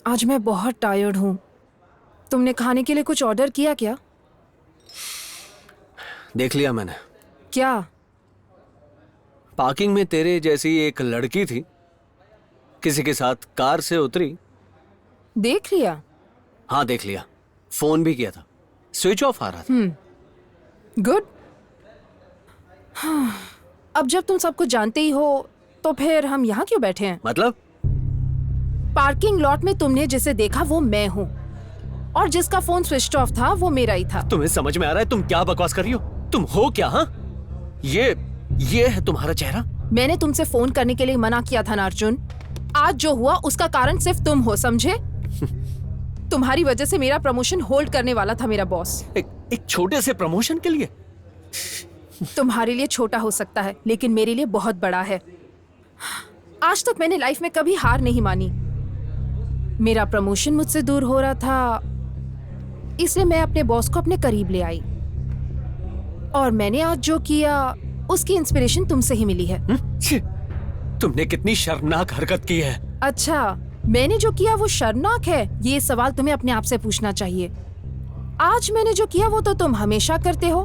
आज मैं बहुत टायर्ड हूँ. तुमने खाने के लिए कुछ ऑर्डर किया क्या? देख लिया मैंने. क्या? पार्किंग में तेरे जैसी एक लड़की थी, किसी के साथ कार से उतरी. देख लिया? हाँ देख लिया. फोन भी किया था, स्विच ऑफ आ रहा था. गुड. अब जब तुम सब कुछ जानते ही हो तो फिर हम यहाँ क्यों बैठे हैं? मतलब? पार्किंग लॉट में तुमने जिसे देखा वो मैं हूँ, और जिसका फोन स्विच ऑफ था वो मेरा ही था. तुम्हें समझ में आ रहा है तुम क्या बकवास कर रही हो? तुम हो क्या? हाँ, ये है तुम्हारा चेहरा? मैंने तुमसे फोन करने के लिए मना किया था ना अर्जुन. आज जो हुआ उसका कारण सिर्फ तुम हो, समझे? तुम्हारी वजह से मेरा प्रमोशन होल्ड करने वाला था मेरा बॉस. एक छोटे से प्रमोशन के लिए? तुम्हारे लिए छोटा हो सकता है लेकिन मेरे लिए बहुत बड़ा है. आज तक मैंने लाइफ में कभी हार नहीं मानी. मेरा प्रमोशन मुझसे दूर हो रहा था, इसलिए मैं अपने बॉस को अपने करीब ले आई. और मैंने आज जो किया उसकी इंस्पिरेशन तुमसे ही मिली है. तुमने कितनी शर्मनाक हरकत की है. अच्छा, मैंने जो किया वो शर्मनाक है, ये सवाल तुम्हें अपने आप से पूछना चाहिए. आज मैंने जो किया वो तो तुम हमेशा करते हो.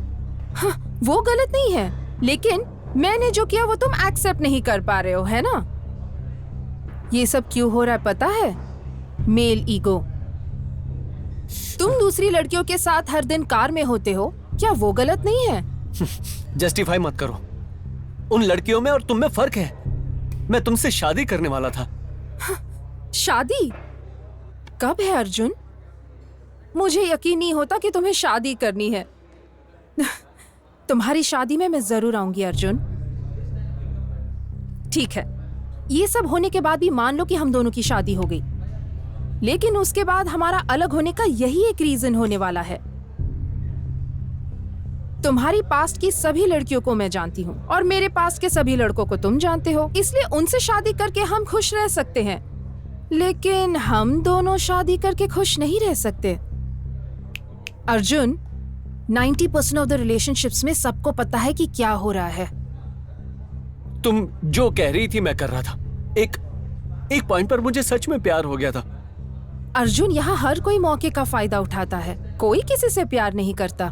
हाँ, वो गलत नहीं है, लेकिन मैंने जो किया वो तुम एक्सेप्ट नहीं कर पा रहे हो, है ना? ये सब क्यों हो रहा है पता है? Male ego. तुम दूसरी लड़कियों के साथ हर दिन कार में होते हो, क्या वो गलत नहीं है? जस्टिफाई मत करो. उन लड़कियों में और तुम में फर्क है. मैं तुमसे शादी करने वाला था. शादी? कब है अर्जुन? मुझे यकीन नहीं होता कि तुम्हें शादी करनी है. तुम्हारी शादी में मैं जरूर आऊंगी अर्जुन. ठीक है, ये सब होने के बाद भी मान लो कि हम दोनों की शादी हो गई, लेकिन उसके बाद हमारा अलग होने का यही एक रीजन होने वाला है. तुम्हारी पास्ट की सभी लड़कियों को मैं जानती हूँ और मेरे पास्ट के सभी लड़कों को तुम जानते हो, इसलिए उनसे शादी करके हम खुश रह सकते हैं. लेकिन हम दोनों शादी करके खुश नहीं रह सकते. अर्जुन, 90% ऑफ द रिलेशनशिप्स में सबको पता है कि क्या हो रहा है. तुम जो कह रही थी मैं कर रहा था. एक पॉइंट पर मुझे सच में प्यार हो गया था. अर्जुन, यहाँ हर कोई मौके का फायदा उठाता है. कोई किसी से प्यार नहीं करता.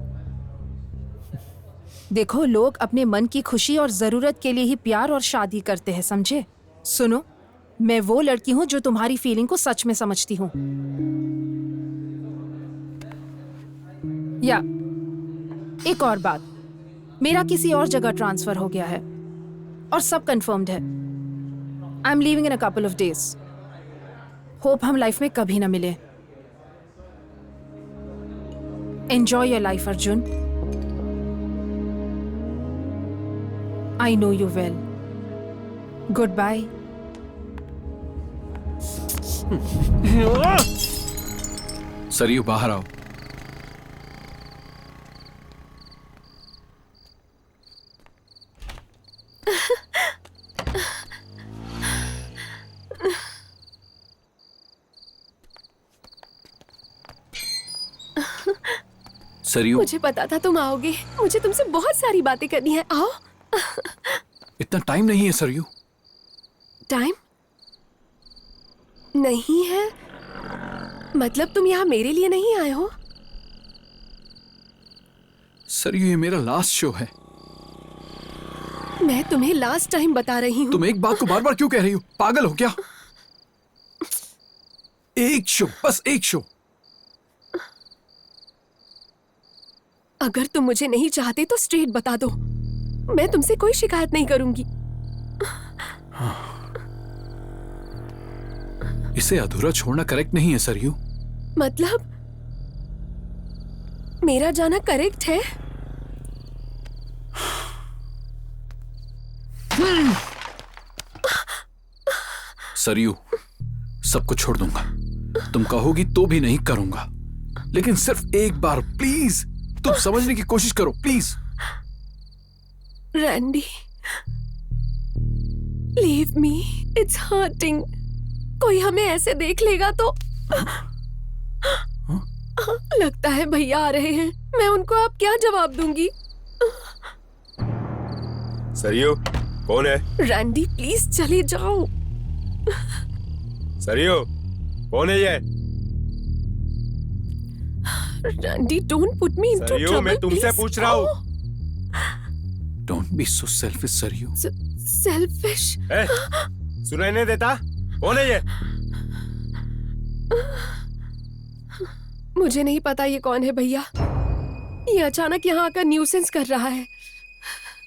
देखो, लोग अपने मन की खुशी और जरूरत के लिए ही प्यार और शादी करते हैं, समझे? सुनो, मैं वो लड़की हूँ जो तुम्हारी फीलिंग को सच में समझती हूँ. या एक और बात, मेरा किसी और जगह ट्रांसफर हो गया है और सब कंफर्म्ड है. I am leaving in a couple of days. Hope हम लाइफ में कभी ना मिले. Enjoy your life Arjun. I know you well. Goodbye. Saryu, बाहर आओ. सरयू, मुझे पता था तुम आओगे। मुझे तुमसे बहुत सारी बातें करनी है। आओ। इतना टाइम नहीं है सरयू। टाइम नहीं है? मतलब तुम यहाँ मेरे लिए नहीं आए हो? सरयू, ये मेरा लास्ट शो है। मैं तुम्हें लास्ट टाइम बता रही हूँ। तुम एक बात को बार बार क्यों कह रही हो? पागल हो क्या? एक शो, बस एक शो। अगर तुम मुझे नहीं चाहते तो स्ट्रेट बता दो, मैं तुमसे कोई शिकायत नहीं करूंगी। इसे अधूरा छोड़ना करेक्ट नहीं है सरयू। मतलब मेरा जाना करेक्ट है? सरयू, सब कुछ छोड़ दूंगा। तुम कहोगी तो भी नहीं करूंगा, लेकिन सिर्फ एक बार प्लीज तुम समझने की कोशिश करो, please. Randy, leave me, it's hurting. कोई हमें ऐसे देख लेगा तो लगता है भैया आ रहे हैं। मैं उनको अब क्या जवाब दूंगी? सरयू, कौन है? रैंडी प्लीज चले जाओ। सरयू, कौन है ये? Randy, don't put me into Saryu, trouble. मैं तुमसे पूछ रहा हूँ। Don't be so selfish Saryu. Selfish? सुनाई नहीं देता? कौन है ये? मुझे नहीं पता ये कौन है भैया। ये अचानक यहाँ आकर न्यूसेंस कर रहा है।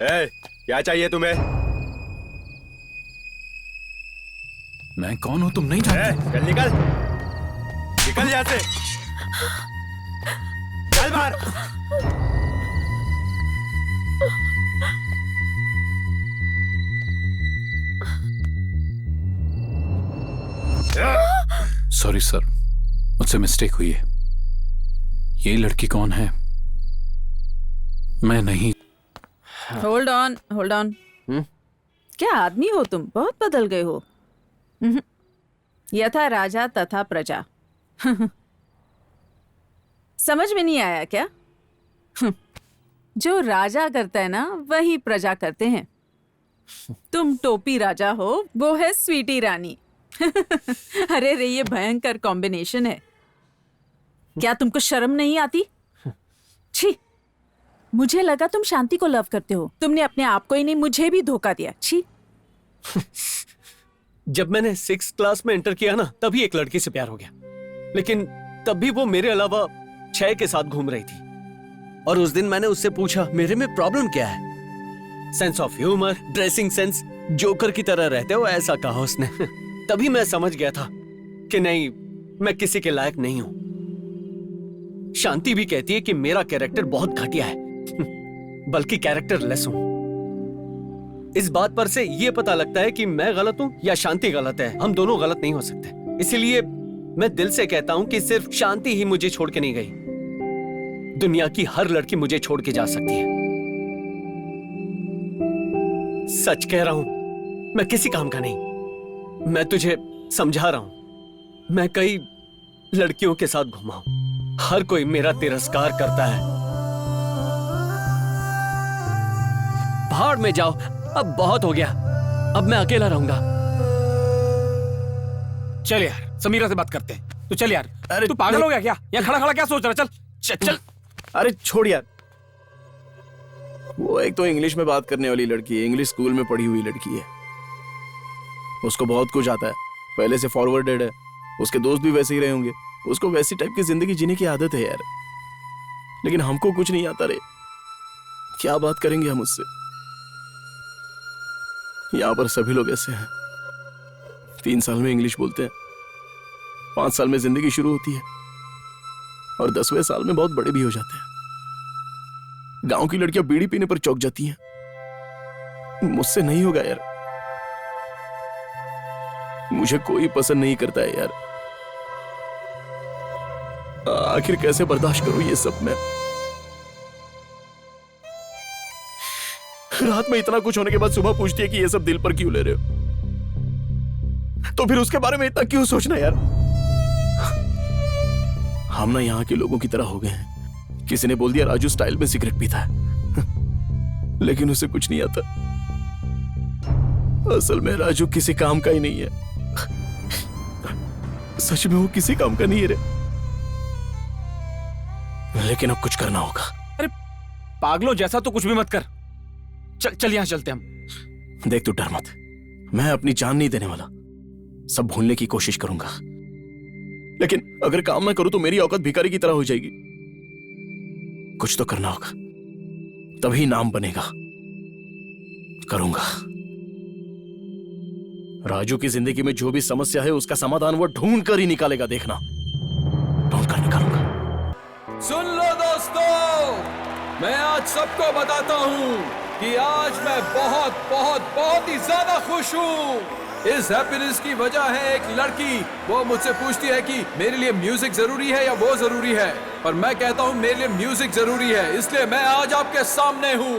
क्या चाहिए तुम्हें? मैं कौन हूँ तुम नहीं जानते? चल निकल, निकल यहाँ से, चल बाहर। सॉरी सर, मुझसे मिस्टेक हुई है। ये लड़की कौन है? मैं नहीं। Hold on, hold on. क्या आदमी हो तुम, बहुत बदल गए हो। यथा राजा तथा प्रजा। समझ में नहीं आया क्या? जो राजा करता है ना वही प्रजा करते हैं। तुम टोपी राजा हो, वो है स्वीटी रानी। अरे रे, ये भयंकर कॉम्बिनेशन है। क्या तुमको शर्म नहीं आती? छी, मुझे लगा तुम शांति को लव करते हो। तुमने अपने आप को ही नहीं, मुझे भी धोखा दिया। छी। जब मैंने 6th क्लास में एंटर किया ना, तभी एक लड़की से प्यार हो गया। लेकिन तभी वो मेरे अलावा 6 के साथ घूम रही थी। और उस दिन मैंने उससे पूछा मेरे में प्रॉब्लम क्या है। Sense of humour, dressing sense, joker की तरह रहते हो, ऐसा कहा उसने। तभी मैं समझ गया था कि नहीं, मैं किसी के लायक नहीं हूं। शांति भी कहती है कि मेरा कैरेक्टर बहुत घटिया है, बल्कि कैरेक्टर लेस हूं। इस बात पर से यह पता लगता है कि मैं गलत हूं या शांति गलत है। हम दोनों गलत नहीं हो सकते। इसीलिए मैं दिल से कहता हूं कि सिर्फ शांति ही मुझे छोड़ के नहीं गई। दुनिया की हर लड़की मुझे छोड़ के जा सकती है। सच कह रहा हूं, मैं किसी काम का नहीं। मैं तुझे समझा रहा हूं। मैं कई लड़कियों के साथ घूमा हूं। हर कोई मेरा तिरस्कार करता है। भाड़ में जाओ, अब बहुत हो गया। अब मैं अकेला रहूंगा। चल यार, समीरा से बात करते हैं। तो चल यार। अरे तू पागल हो गया क्या? यहाँ खड़ा खड़ा क्या सोच रहा? चल चल। अरे छोड़ यार, वो एक तो इंग्लिश में बात करने वाली लड़की है, इंग्लिश स्कूल में पढ़ी हुई लड़की है। उसको बहुत कुछ आता है, पहले से फॉरवर्डेड है। उसके दोस्त भी वैसे ही रहे होंगे। उसको वैसी टाइप की जिंदगी जीने की आदत है यार। लेकिन हमको कुछ नहीं आता रे। क्या बात करेंगे हम उससे? यहाँ पर सभी लोग ऐसे हैं। 3 साल में इंग्लिश बोलते हैं, 5 साल में जिंदगी शुरू होती है और 10वें साल में बहुत बड़े भी हो जाते हैं। गांव की लड़कियां बीड़ी पीने पर चौंक जाती हैं। मुझसे नहीं होगा यार। मुझे कोई पसंद नहीं करता है यार। आखिर कैसे बर्दाश्त करूं ये सब मैं? रात में इतना कुछ होने के बाद सुबह पूछती है कि ये सब दिल पर क्यों ले रहे हो? तो फिर उसके बारे में इतना क्यों सोचना यार? हम ना यहाँ के लोगों की तरह हो गए हैं किसी ने बोल दिया राजू स्टाइल में सिगरेट पीता है, लेकिन उसे कुछ नहीं आता। असल में राजू किसी काम का ही नहीं है। सच में वो किसी काम का नहीं है रे। लेकिन अब कुछ करना होगा। अरे पागलों जैसा तो कुछ भी मत कर। चल यहां चलते हम। देख तू डर मत, मैं अपनी जान नहीं देने वाला। सब भूलने की कोशिश करूंगा, लेकिन अगर काम ना करूं तो मेरी औकात भिखारी की तरह हो जाएगी। कुछ तो करना होगा, तभी नाम बनेगा। करूंगा। राजू की जिंदगी में जो भी समस्या है उसका समाधान वो ढूंढ कर ही निकालेगा। देखना, ढूंढ कर निकालूंगा। सुन लो दोस्तों, मैं आज सबको बताता हूँ कि आज मैं बहुत बहुत बहुत ही ज्यादा खुश हूँ। इस हैप्पीनेस की वजह है एक लड़की। वो मुझसे पूछती है कि मेरे लिए म्यूजिक जरूरी है या वो जरूरी है, पर मैं कहता हूँ मेरे लिए म्यूजिक जरूरी है, इसलिए मैं आज आपके सामने हूँ।